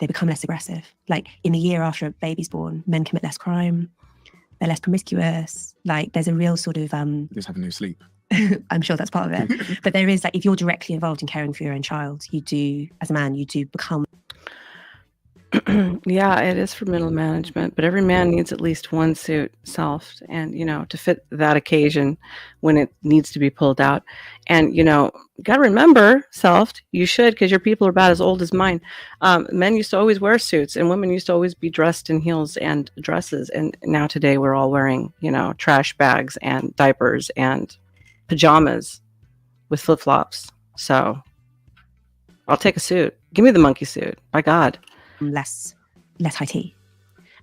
They become less aggressive. Like in the year after a baby's born, men commit less crime, they're less promiscuous. Like there's a real sort of... Just having no sleep. I'm sure that's part of it. But there is, like, if you're directly involved in caring for your own child, you do, as a man, you do become... Yeah, it is for middle management, but every man needs at least one suit self, and to fit that occasion when it needs to be pulled out. And you got to remember, self, you should, because your people are about as old as mine. Men used to always wear suits, and women used to always be dressed in heels and dresses. And now today we're all wearing trash bags and diapers and pajamas with flip-flops. So I'll take a suit. Give me the monkey suit, by God. less high tea,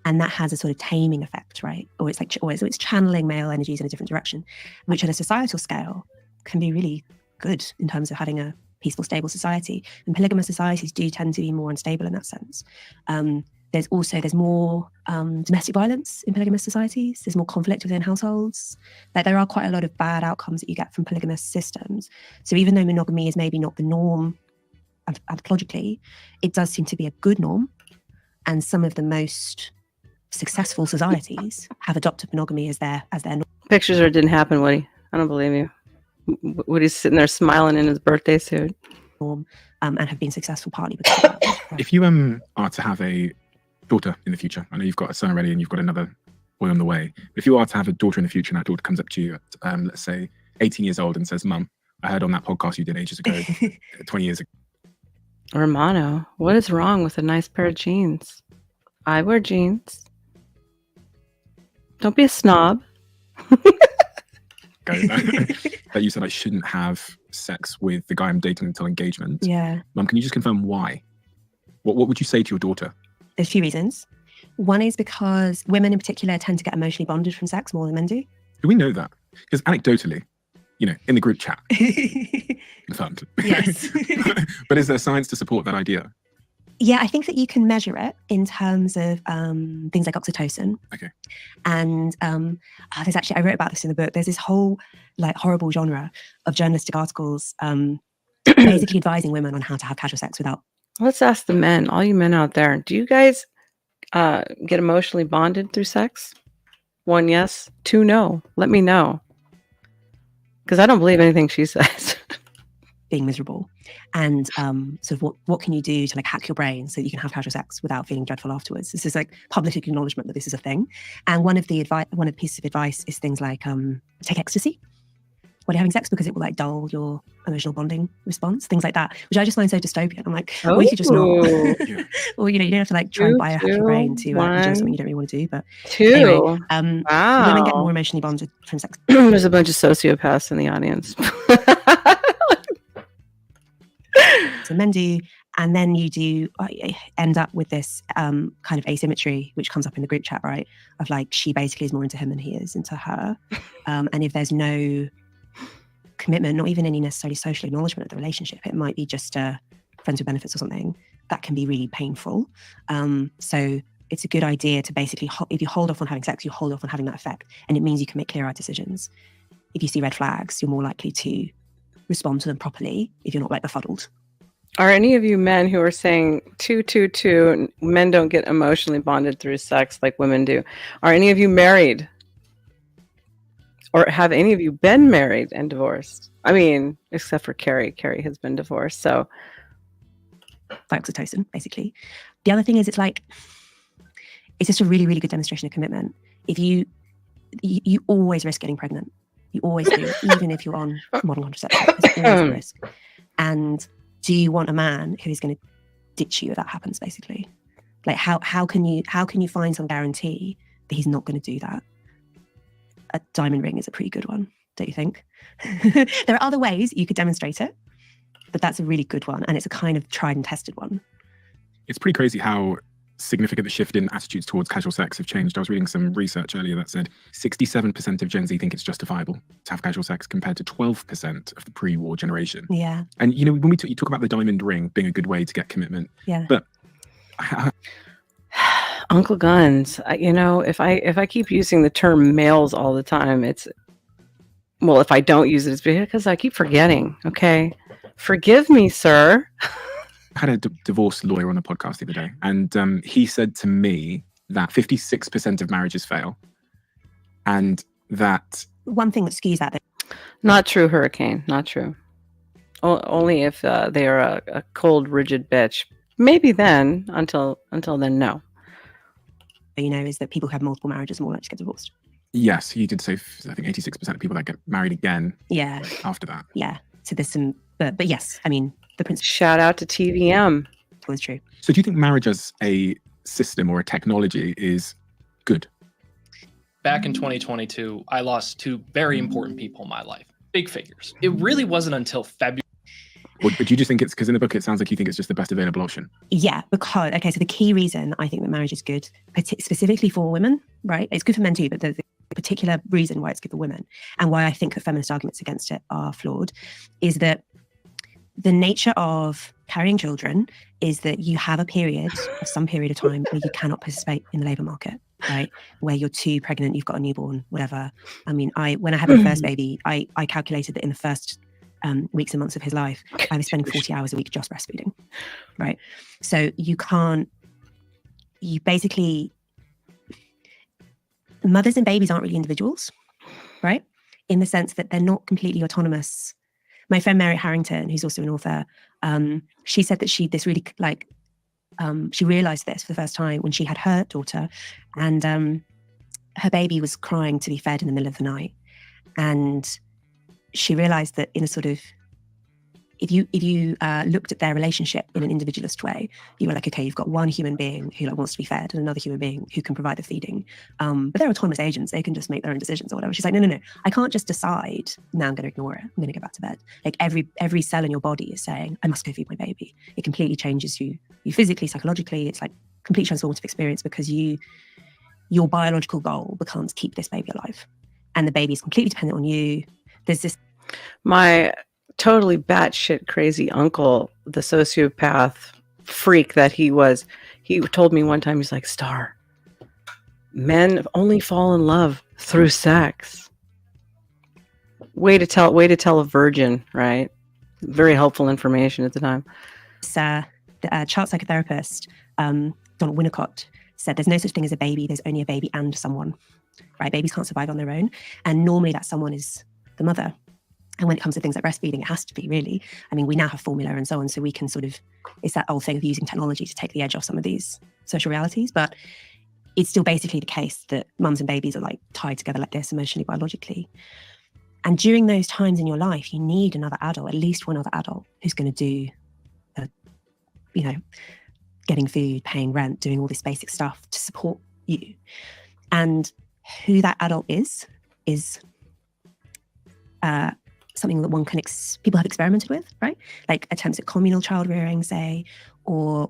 and that has a sort of taming effect, right? Or it's channeling male energies in a different direction, which on a societal scale can be really good in terms of having a peaceful, stable society. And polygamous societies do tend to be more unstable in that sense. There's more domestic violence in polygamous societies. There's more conflict within households. Like there are quite a lot of bad outcomes that you get from polygamous systems. So even though monogamy is maybe not the norm anthropologically, it does seem to be a good norm. And some of the most successful societies have adopted monogamy as their norm. Pictures or it didn't happen, Woody. I don't believe you. Woody's sitting there smiling in his birthday suit. And have been successful partly because of that. If you are to have a daughter in the future, I know you've got a son already and you've got another boy on the way. But if you are to have a daughter in the future and that daughter comes up to you at, let's say, 18 years old and says, "Mum, I heard on that podcast you did ages ago, 20 years ago." Romano, what is wrong with a nice pair of jeans? I wear jeans. Don't be a snob. That you said I shouldn't have sex with the guy I'm dating until engagement. Yeah. Mum, can you just confirm why? What would you say to your daughter? There's a few reasons. One is because women in particular tend to get emotionally bonded from sex more than men do. Do we know that? Because anecdotally, in the group chat, confirmed. Yes. But is there science to support that idea? Yeah, I think that you can measure it in terms of things like oxytocin. Okay. And there's actually, I wrote about this in the book, there's this whole horrible genre of journalistic articles basically advising women on how to have casual sex without. Let's ask the men, all you men out there, do you guys get emotionally bonded through sex? 1, yes. 2, no. Let me know. Because I don't believe anything she says. Being miserable, and sort of what can you do to hack your brain so that you can have casual sex without feeling dreadful afterwards? This is public acknowledgement that this is a thing. And one of the pieces of advice is things like take ecstasy when you're having sex, because it will dull your emotional bonding response, things like that, which I just find so dystopian. I'm like, well, you could just not. Or you don't have to try and biohack your brain to enjoy something you don't really want to do. But anyway, wow. Women get more emotionally bonded from sex. There's a bunch of sociopaths in the audience. So men do, and then you do end up with this kind of asymmetry, which comes up in the group chat, right? Of she basically is more into him than he is into her. And if there's no commitment, not even any necessarily social acknowledgement of the relationship, it might be just friends with benefits or something, that can be really painful. So it's a good idea to basically, if you hold off on having sex, you hold off on having that effect. And it means you can make clear-eyed decisions. If you see red flags, you're more likely to respond to them properly if you're not like befuddled. Are any of you men who are saying two, men don't get emotionally bonded through sex like women do? Are any of you married? Or have any of you been married and divorced? I mean, except for Carrie. Carrie has been divorced, so. Oxytocin, basically. The other thing is it's just a really, really good demonstration of commitment. If you always risk getting pregnant. You always do, even if you're on modern contraception. There's always a risk. And do you want a man who is going to ditch you if that happens, basically? Like, how can you find some guarantee that he's not going to do that? A diamond ring is a pretty good one, don't you think? There are other ways you could demonstrate it, but that's a really good one. And it's a kind of tried and tested one. It's pretty crazy how significant the shift in attitudes towards casual sex have changed. I was reading some research earlier that said 67% of Gen Z think it's justifiable to have casual sex compared to 12% of the pre-war generation. Yeah. And, you know, when you talk about the diamond ring being a good way to get commitment. Yeah. But Uncle Guns, you know, if I keep using the term males all the time, if I don't use it, it's because I keep forgetting. Okay. Forgive me, sir. I had a divorce lawyer on the podcast the other day, and he said to me that 56% of marriages fail, and that one thing that skews that. Not true, Hurricane. Not true. Only if they are a cold, rigid bitch. Maybe then. Until then, no. You know, is that people who have multiple marriages are more likely to get divorced. Yes, he did say. I think 86% of people that get married again. Yeah. After that. Yeah. So there's some, but yes, I mean. Shout out to TVM. That was true. So do you think marriage as a system or a technology is good? Back in 2022, I lost two very important people in my life. Big figures. It really wasn't until February. Or do you just think it's, because in the book it sounds like you think it's just the best available option? Yeah, because, okay, so the key reason I think that marriage is good, specifically for women, right? It's good for men too, but the particular reason why it's good for women and why I think that feminist arguments against it are flawed is that the nature of carrying children is that you have some period of time where you cannot participate in the labour market, right? Where you're too pregnant, you've got a newborn, whatever. I mean, when I had my first baby, I calculated that in the first weeks and months of his life, I was spending 40 hours a week just breastfeeding, right? So mothers and babies aren't really individuals, right? In the sense that they're not completely autonomous. My friend Mary Harrington, who's also an author, she said that she realized this for the first time when she had her daughter, and her baby was crying to be fed in the middle of the night. And she realized that in a sort of, if you looked at their relationship in an individualist way, you were like, okay, you've got one human being who wants to be fed and another human being who can provide the feeding. But they're autonomous agents. They can just make their own decisions or whatever. She's like, no. I can't just decide, now I'm going to ignore it. I'm going to go back to bed. Like every cell in your body is saying, I must go feed my baby. It completely changes you physically, psychologically. It's like complete transformative experience because your biological goal becomes keep this baby alive. And the baby is completely dependent on you. There's this. My totally batshit crazy uncle, the sociopath freak that he was, he told me one time, he's like, Star, men only fall in love through sex. Way to tell a virgin, right? Very helpful information at the time. The child psychotherapist, Donald Winnicott, said there's no such thing as a baby, there's only a baby and someone, right? Babies can't survive on their own. And normally that someone is the mother. And when it comes to things like breastfeeding, it has to be, really. I mean, we now have formula and so on, so we can sort of, it's that old thing of using technology to take the edge off some of these social realities. But it's still basically the case that mums and babies are like tied together like this emotionally, biologically. And during those times in your life, you need another adult, at least one other adult, who's going to do, getting food, paying rent, doing all this basic stuff to support you. And who that adult is something that people have experimented with, right? Like attempts at communal child rearing, say, or,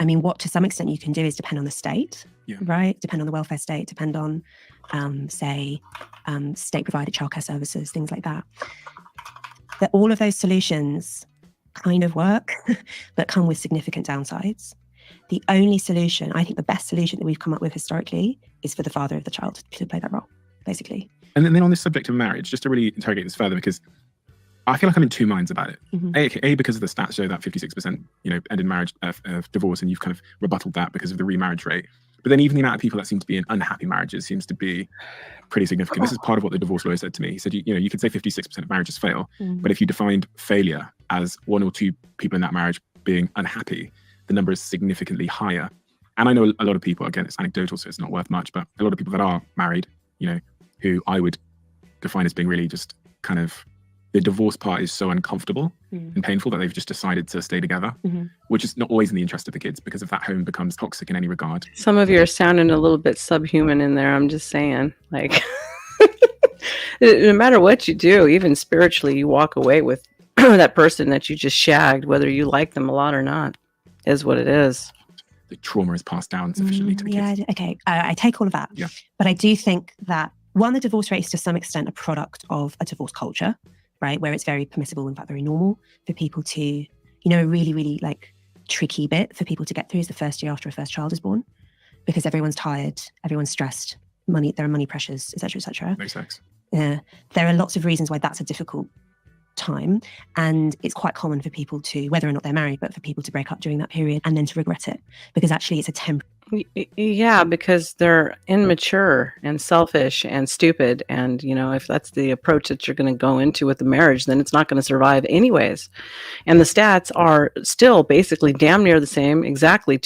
I mean, what to some extent you can do is depend on the state, right? Depend on the welfare state, depend on, state-provided childcare services, things like that. That all of those solutions kind of work, but come with significant downsides. The only solution, I think the best solution that we've come up with historically, is for the father of the child to play that role, basically. And then on this subject of marriage, just to really interrogate this further, because I feel like I'm in two minds about it. A, because of the stats show that 56%, ended marriage, divorce, and you've kind of rebutted that because of the remarriage rate. But then even the amount of people that seem to be in unhappy marriages seems to be pretty significant. This is part of what the divorce lawyer said to me. He said, you could say 56% of marriages fail, but if you defined failure as one or two people in that marriage being unhappy, the number is significantly higher. And I know a lot of people, again, it's anecdotal, so it's not worth much, but a lot of people that are married, who I would define as being really just kind of, the divorce part is so uncomfortable and painful that they've just decided to stay together, which is not always in the interest of the kids, because if that home becomes toxic in any regard. Some of you are sounding a little bit subhuman in there. I'm just saying, like, no matter what you do, even spiritually, you walk away with that person that you just shagged, whether you like them a lot or not, is what it is. The trauma is passed down sufficiently to the kids. Okay. I take all of that. Yeah. But I do think that, one, the divorce rate is to some extent a product of a divorce culture, right? Where it's very permissible, in fact, very normal for people to, a really, really like tricky bit for people to get through is the first year after a first child is born, because everyone's tired, everyone's stressed, there are money pressures, etc., etc. No sex. Yeah. There are lots of reasons why that's a difficult time, and it's quite common for people to, whether or not they're married, but for people to break up during that period and then to regret it, because actually it's a temporary. Yeah, because they're immature and selfish and stupid, and if that's the approach that you're going to go into with the marriage, then it's not going to survive anyways. And the stats are still basically damn near the same, exactly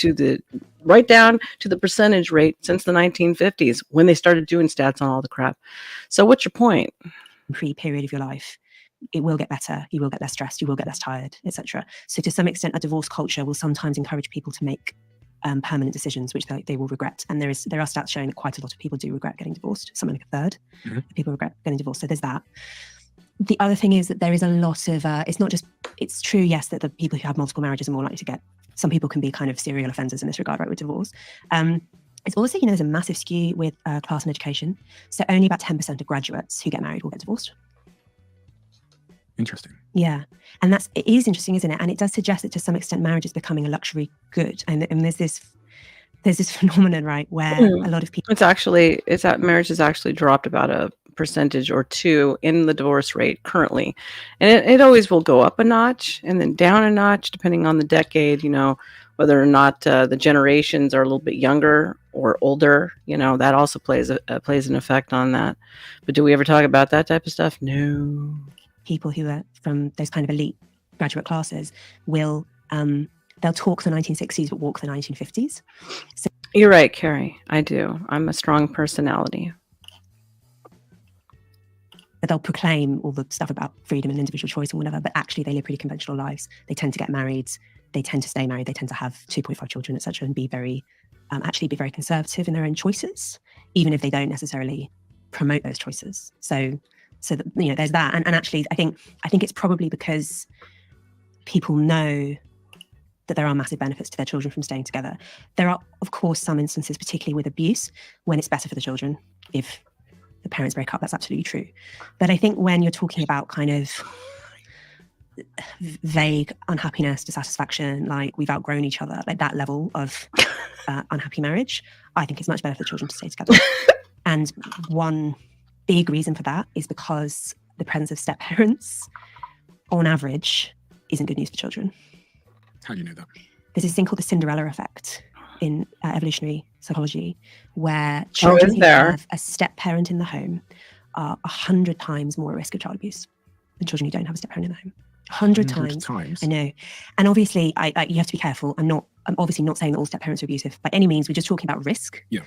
right down to the percentage rate since the 1950s, when they started doing stats on all the crap. So what's your point? Period of your life, it will get better, you will get less stressed, you will get less tired, etc. So to some extent, a divorce culture will sometimes encourage people to make permanent decisions which they will regret. And there are stats showing that quite a lot of people do regret getting divorced. Something like a third of people regret getting divorced. So there's that. The other thing is that there is a lot of, it's true, yes, that the people who have multiple marriages are more likely to get, some people can be kind of serial offenders in this regard, right, with divorce. It's also, there's a massive skew with class and education. So only about 10% of graduates who get married will get divorced. Interesting. Yeah. And it is interesting, isn't it? And it does suggest that to some extent marriage is becoming a luxury good. And there's this phenomenon, right, where a lot of people, marriage has actually dropped about a percentage or two in the divorce rate currently. And it always will go up a notch and then down a notch depending on the decade, whether or not the generations are a little bit younger or older, that also plays an effect on that. But do we ever talk about that type of stuff? No. People who are from those kind of elite graduate classes will, they'll talk the 1960s but walk the 1950s. So you're right, Carrie. I do. I'm a strong personality. They'll proclaim all the stuff about freedom and individual choice and whatever, but actually they live pretty conventional lives. They tend to get married. They tend to stay married. They tend to have 2.5 children, etc., and be very conservative in their own choices, even if they don't necessarily promote those choices. So that, there's that. And actually, I think it's probably because people know that there are massive benefits to their children from staying together. There are, of course, some instances, particularly with abuse, when it's better for the children if the parents break up. That's absolutely true. But I think when you're talking about kind of vague unhappiness, dissatisfaction, like we've outgrown each other, like that level of unhappy marriage, I think it's much better for the children to stay together. And one big reason for that is because the presence of step-parents, on average, isn't good news for children. How do you know that? There's this thing called the Cinderella effect in evolutionary psychology, where children who have a step-parent in the home are 100 times more at risk of child abuse than children who don't have a step-parent in the home. 100 times. I know. And obviously, you have to be careful. I'm obviously not saying that all step-parents are abusive by any means. We're just talking about risk. Yeah.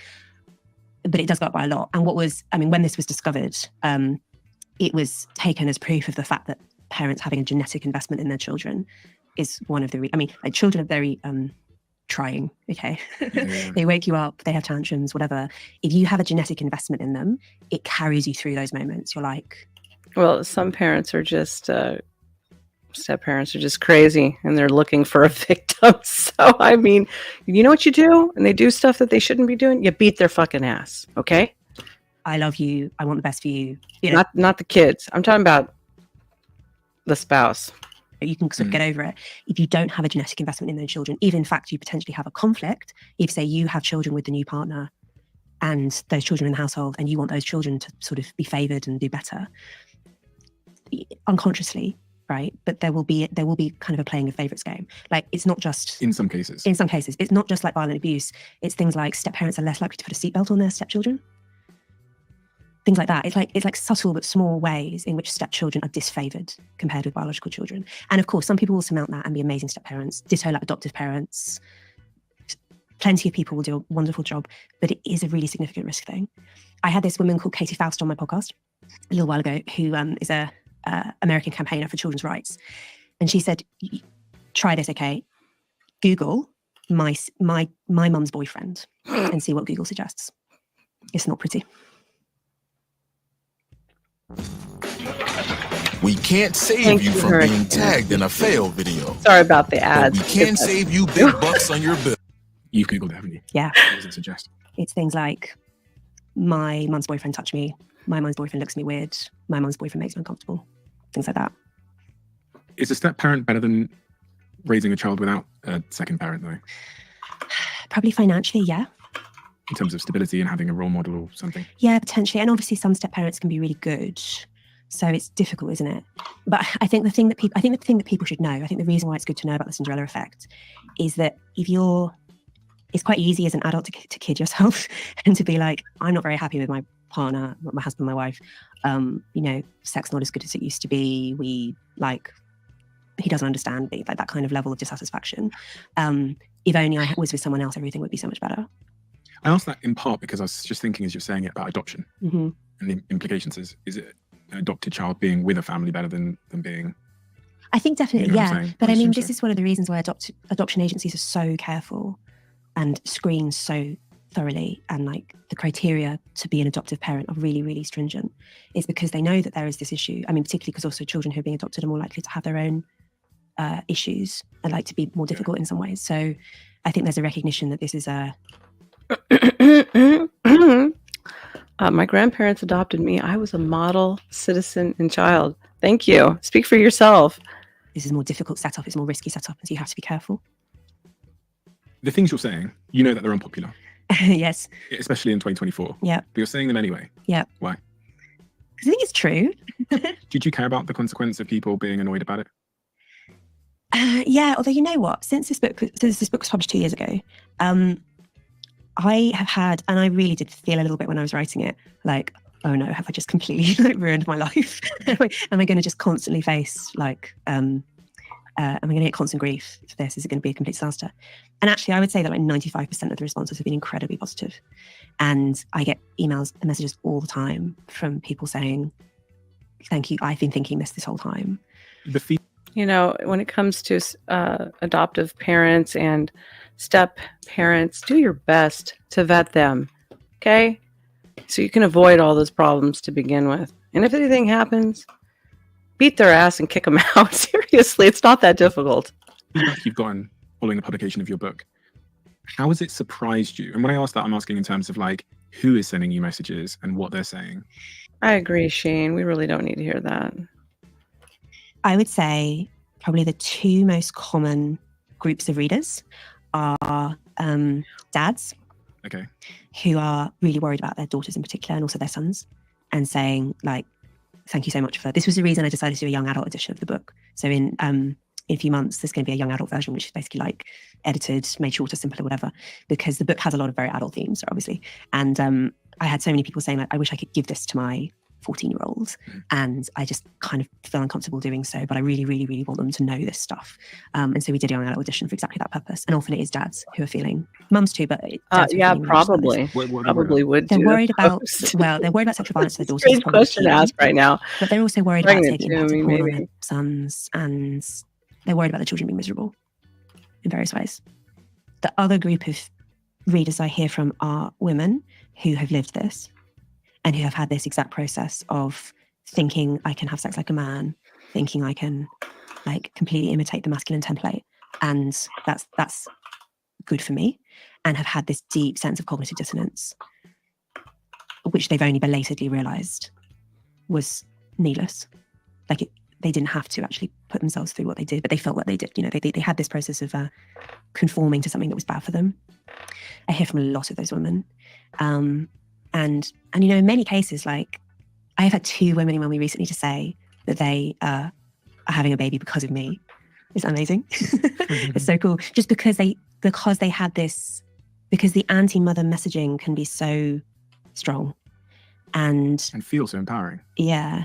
But it does go up by a lot. And when this was discovered, it was taken as proof of the fact that parents having a genetic investment in their children is one of the, children are very trying, okay? Yeah. They wake you up, they have tantrums, whatever. If you have a genetic investment in them, it carries you through those moments. You're like... Well, some parents are just... step-parents are just crazy and they're looking for a victim. So, you know what you do? And they do stuff that they shouldn't be doing? You beat their fucking ass, okay? I love you. I want the best for you. Not the kids. I'm talking about the spouse. You can sort of get over it. If you don't have a genetic investment in those children, if in fact you potentially have a conflict, if say you have children with the new partner and those children in the household, and you want those children to sort of be favoured and do better, unconsciously, right? But there will be kind of a playing of favourites game. Like, it's not just In some cases, it's not just like violent abuse. It's things like step parents are less likely to put a seatbelt on their stepchildren. Things like that. It's like subtle but small ways in which stepchildren are disfavoured compared with biological children. And of course, some people will surmount that and be amazing step parents. Ditto like adoptive parents. Plenty of people will do a wonderful job, but it is a really significant risk thing. I had this woman called Katie Faust on my podcast a little while ago, who is a American campaigner for children's rights, and she said, "Try this, okay? Google my mum's boyfriend and see what Google suggests. It's not pretty." We can't save you from being tagged in a fail video. Sorry about the But ads. we can save you big bucks on your bill. you've Googled it, haven't you? Yeah. What does it suggest? It's things like, my mum's boyfriend touched me, my mum's boyfriend looks at me weird, my mum's boyfriend makes me uncomfortable, things like that. Is a step parent better than raising a child without a second parent, though? Probably financially, yeah. In terms of stability and having a role model or something? Yeah, potentially. And obviously some step parents can be really good. So it's difficult, isn't it? But I think the thing that people should know, I think the reason why it's good to know about the Cinderella effect is that it's quite easy as an adult to kid yourself and to be like, I'm not very happy with my partner, my husband, my wife. Sex not as good as it used to be. He doesn't understand me, like that kind of level of dissatisfaction. If only I was with someone else, everything would be so much better. I asked that in part because I was just thinking as you're saying it about adoption and the implications. Is it an adopted child being with a family better than being? I think definitely, You know what I'm yeah. saying? But I mean, So- this is one of the reasons why adoption agencies are so careful and screen so thoroughly, and like the criteria to be an adoptive parent are really, really stringent. It's because they know that there is this issue. I mean, particularly because also children who are being adopted are more likely to have their own issues and like to be more difficult in some ways. So I think there's a recognition that this is a... My grandparents adopted me. I was a model citizen and child. Thank you. Speak for yourself. This is a more difficult setup. It's a more risky setup, and so you have to be careful. The things you're saying, you know that they're unpopular, Yes. especially in 2024. Yeah. But you're saying them anyway. Yeah. Why? Because I think it's true. Did you care about the consequence of people being annoyed about it? Yeah, although you know what? Since this book was published 2 years ago, I have had, and I really did feel a little bit when I was writing it, like, oh no, have I just completely ruined my life? Am I going to just constantly face am I going to get constant grief for this? Is it going to be a complete disaster? And actually, I would say that 95% of the responses have been incredibly positive. And I get emails and messages all the time from people saying, thank you, I've been thinking this whole time. When it comes to adoptive parents and step parents, do your best to vet them, okay? So you can avoid all those problems to begin with. And if anything happens, beat their ass and kick them out. Seriously, it's not that difficult. Feedback you've gotten following the publication of your book, how has it surprised you? And when I ask that, I'm asking in terms of like, who is sending you messages and what they're saying? I agree, Shane. We really don't need to hear that. I would say probably the two most common groups of readers are dads, Okay. who are really worried about their daughters in particular, and also their sons, and saying like, thank you so much for, this was the reason I decided to do a young adult edition of the book. So in a few months, there's going to be a young adult version, which is basically like edited, made shorter, simpler, whatever, because the book has a lot of very adult themes, obviously. And I had so many people saying like, I wish I could give this to my 14-year-olds, and I just kind of feel uncomfortable doing so, but I really, really, really want them to know this stuff. And so we did a young adult edition for exactly that purpose. And often it is dads who are feeling, mums too, but dads who are yeah, feeling probably. Probably would. They're do worried the about, post. well, they're worried about sexual violence to their daughters. Strange question to ask right now. But they're also worried about Pregnant taking too, impact I of mean, porn on maybe. their sons, and they're worried about the children being miserable in various ways. The other group of readers I hear from are women who have lived this and who have had this exact process of thinking I can have sex like a man, thinking I can like completely imitate the masculine template, and that's good for me, and have had this deep sense of cognitive dissonance, which they've only belatedly realised was needless. Like they didn't have to actually put themselves through what they did, but they felt what they did. You know, they had this process of conforming to something that was bad for them. I hear from a lot of those women. And you know, in many cases, like I have had 2 women email me recently to say that they are having a baby because of me. It's amazing. It's so cool. Just because they had this, because the anti-mother messaging can be so strong and feel so empowering. Yeah.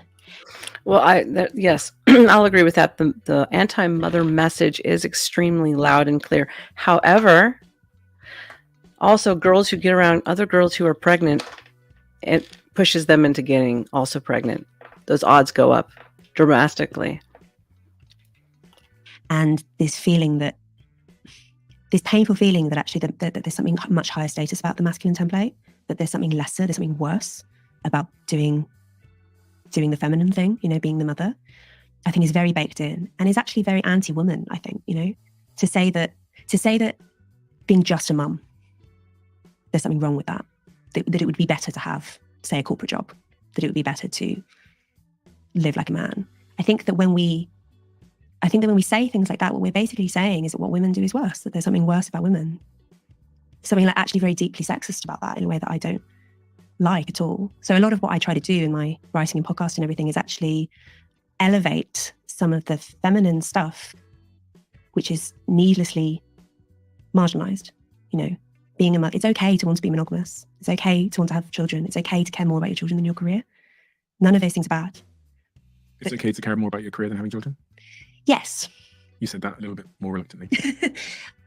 Well, yes, I'll agree with that. The anti-mother message is extremely loud and clear. However, also girls who get around other girls who are pregnant, it pushes them into getting also pregnant. Those odds go up dramatically. And this painful feeling that actually that there's something much higher status about the masculine template, that there's something lesser, there's something worse about doing the feminine thing, you know, being the mother, I think is very baked in and is actually very anti-woman, I think, you know, to say that being just a mum, there's something wrong with that it would be better to have, say, a corporate job, that it would be better to live like a man. I think that when we say things like that, what we're basically saying is that what women do is worse, that there's something worse about women. Something like actually very deeply sexist about that in a way that I don't like at all. So a lot of what I try to do in my writing and podcast and everything is actually elevate some of the feminine stuff, which is needlessly marginalized. You know, being a mother, it's okay to want to be monogamous. It's okay to want to have children. It's okay to care more about your children than your career. None of those things are bad. It's okay to care more about your career than having children? Yes. You said that a little bit more reluctantly.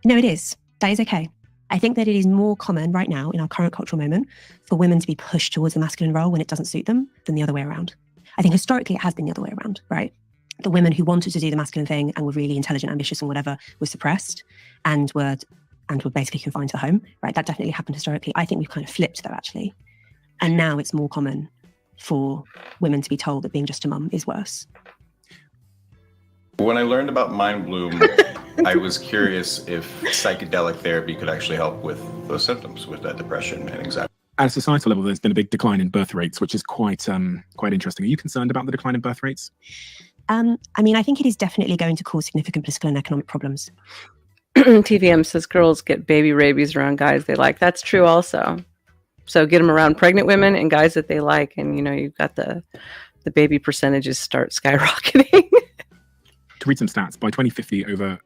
No, it is. That is okay. I think that it is more common right now in our current cultural moment for women to be pushed towards the masculine role when it doesn't suit them than the other way around. I think historically it has been the other way around, right? The women who wanted to do the masculine thing and were really intelligent, ambitious and whatever were suppressed and were basically confined to the home, right? That definitely happened historically. I think we've kind of flipped though, actually. And now it's more common for women to be told that being just a mum is worse. When I learned about Mind Bloom, I was curious if psychedelic therapy could actually help with those symptoms, with that depression and anxiety. At a societal level, there's been a big decline in birth rates, which is quite interesting. Are you concerned about the decline in birth rates? I mean, I think it is definitely going to cause significant political and economic problems. TVM says girls get baby rabies around guys they like. That's true also. So get them around pregnant women and guys that they like, and you know, you've got the baby percentages start skyrocketing. To read some stats, by 2050, over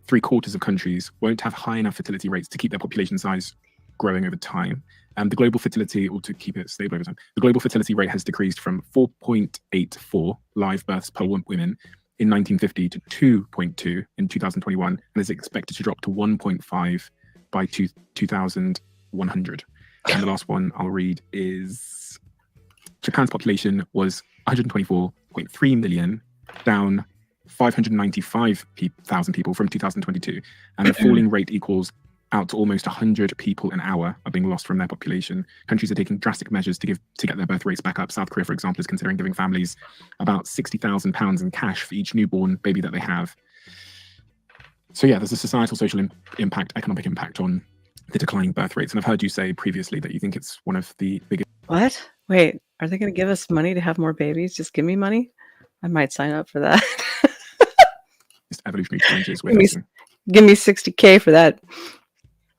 3/4 of countries won't have high enough fertility rates to keep their population size growing over time. The global fertility, or to keep it stable over time, the global fertility rate has decreased from 4.84 live births per women in 1950 to 2.2 in 2021, and is expected to drop to 1.5 by 2100. And the last one I'll read is Japan's population was 124.3 million, down 595,000 people from 2022, and the falling rate equals out to almost 100 people an hour are being lost from their population. Countries are taking drastic measures to get their birth rates back up. South Korea, for example, is considering giving families about £60,000 in cash for each newborn baby that they have. So yeah, there's a societal, social impact, economic impact on the declining birth rates. And I've heard you say previously that you think it's one of the biggest. What? Wait, are they going to give us money to have more babies? Just give me money? I might sign up for that. Just evolutionary changes. Give me 60K for that.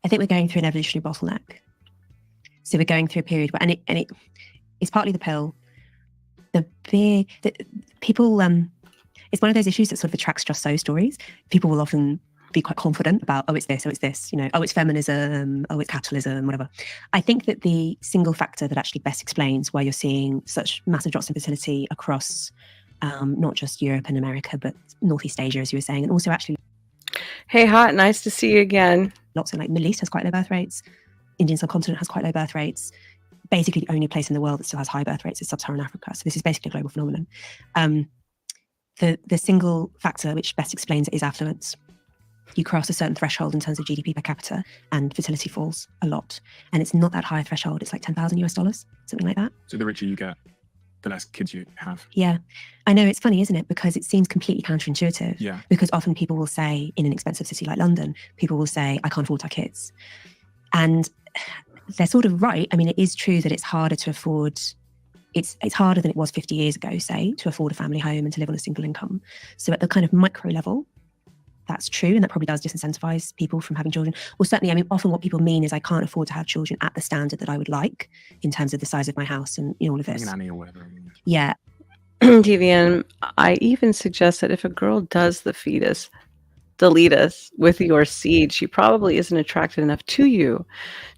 I think we're going through an evolutionary bottleneck. So we're going through a period where, and it's partly the pill. People, it's one of those issues that sort of attracts just so stories. People will often be quite confident about, oh, it's this, you know, oh, it's feminism, oh, it's capitalism, whatever. I think that the single factor that actually best explains why you're seeing such massive drops in fertility across not just Europe and America, but Northeast Asia, as you were saying, and also actually. Hey, Hot, nice to see you again. Lots of like Middle East has quite low birth rates. Indian subcontinent has quite low birth rates. Basically, the only place in the world that still has high birth rates is Sub-Saharan Africa. So this is basically a global phenomenon. The single factor which best explains it is affluence. You cross a certain threshold in terms of GDP per capita and fertility falls a lot. And it's not that high a threshold. It's like $10,000, something like that. So the richer you get, the less kids you have. Yeah. I know, it's funny, isn't it? Because it seems completely counterintuitive. Yeah. Because often people will say, in an expensive city like London, people will say, I can't afford to have kids. And they're sort of right. I mean, it is true that it's harder to afford it's harder than it was 50 years ago, say, to afford a family home and to live on a single income. So at the kind of micro level, that's true, and that probably does disincentivize people from having children. Well, certainly, I mean, often what people mean is I can't afford to have children at the standard that I would like in terms of the size of my house and all of this. Nanny or whatever. Yeah. Devian, I even suggest that if a girl does the fetus, delete us with your seed, she probably isn't attracted enough to you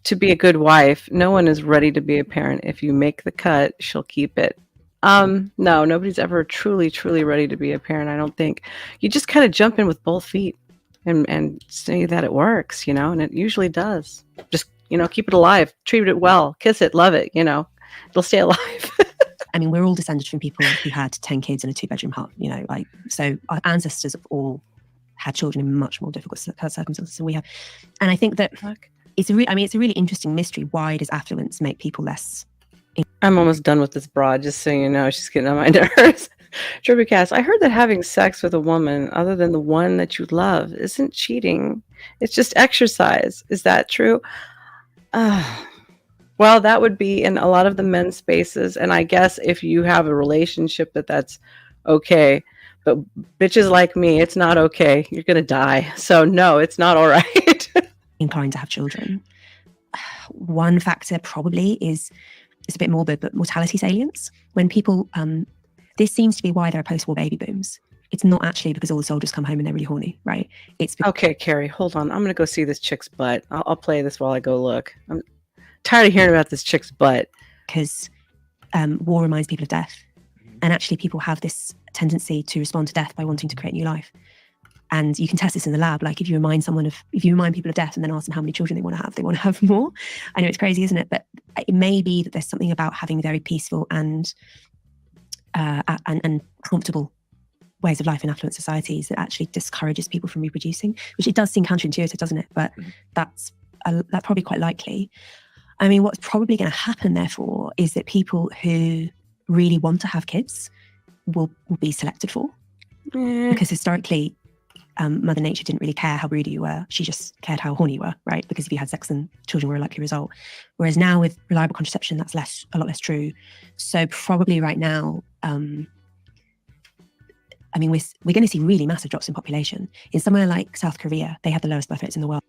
to be a good wife. No one is ready to be a parent. If you make the cut, she'll keep it. No, nobody's ever truly ready to be a parent. I don't think. You just kind of jump in with both feet and say that it works, and it usually does. Just, keep it alive, treat it well, kiss it, love it, it'll stay alive. I mean, we're all descended from people who had 10 kids in a 2-bedroom hut, so our ancestors have all had children in much more difficult circumstances than we have. And I think that it's a really interesting mystery. Why does affluence make people less? I'm almost done with this broad, just so you know. She's getting on my nerves. Tribicast, I heard that having sex with a woman other than the one that you love isn't cheating. It's just exercise. Is that true? Well, that would be in a lot of the men's spaces. And I guess if you have a relationship that's okay. But bitches like me, it's not okay. You're going to die. So no, it's not all right. Inclined to have children. One factor probably is, it's a bit morbid, but mortality salience. When people, this seems to be why there are post-war baby booms. It's not actually because all the soldiers come home and they're really horny, right? It's okay, Carrie, hold on. I'm going to go see this chick's butt. I'll play this while I go look. I'm tired of hearing about this chick's butt. Because war reminds people of death. And actually people have this tendency to respond to death by wanting to create new life. And you can test this in the lab. Like if you remind people of death and then ask them how many children they want to have more. I know it's crazy, isn't it? But it may be that there's something about having very peaceful and comfortable ways of life in affluent societies that actually discourages people from reproducing, which it does seem counterintuitive, doesn't it? But that's probably quite likely. I mean, what's probably going to happen, therefore, is that people who really want to have kids will be selected for. Because historically, Mother Nature didn't really care how rude you were. She just cared how horny you were, right? Because if you had sex, then children were a likely result. Whereas now with reliable contraception, that's a lot less true. So probably right now, we're going to see really massive drops in population. In somewhere like South Korea, they have the lowest birth rates in the world.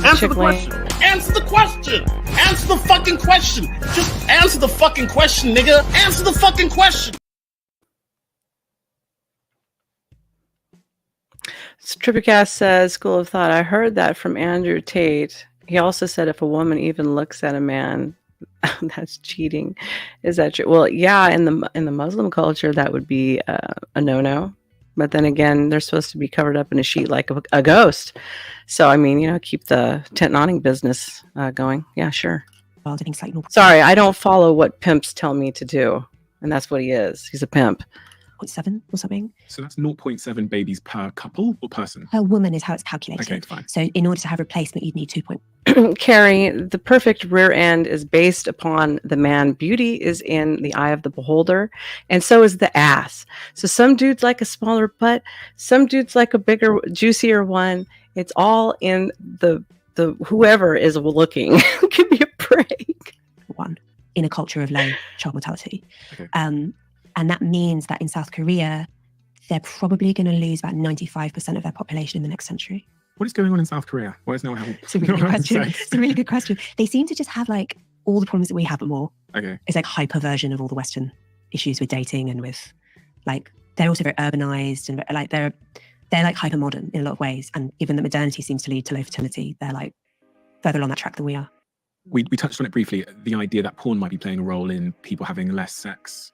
Answer the question. Answer the question. Answer the fucking question. Just answer the fucking question, nigga. Answer the fucking question. Tripicast says, School of Thought, I heard that from Andrew Tate. He also said if a woman even looks at a man, that's cheating. Is that true? Well, yeah, in the Muslim culture, that would be a no-no. But then again, they're supposed to be covered up in a sheet like a ghost. So, I mean, keep the tent nodding business going. Yeah, sure. Sorry, I don't follow what pimps tell me to do. And that's what he is. He's a pimp. 0.7 or something. So that's 0.7 babies per couple or person? Per woman is how it's calculated. Okay, fine. So in order to have replacement, you'd need 2. Carrie, the perfect rear end is based upon the man. Beauty is in the eye of the beholder, and so is the ass. So some dudes like a smaller butt, some dudes like a bigger, juicier one. It's all in the whoever is looking. Give me a break. One, in a culture of low child mortality. Okay. And that means that in South Korea, they're probably going to lose about 95% of their population in the next century. What is going on in South Korea? Why is no help? It's a really good question. It's a really good question. They seem to just have like all the problems that we have, but more. Okay. It's like hyperversion of all the Western issues with dating and with like, they're also very urbanized and like they're like hyper modern in a lot of ways. And given that modernity seems to lead to low fertility, they're like further along that track than we are. We touched on it briefly, the idea that porn might be playing a role in people having less sex.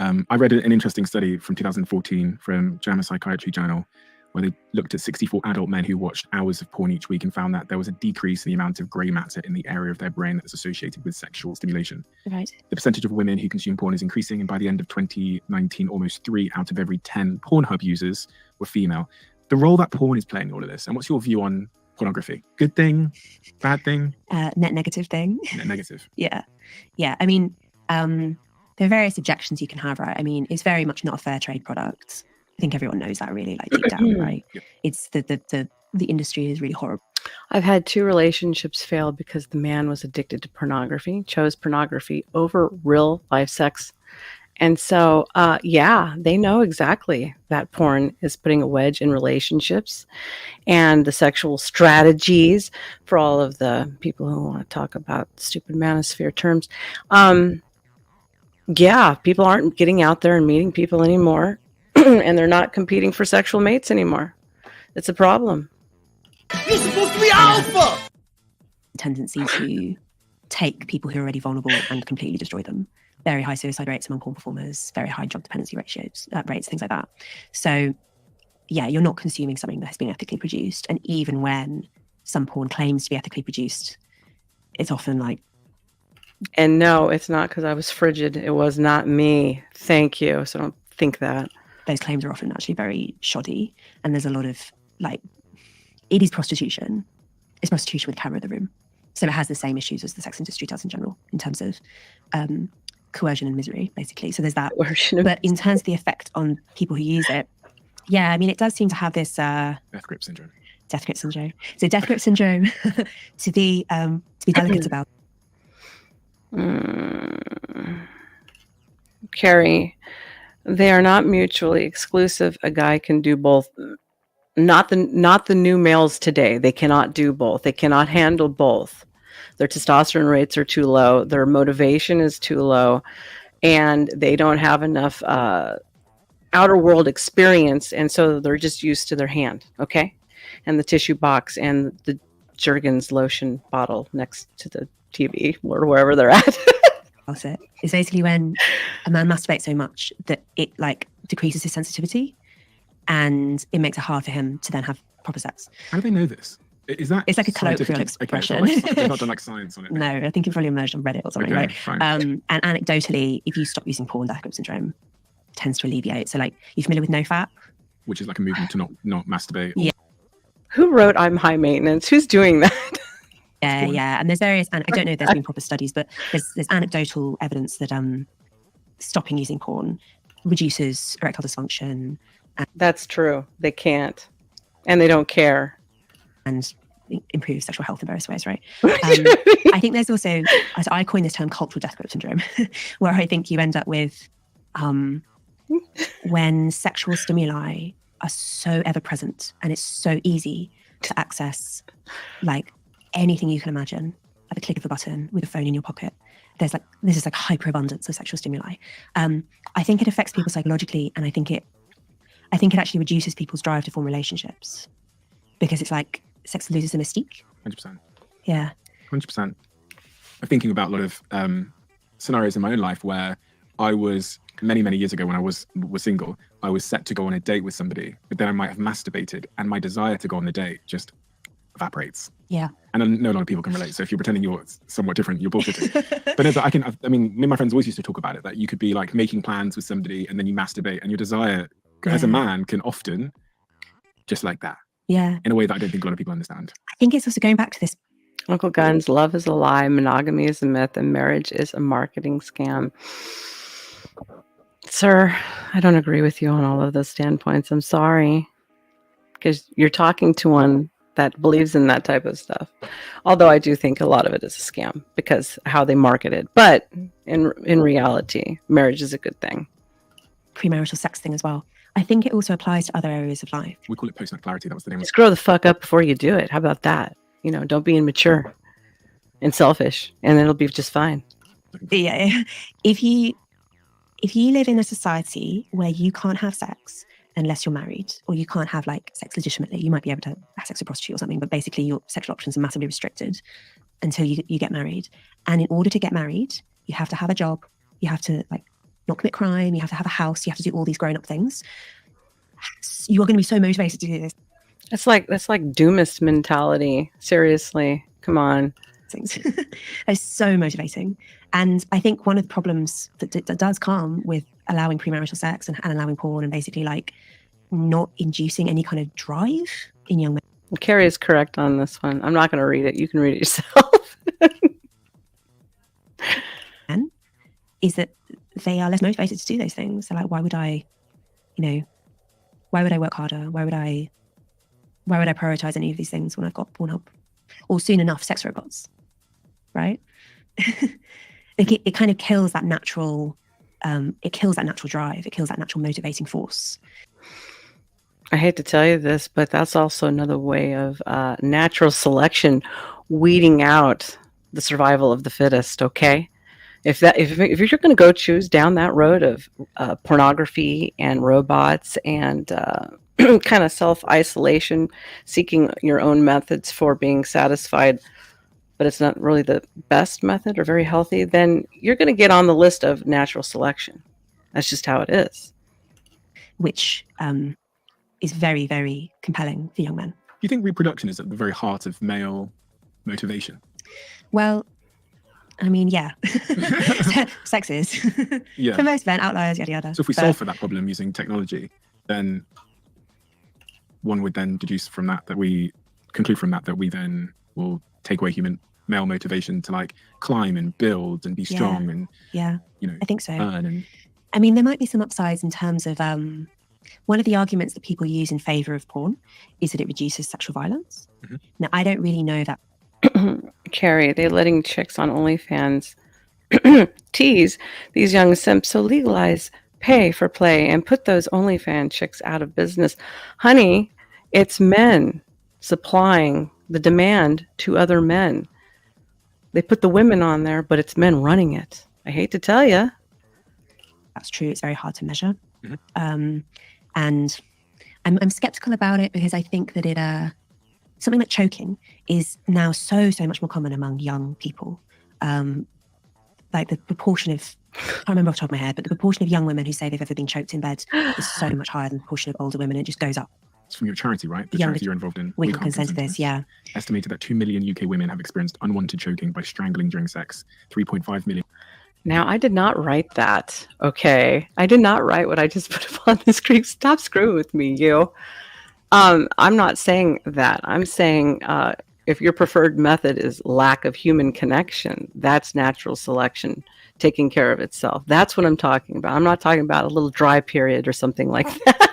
I read an interesting study from 2014 from JAMA Psychiatry Journal, where they looked at 64 adult men who watched hours of porn each week and found that there was a decrease in the amount of grey matter in the area of their brain that's associated with sexual stimulation. Right. The percentage of women who consume porn is increasing, and by the end of 2019, almost 3 out of every 10 Pornhub users were female. The role that porn is playing in all of this, and what's your view on pornography? Good thing? Bad thing? Net negative thing. Net negative. Yeah. I mean, there are various objections you can have, right? I mean, it's very much not a fair trade product. I think everyone knows that really, like deep down, right? Yep. It's the industry is really horrible. I've had 2 relationships fail because the man was addicted to pornography, chose pornography over real life sex. And so, yeah, they know exactly that porn is putting a wedge in relationships and the sexual strategies for all of the people who want to talk about stupid manosphere terms. Yeah, people aren't getting out there and meeting people anymore, and they're not competing for sexual mates anymore. It's a problem. You're supposed to be alpha! Tendency to take people who are already vulnerable and completely destroy them. Very high suicide rates among porn performers, very high drug dependency rates, things like that. So, yeah, you're not consuming something that has been ethically produced. And even when some porn claims to be ethically produced, it's often like... And no, it's not because I was frigid. It was not me. Thank you. So don't think that. Those claims are often actually very shoddy. And there's a lot of, like, it is prostitution. It's prostitution with camera in the room. So it has the same issues as the sex industry does in general, in terms of coercion and misery, basically. So there's that. But in terms of the effect on people who use it, yeah, I mean, it does seem to have this... death grip syndrome. Death grip syndrome. So death grip syndrome, to be delicate about. Carrie, they are not mutually exclusive. A guy can do both. Not the new males today. They cannot do both. They cannot handle both. Their testosterone rates are too low. Their motivation is too low, and they don't have enough outer world experience, and so they're just used to their hand, okay, and the tissue box and the Jergens lotion bottle next to the TV or wherever they're at. It's basically when a man masturbates so much that it like decreases his sensitivity, and it makes it hard for him to then have proper sex. How do they know this? Is that it's like a colloquial expression? Okay, they've not done like science on it. No, I think it probably emerged on Reddit or something, okay, right? Fine. And anecdotally, if you stop using porn, death grip syndrome tends to alleviate. So, like, you familiar with NoFap? Which is like a movement to not masturbate. Yeah. Who wrote "I'm high maintenance"? Who's doing that? Yeah. And there's various, and I don't know if there's been proper studies, but there's anecdotal evidence that stopping using porn reduces erectile dysfunction. That's true. They can't, and they don't care, and improves sexual health in various ways, right? I think there's also, as I coined this term, cultural death grip syndrome, where I think you end up with when sexual stimuli are so ever present and it's so easy to access, like anything you can imagine at the click of a button with a phone in your pocket. This is like hyperabundance of sexual stimuli. I think it affects people psychologically, and I think it actually reduces people's drive to form relationships, because it's like sex loses the mystique. 100%. Yeah. 100%. I'm thinking about a lot of scenarios in my own life where I was many years ago when I was single. I was set to go on a date with somebody, but then I might have masturbated, and my desire to go on the date just evaporates. Yeah. And I know a lot of people can relate. So if you're pretending you're somewhat different, you're bullshitting. But I mean, me and my friends always used to talk about it, that you could be like making plans with somebody and then you masturbate, and your desire as a man can often just like that. Yeah. In a way that I don't think a lot of people understand. I think it's also going back to this. Uncle Guns, love is a lie, monogamy is a myth, and marriage is a marketing scam. Sir, I don't agree with you on all of those standpoints. I'm sorry. Because you're talking to one that believes in that type of stuff. Although I do think a lot of it is a scam because how they market it. But in reality, marriage is a good thing. Premarital sex thing as well. I think it also applies to other areas of life. We call it post-nut clarity. That was the name. Just grow the fuck up before you do it. How about that? You know, don't be immature and selfish, and it'll be just fine. Yeah. If you live in a society where you can't have sex unless you're married, or you can't have like sex legitimately, you might be able to have sex with a prostitute or something, but basically your sexual options are massively restricted until you get married. And in order to get married, you have to have a job, you have to like not commit crime, you have to have a house, you have to do all these grown-up things. You are going to be so motivated to do this. That's like doomist mentality. Seriously, come on. It's so motivating. And I think one of the problems that does come with allowing premarital sex and allowing porn and basically like not inducing any kind of drive in young men. Carrie is correct on this one. I'm not going to read it. You can read it yourself. And is that they are less motivated to do those things. So like, why would I work harder? Why would I prioritize any of these things when I've got Pornhub or soon enough, sex robots, right? It kind of kills that natural, it kills that natural drive. It kills that natural motivating force. I hate to tell you this, but that's also another way of natural selection weeding out the survival of the fittest. Okay, if you're going to go choose down that road of pornography and robots and kind of self-isolation, seeking your own methods for being satisfied, but it's not really the best method or very healthy, then you're going to get on the list of natural selection. That's just how it is. Which is very, very compelling for young men. Do you think reproduction is at the very heart of male motivation? Well, I mean, yeah. Sex is. Yeah. For most men, outliers, yada, yada. So if we solve for that problem using technology, then one would then deduce from that we conclude from that we then will take away male motivation to like climb and build and be strong and I think so. earn and... I mean, there might be some upsides in terms of one of the arguments that people use in favor of porn is that it reduces sexual violence. Mm-hmm. Now, I don't really know that. Carrie, they're letting chicks on OnlyFans tease these young simps, so legalize pay for play and put those OnlyFans chicks out of business. Honey, it's men supplying the demand to other men. They put the women on there, but it's men running it. I hate to tell you. That's true. It's very hard to measure. Mm-hmm. And I'm skeptical about it because I think that something like choking is now so much more common among young people. Like the proportion of, I can't remember off the top of my head, but the proportion of young women who say they've ever been choked in bed is so much higher than the proportion of older women. It just goes up. It's from your charity, right? The charity you're involved in. We can't consent to this, yeah. Estimated that 2 million UK women have experienced unwanted choking by strangling during sex. 3.5 million. Now, I did not write that, okay? I did not write what I just put up on the screen. Stop screwing with me, you. I'm not saying that. I'm saying if your preferred method is lack of human connection, that's natural selection taking care of itself. That's what I'm talking about. I'm not talking about a little dry period or something like that.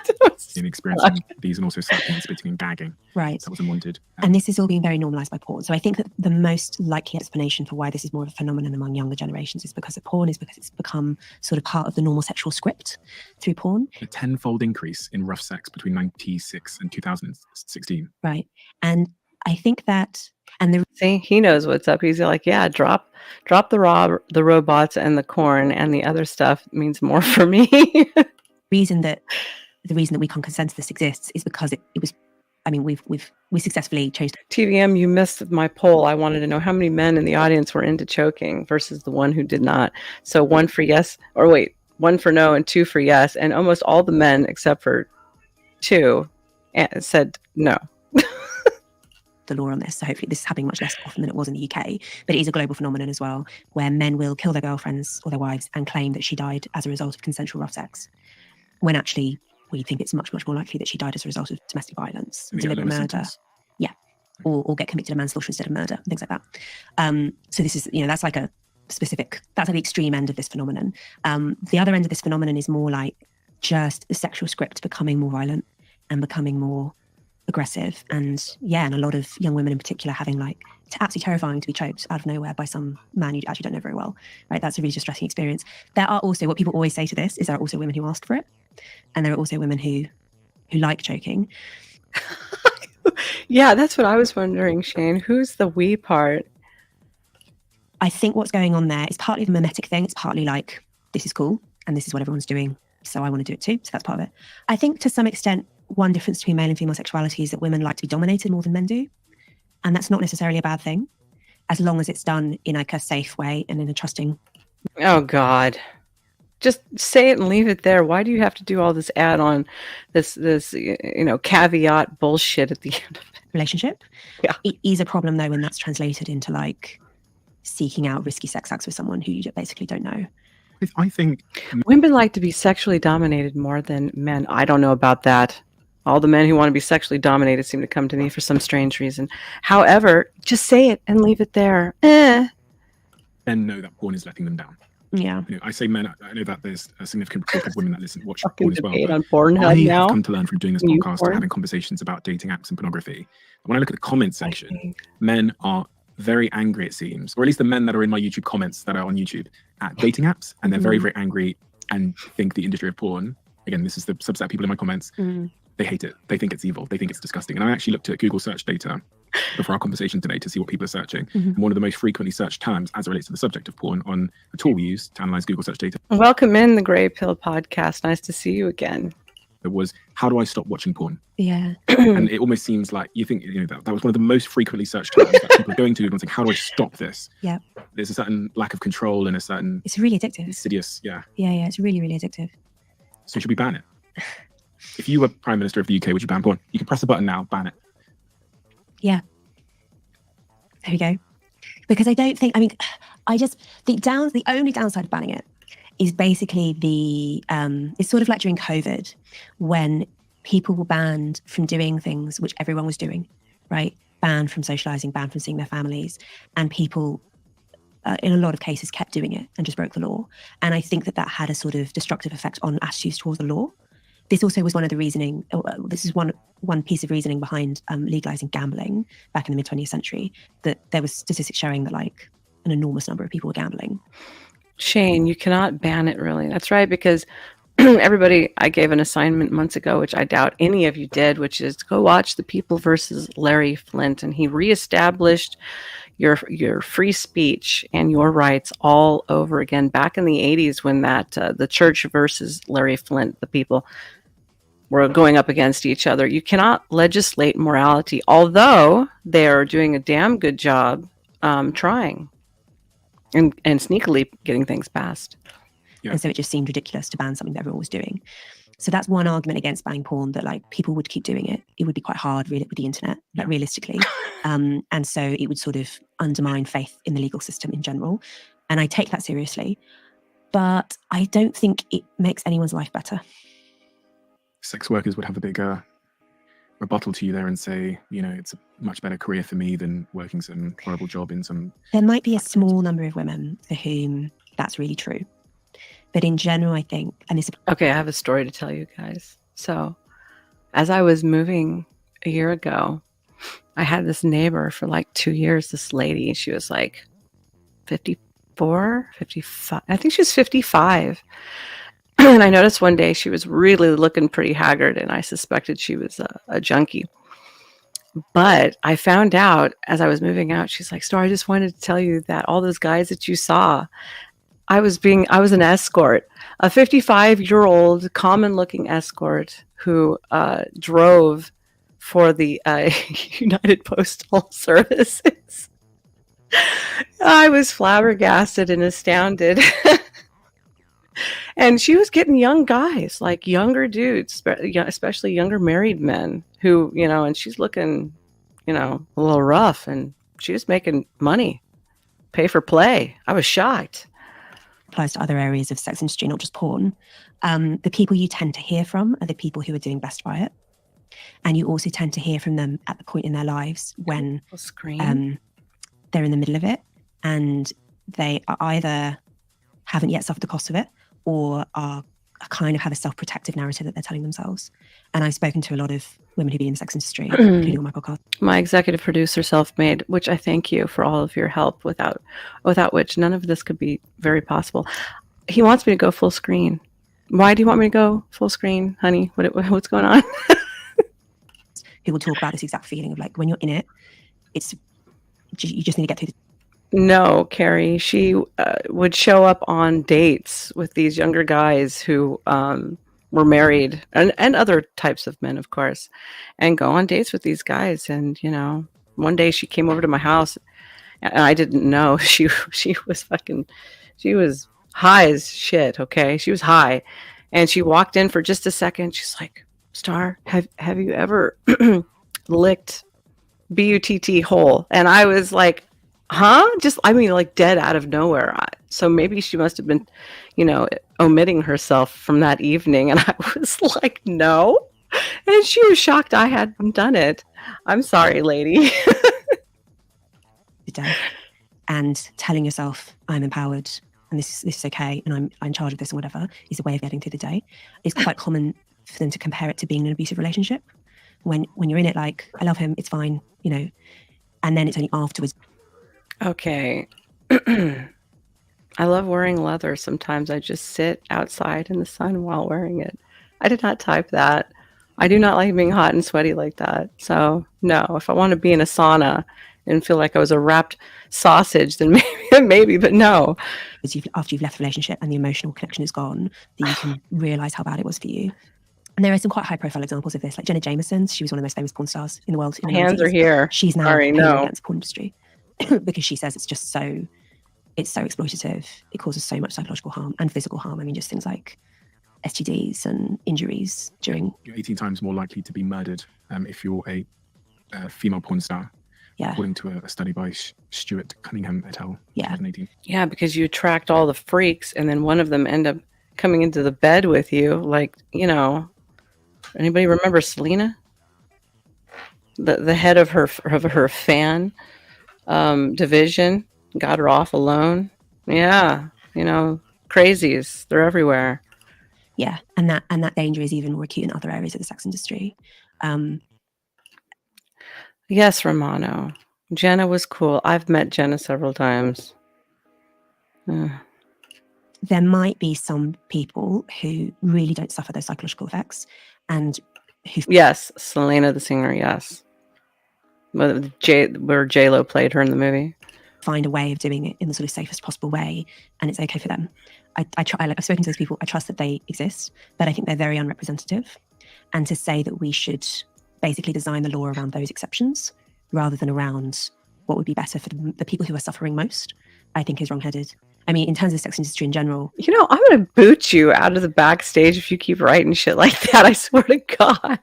In experiencing these and also sucking, spitting and gagging. Right. That was unwanted. And this is all being very normalized by porn. So I think that the most likely explanation for why this is more of a phenomenon among younger generations is because of porn, is because it's become sort of part of the normal sexual script through porn. A 10-fold increase in rough sex between 1996 and 2016. Right. And I think that, and see, he knows what's up. He's like, yeah, drop the robots and the corn, and the other stuff means more for me. the reason that we can't consent to this exists is because it was, I mean, we successfully changed. TVM, you missed my poll. I wanted to know how many men in the audience were into choking versus the one who did not. So 1 for yes, or wait, 1 for no and 2 for yes. And almost all the men except for 2 said no. The law on this. So hopefully this is happening much less often than it was in the UK, but it is a global phenomenon as well, where men will kill their girlfriends or their wives and claim that she died as a result of consensual rough sex, when actually we think it's much more likely that she died as a result of domestic violence, deliberate murder. Yeah. Or get convicted of manslaughter instead of murder, things like that. So this is, that's like that's like the extreme end of this phenomenon. The other end of this phenomenon is more like just the sexual script becoming more violent and becoming more aggressive. And a lot of young women in particular having it's absolutely terrifying to be choked out of nowhere by some man you actually don't know very well, right? That's a really distressing experience. There are also, what people always say to this is there are also women who asked for it. And there are also women who like choking. Yeah, that's what I was wondering, Shane. Who's the we part? I think what's going on there is partly the mimetic thing. It's partly like, this is cool and this is what everyone's doing, so I want to do it too. So that's part of it. I think to some extent, one difference between male and female sexuality is that women like to be dominated more than men do. And that's not necessarily a bad thing, as long as it's done in like a safe way and in a trusting. Oh, God. Just say it and leave it there. Why do you have to do all this add-on, this caveat bullshit at the end of it? Relationship? Yeah. It is a problem, though, when that's translated into like seeking out risky sex acts with someone who you basically don't know. I think women like to be sexually dominated more than men. I don't know about that. All the men who want to be sexually dominated seem to come to me for some strange reason. However, just say it and leave it there. Men know that porn is letting them down. Yeah. You know, I say men. I know that there's a significant proportion of women that watch Fucking porn as well. debate But on Pornhub I now. have come to learn from doing this New podcast porn. and having conversations about dating apps and pornography. When I look at the comment section, men are very angry, it seems, or at least the men that are in my YouTube comments that are on YouTube at dating apps, and they're very, very angry and think the industry of porn, again, this is the subset of people in my comments, they hate it. They think it's evil. They think it's disgusting. And I actually looked at Google search data before our conversation today to see what people are searching. And one of the most frequently searched terms as it relates to the subject of porn on a tool we use to analyze Google search data. Welcome in the Grey Pill podcast. Nice to see you again. It was, how do I stop watching porn? Yeah. And it almost seems like you think, you know, that was one of the most frequently searched terms that people are going to Google and saying, how do I stop this? Yeah. There's a certain lack of control and a certain... It's really addictive. Insidious, yeah. Yeah, it's really, really addictive. So should we ban it? If you were Prime Minister of the UK, would you ban porn? You can press a button now, ban it. Yeah. There we go. Because I don't think, I mean, the only downside of banning it is basically it's sort of like during COVID when people were banned from doing things which everyone was doing, right? Banned from socializing, banned from seeing their families. And people, in a lot of cases, kept doing it and just broke the law. And I think that had a sort of destructive effect on attitudes towards the law. This also was one of the reasoning, this is one piece of reasoning behind legalizing gambling back in the mid-20th century, that there was statistics showing that like an enormous number of people were gambling. Shane, you cannot ban it, really. That's right, because everybody, I gave an assignment months ago, which I doubt any of you did, which is to go watch The People versus Larry Flynt. And he reestablished your free speech and your rights all over again. Back in the 80s when that the church versus Larry Flynt, the people were going up against each other. You cannot legislate morality, although they are doing a damn good job trying and sneakily getting things passed. Yeah. And so it just seemed ridiculous to ban something that everyone was doing. So that's one argument against banning porn, that like people would keep doing it. It would be quite hard with the internet, like realistically. And so it would sort of undermine faith in the legal system in general. And I take that seriously, but I don't think it makes anyone's life better. Sex workers would have a big rebuttal to you there and say, you know, it's a much better career for me than working some horrible job in some... There might be a small number of women for whom that's really true. But in general, I think, and this... Okay, I have a story to tell you guys. So, as I was moving a year ago, I had this neighbor for like 2 years, this lady. She was like 54, 55. I think she was 55. And I noticed one day she was really looking pretty haggard, and I suspected she was a junkie. But I found out as I was moving out, she's like, Star, I just wanted to tell you that all those guys that you saw, I was an escort, a 55-year-old common-looking escort who drove for the United Postal Services. I was flabbergasted and astounded. And she was getting young guys, like younger dudes, especially younger married men who, you know, and she's looking, you know, a little rough, and she was making money, pay for play. I was shocked. Applies to other areas of sex industry, not just porn. The people you tend to hear from are the people who are doing best by it. And you also tend to hear from them at the point in their lives when they're in the middle of it and they are either haven't yet suffered the cost of it or are kind of have a self-protective narrative that they're telling themselves. And I've spoken to a lot of women who've been in the sex industry, including on my podcast. My executive producer, Self-Made, which I thank you for all of your help, without which none of this could be very possible. He wants me to go full screen. Why do you want me to go full screen, honey? What's going on? Who will talk about this exact feeling of like, when you're in it, you just need to get through the... No, Carrie, she would show up on dates with these younger guys who were married and other types of men, of course, and go on dates with these guys. And, you know, one day she came over to my house and I didn't know she was high as shit. Okay. She was high and she walked in for just a second. She's like, Star, have you ever licked BUTT hole? And I was like, huh? Like dead out of nowhere. So maybe she must have been, you know, omitting herself from that evening. And I was like, no. And she was shocked I hadn't done it. I'm sorry, lady. And telling yourself, I'm empowered, and this is okay, and I'm in charge of this and whatever, is a way of getting through the day. It's quite common for them to compare it to being in an abusive relationship. When you're in it, like, I love him, it's fine, you know, and then it's only afterwards. Okay. I love wearing leather. Sometimes I just sit outside in the sun while wearing it. I did not type that. I do not like being hot and sweaty like that. So no, if I want to be in a sauna and feel like I was a wrapped sausage, then maybe, but no. After you've left the relationship and the emotional connection is gone, that you can realize how bad it was for you. And there are some quite high-profile examples of this, like Jenna Jameson. She was one of the most famous porn stars in the world. In the Hands 90s. are here. She's now Sorry, no. against the porn industry because she says it's just so exploitative. It causes so much psychological harm and physical harm. I mean, just things like STDs and injuries during. You're 18 times more likely to be murdered if you're a female porn star. Yeah. According to a study by Stuart Cunningham et al. Yeah. 2018. Yeah, because you attract all the freaks, and then one of them end up coming into the bed with you. Like, you know, anybody remember Selena? The head of her fan division got her off alone. Yeah, you know, crazies. They're everywhere. Yeah, and that danger is even more acute in other areas of the sex industry. Yes, Romano. Jenna was cool. I've met Jenna several times. There might be some people who really don't suffer those psychological effects, and who. Yes, Selena the singer. Yes, where J-Lo played her in the movie. Find a way of doing it in the sort of safest possible way, and it's okay for them. I try. Like, I've spoken to those people. I trust that they exist, but I think they're very unrepresentative. And to say that we should basically design the law around those exceptions rather than around what would be better for the people who are suffering most, I think is wrong-headed. I mean, in terms of the sex industry in general. You know, I'm going to boot you out of the backstage if you keep writing shit like that. I swear to God.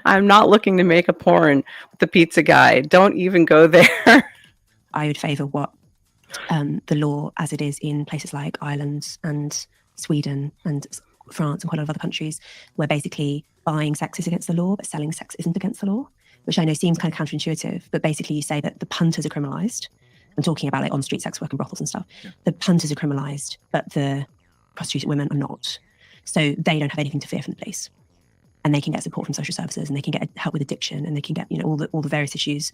I'm not looking to make a porn with the pizza guy. Don't even go there. I would favour what the law as it is in places like Ireland and Sweden and France and quite a lot of other countries, where basically buying sex is against the law, but selling sex isn't against the law, which I know seems kind of counterintuitive. But basically you say that the punters are criminalised. I'm talking about like on-street sex work and brothels and stuff. Yeah. The punters are criminalised, but the prostituted women are not. So they don't have anything to fear from the police. And they can get support from social services, and they can get help with addiction, and they can get, you know, all the various issues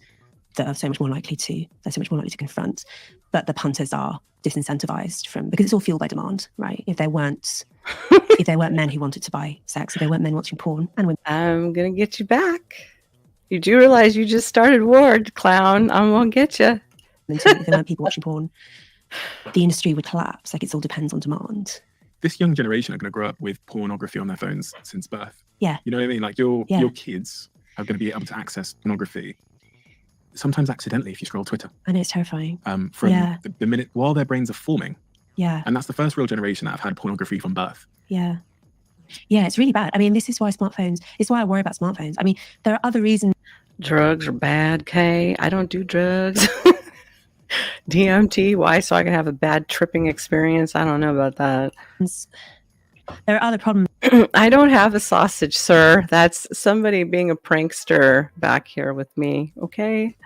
that are so much more likely to confront. But the punters are disincentivized because it's all fueled by demand, right? If there weren't men who wanted to buy sex, if there weren't men watching porn and women. I'm gonna get you back. You do realize you just started war, clown. I'm gonna get you. If there weren't people watching porn, the industry would collapse. Like, it all depends on demand. This young generation are going to grow up with pornography on their phones since birth. Yeah. You know what I mean? Like, your kids are going to be able to access pornography, sometimes accidentally if you scroll Twitter. I know, it's terrifying. From the minute while their brains are forming. Yeah. And that's the first real generation that have had pornography from birth. Yeah. Yeah, it's really bad. I mean, this is why it's why I worry about smartphones. I mean, there are other reasons. Drugs are bad, Kay. I don't do drugs. DMT, why? So I can have a bad tripping experience? I don't know about that. There are other problems. I don't have a sausage, sir. That's somebody being a prankster back here with me, okay?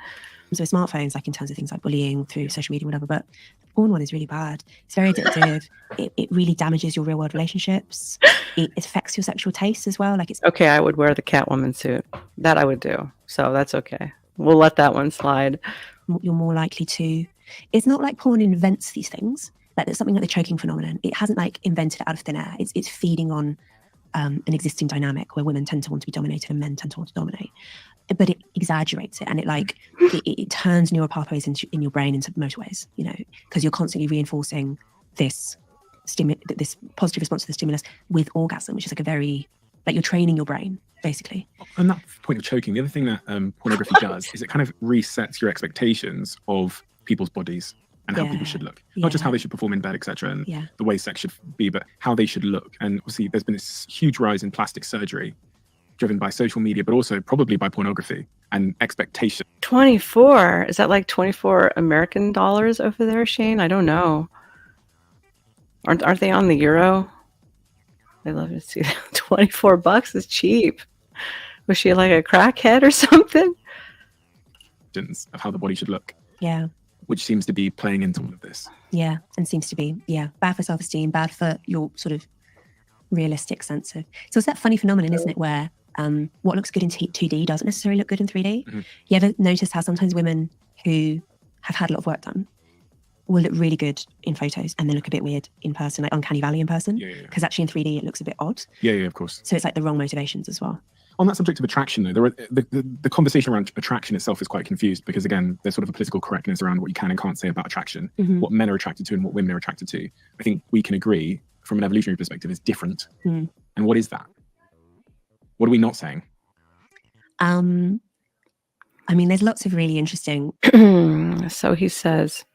So smartphones, like in terms of things like bullying through social media, whatever, but the porn one is really bad. It's very addictive. It really damages your real world relationships. It affects your sexual taste as well. Like, it's okay. I would wear the Catwoman suit. That I would do. So that's okay. We'll let that one slide. You're more likely to. It's not like porn invents these things. Like, there's something like the choking phenomenon. It hasn't like invented it out of thin air. It's feeding on an existing dynamic where women tend to want to be dominated and men tend to want to dominate. But it exaggerates it, and it turns neural pathways in your brain into motorways, you know, because you're constantly reinforcing this positive response to the stimulus with orgasm, which is like you're training your brain, basically. On that point of choking, the other thing that pornography does is it kind of resets your expectations of people's bodies and how people should look. Not just how they should perform in bed, etc., and the way sex should be, but how they should look. And obviously there's been this huge rise in plastic surgery driven by social media, but also probably by pornography and expectation. 24? Is that like 24 American dollars over there, Shane? I don't know. Aren't they on the euro? I love to see that. $24 is cheap. Was she like a crackhead or something? Of how the body should look. Yeah. Which seems to be playing into all of this. Yeah, and seems to be, bad for self-esteem, bad for your sort of realistic sense of. So it's that funny phenomenon, isn't it, where what looks good in 2D doesn't necessarily look good in 3D. Mhm. You ever notice how sometimes women who have had a lot of work done will look really good in photos and then look a bit weird in person, like uncanny valley in person, because actually in 3D it looks a bit odd. Yeah, of course. So it's like the wrong motivations as well. On that subject of attraction, though, the conversation around attraction itself is quite confused because, again, there's sort of a political correctness around what you can and can't say about attraction, what men are attracted to and what women are attracted to. I think we can agree from an evolutionary perspective is different. And what is that? What are we not saying? I mean, there's lots of really interesting. So he says,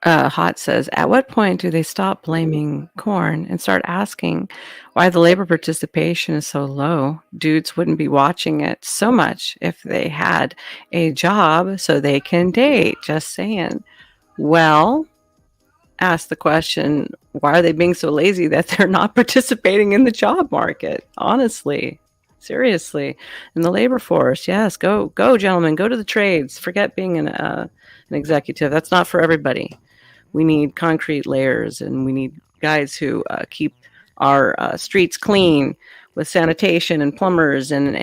Hot says, at what point do they stop blaming corn and start asking why the labor participation is so low? Dudes wouldn't be watching it so much if they had a job so they can date. Just saying. Well, ask the question, why are they being so lazy that they're not participating in the job market? Honestly. Seriously. In the labor force, yes. Go, gentlemen. Go to the trades. Forget being an executive. That's not for everybody. We need concrete layers, and we need guys who keep our streets clean with sanitation and plumbers and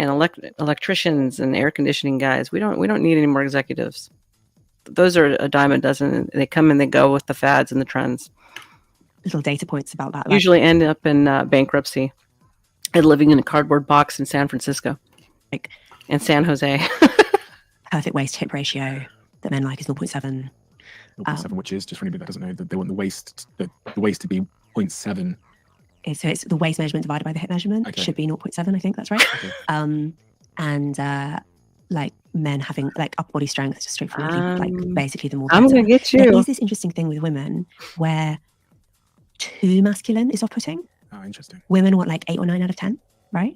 electricians and air conditioning guys. We don't need any more executives. Those are a dime a dozen. They come and they go with the fads and the trends. Little data points about that. Usually end up in bankruptcy and living in a cardboard box in San Francisco, and San Jose. Perfect waist hip ratio that men like is 0.7. 0.7, which is, just for anybody that doesn't know, that they want the waist to be 0.7. So it's the waist measurement divided by the hip measurement. Okay. Should be 0.7, I think that's right. Okay. And like men having like upper body strength, just straightforwardly, like basically the more I'm better. gonna get you. There is this interesting thing with women where too masculine is off-putting. Oh, interesting. Women want like 8 or 9 out of 10, right?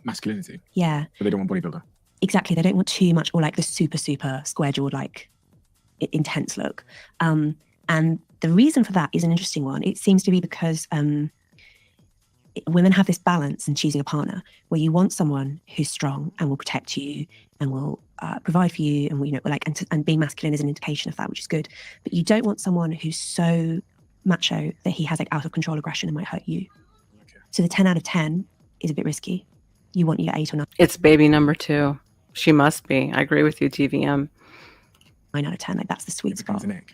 Masculinity. Yeah. So they don't want bodybuilder. Exactly. They don't want too much, or like the super square-jawed, like intense look. And the reason for that is an interesting one. It seems to be because women have this balance in choosing a partner where you want someone who's strong and will protect you and will provide for you, and and being masculine is an indication of that, which is good. But you don't want someone who's so macho that he has like out of control aggression and might hurt you. Okay. So the 10 out of 10 is a bit risky. You want your 8 or 9. It's baby number 2. She must be. I agree with you, TVM. 9 out of 10, like that's the sweet spot. An ick.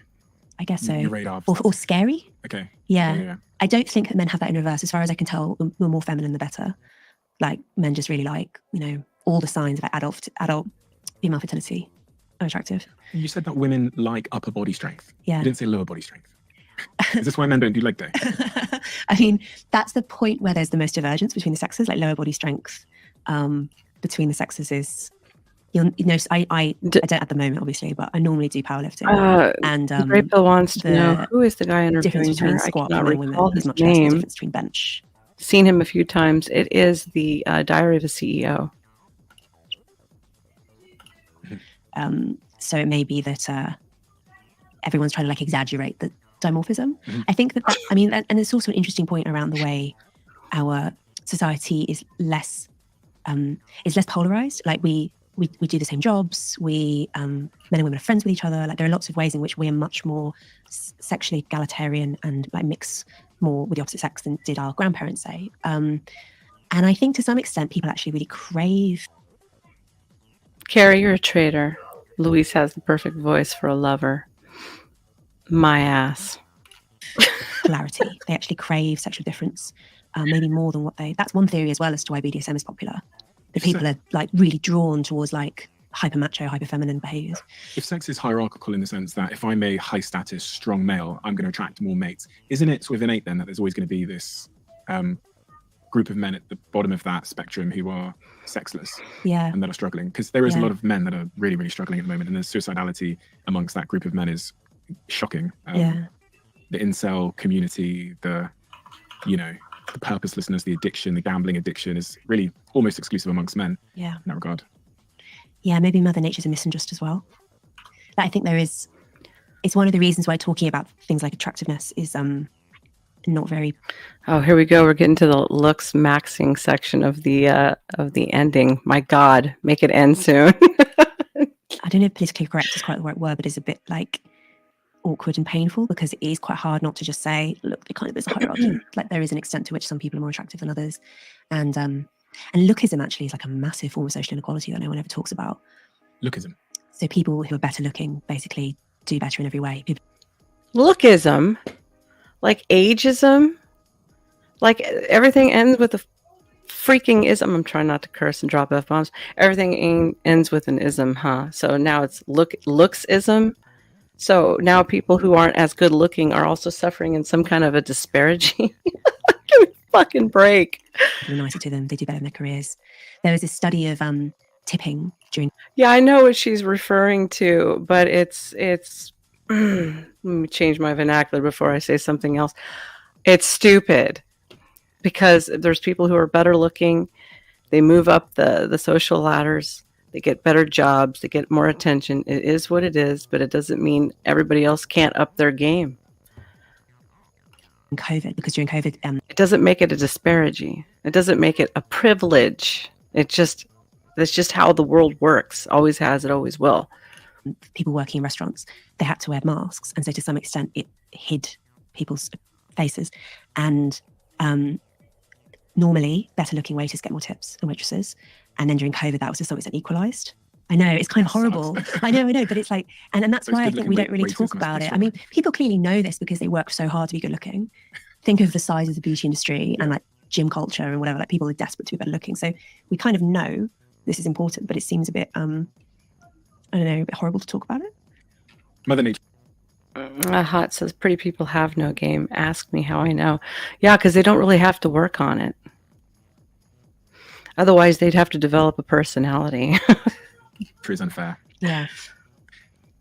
I guess so. Your radar. Or scary. Okay. Yeah. I don't think that men have that in reverse. As far as I can tell, the more feminine, the better. Like men just really like, all the signs of like, adult female fertility are attractive. You said that women like upper body strength. Yeah. You didn't say lower body strength. Is this why men don't do leg day? I mean, that's the point where there's the most divergence between the sexes. Like lower body strength between the sexes is, I don't at the moment, obviously, but I normally do powerlifting. And Rachel wants to know, who is the guy the difference interviewing between her? I squat cannot men and women recall is his much less than the name. difference between bench. Seen him a few times. It is the Diary of a CEO. So it may be that everyone's trying to like exaggerate the dimorphism. I think that I mean, and it's also an interesting point around the way our society is less polarized. Like we do the same jobs. Men and women are friends with each other. Like there are lots of ways in which we are much more sexually egalitarian and like mix more with the opposite sex than did our grandparents, say. And I think to some extent people actually really crave. Carrie, you're a traitor. Louise has the perfect voice for a lover. My ass. Polarity. They actually crave sexual difference, maybe more than what they. That's one theory as well as to why BDSM is popular. That people are like really drawn towards like hyper macho, hyper feminine behaviors. If sex is hierarchical in the sense that if I'm a high status, strong male, I'm going to attract more mates, isn't it sort of innate then that there's always going to be this group of men at the bottom of that spectrum who are sexless and that are struggling? Because there is a lot of men that are really, really struggling at the moment, and the suicidality amongst that group of men is shocking. The incel community, the purposelessness, the addiction, the gambling addiction is really almost exclusive amongst men in that regard. Yeah, maybe Mother Nature's a misandrist as well. But I think it's one of the reasons why talking about things like attractiveness is not very. Oh, here we go. We're getting to the looks maxing section of the ending. My God, make it end soon. I don't know if politically correct is quite the right word, but it's a bit like awkward and painful because it is quite hard not to just say, look, there kind of is a hierarchy. Like there is an extent to which some people are more attractive than others. And lookism actually is like a massive form of social inequality that no one ever talks about. Lookism. So people who are better looking basically do better in every way. Lookism, like ageism, like everything ends with a freaking ism. I'm trying not to curse and drop F-bombs. Everything ends with an ism, huh? So now it's looksism. So now people who aren't as good looking are also suffering in some kind of a disparaging. Give me a fucking break. You're nicer to them. They do better in their careers. There was this study of tipping during. Yeah, I know what she's referring to, but it's. Let me change my vernacular before I say something else. It's stupid because there's people who are better looking. They move up the social ladders. They get better jobs. They get more attention. It is what it is, but it doesn't mean everybody else can't up their game. COVID, because during COVID, it doesn't make it a disparity. It doesn't make it a privilege. That's just how the world works. Always has. It always will. People working in restaurants, they had to wear masks, and so to some extent, it hid people's faces. And normally, better-looking waiters get more tips than waitresses. And then during COVID, that was to some extent equalised. I know, it's kind of horrible. I know, but it's like, and that's why I think we don't really talk about it. I mean, people clearly know this because they work so hard to be good looking. Think of the size of the beauty industry and like gym culture and whatever, like people are desperate to be better looking. So we kind of know this is important, but it seems a bit, I don't know, a bit horrible to talk about it. Mother Nature. Hot says, pretty people have no game. Ask me how I know. Yeah, because they don't really have to work on it. Otherwise, they'd have to develop a personality. Is unfair. Yeah.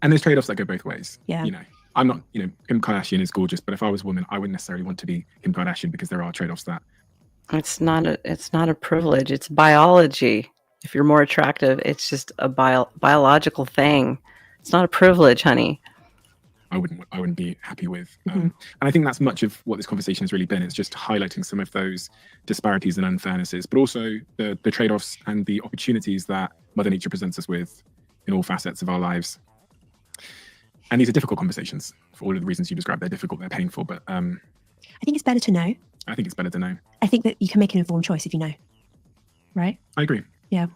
And there's trade-offs that go both ways. Yeah. You know, I'm not, Kim Kardashian is gorgeous, but if I was a woman, I wouldn't necessarily want to be Kim Kardashian because there are trade-offs that. It's not a privilege. It's biology. If you're more attractive, it's just a biological thing. It's not a privilege, honey. I wouldn't be happy with. And I think that's much of what this conversation has really been. It's just highlighting some of those disparities and unfairnesses, but also the trade-offs and the opportunities that Mother Nature presents us with in all facets of our lives. And these are difficult conversations for all of the reasons you described. They're difficult, they're painful, but I think it's better to know. I think it's better to know. I think that you can make an informed choice if you know. Right? I agree. Yeah.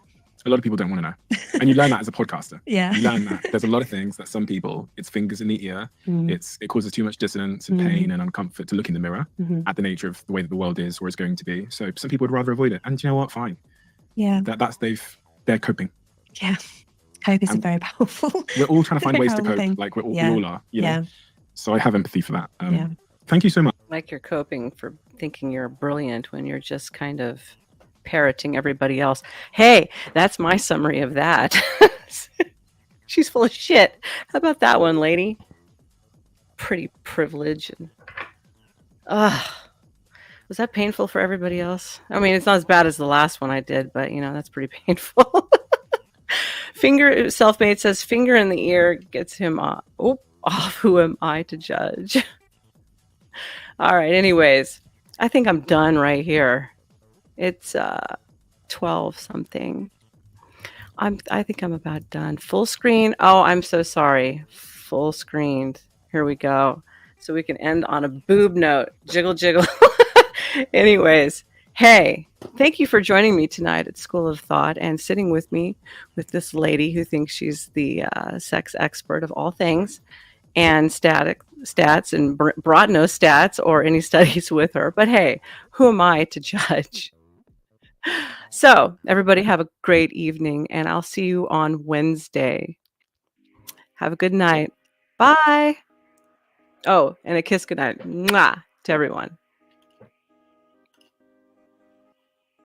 A lot of people don't want to know. And you learn that as a podcaster. Yeah. You learn that. There's a lot of things that some people, it's fingers in the ear. It causes too much dissonance and pain and uncomfort to look in the mirror at the nature of the way that the world is or is going to be. So some people would rather avoid it. And you know what? Fine. Yeah. They're coping. Yeah. Cope is very powerful. We're all trying to find ways to cope. Thing. Like we all are. You know? Yeah. So I have empathy for that. Thank you so much. Like you're coping for thinking you're brilliant when you're just kind of parroting everybody else. Hey, that's my summary of that. She's full of shit. How about that one, lady? Pretty privilege. Was that painful for everybody else? I mean, it's not as bad as the last one I did, but that's pretty painful. Selfmade says, finger in the ear gets him off. Who am I to judge? All right, anyways, I think I'm done right here. It's 12 something. I think I'm about done. Full screen. Oh, I'm so sorry. Full screened. Here we go. So we can end on a boob note. Jiggle, jiggle. Anyways, hey, thank you for joining me tonight at School of Thought and sitting with me with this lady who thinks she's the sex expert of all things and stats and brought no stats or any studies with her. But hey, who am I to judge? So everybody have a great evening and I'll see you on Wednesday. Have a good night. Bye. Oh, and a kiss goodnight. Mwah, to everyone.